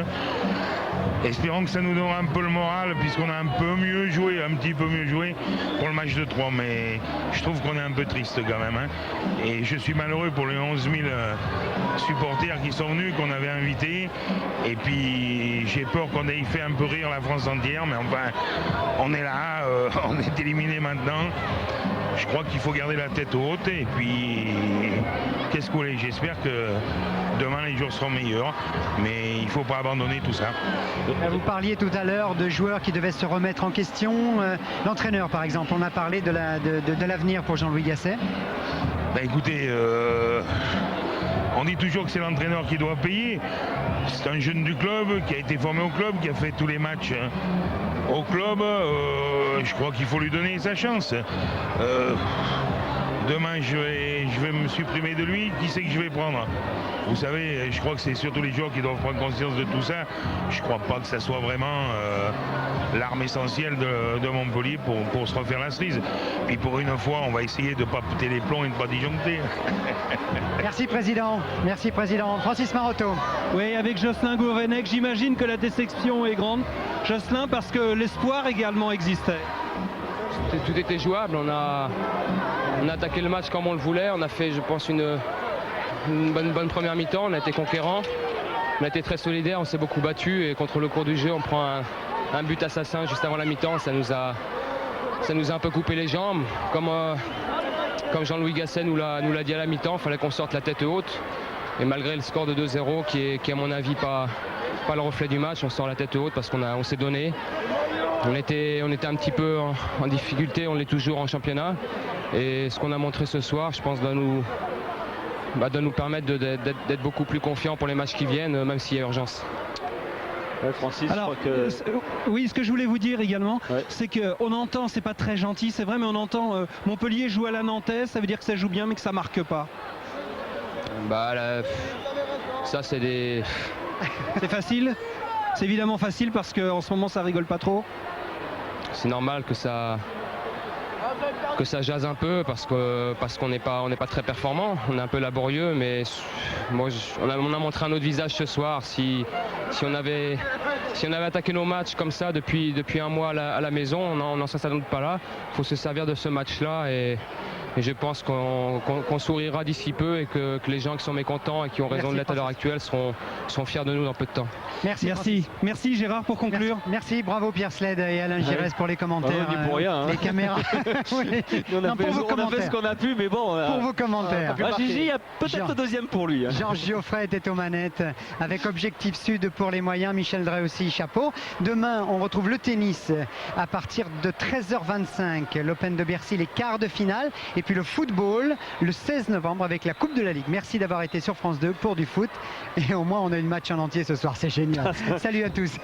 Espérons que ça nous donne un peu le moral puisqu'on a un peu mieux joué, un petit peu mieux joué pour le match de 3. Mais je trouve qu'on est un peu triste quand même. Hein. Et je suis malheureux pour les 11 000 supporters qui sont venus, qu'on avait invités. Et puis j'ai peur qu'on ait fait un peu rire la France entière. Mais enfin, on est là, on est éliminé maintenant. Je crois qu'il faut garder la tête haute. Et puis, qu'est-ce que vous voulez? J'espère que demain les jours seront meilleurs. Mais il ne faut pas abandonner tout ça. Vous parliez tout à l'heure de joueurs qui devaient se remettre en question. L'entraîneur, par exemple, on a parlé de l'avenir pour Jean-Louis Gasset. Bah, écoutez, on dit toujours que c'est l'entraîneur qui doit payer. C'est un jeune du club qui a été formé au club, qui a fait tous les matchs au club. Je crois qu'il faut lui donner sa chance. Demain, je vais me supprimer de lui. Qui c'est que je vais prendre? Vous savez, je crois que c'est surtout les joueurs qui doivent prendre conscience de tout ça. Je ne crois pas que ça soit vraiment l'arme essentielle de Montpellier pour se refaire la cerise. Puis pour une fois, on va essayer de ne pas péter les plombs et de ne pas disjoncter. Merci Président. Merci Président. Francis Maroto. Oui, avec Jocelyn Gourvenec, j'imagine que la déception est grande. Jocelyn, parce que l'espoir également existait. Tout était jouable, on a attaqué le match comme on le voulait, on a fait je pense une bonne première mi-temps, on a été conquérant, on a été très solidaire, on s'est beaucoup battu et contre le cours du jeu on prend un but assassin juste avant la mi-temps, ça nous a un peu coupé les jambes, comme Jean-Louis Gasset nous l'a dit à la mi-temps, il fallait qu'on sorte la tête haute et malgré le score de 2-0 qui est à mon avis pas le reflet du match, on sort la tête haute parce qu'on s'est donné. On était un petit peu en difficulté, on l'est toujours en championnat. Et ce qu'on a montré ce soir, je pense, doit nous permettre d'être beaucoup plus confiants pour les matchs qui viennent, même s'il y a urgence. Francis, alors, je crois que... oui, ce que je voulais vous dire également, c'est qu'on entend, c'est pas très gentil, c'est vrai, mais on entend Montpellier joue à la nantaise, ça veut dire que ça joue bien, mais que ça marque pas. Bah, ça c'est des... C'est facile. C'est évidemment facile parce qu'en ce moment ça rigole pas trop. C'est normal que ça jase un peu parce qu'on n'est pas très performant, on est un peu laborieux, mais moi, on a montré un autre visage ce soir. Si on avait attaqué nos matchs comme ça depuis un mois à la maison, on n'en serait sans doute pas là. Il faut se servir de ce match-là et je pense qu'on sourira d'ici peu et que les gens qui sont mécontents et qui ont raison de l'être à l'heure actuelle seront fiers de nous dans peu de temps. Merci Gérard pour conclure. Merci, bravo Pierre Sled et Alain Giresse pour les commentaires. On dit pour rien. Les caméras. On a fait ce qu'on a pu, mais bon. Pour vos commentaires. Gigi, il y a peut-être le deuxième pour lui. Georges Geoffrey était aux manettes avec Objectif Sud pour les moyens. Michel Drey aussi, chapeau. Demain, on retrouve le tennis à partir de 13h25. L'Open de Bercy, les quarts de finale. Et puis le football le 16 novembre avec la Coupe de la Ligue. Merci d'avoir été sur France 2 pour du foot. Et au moins, on a une match en entier ce soir. C'est génial. Salut à tous.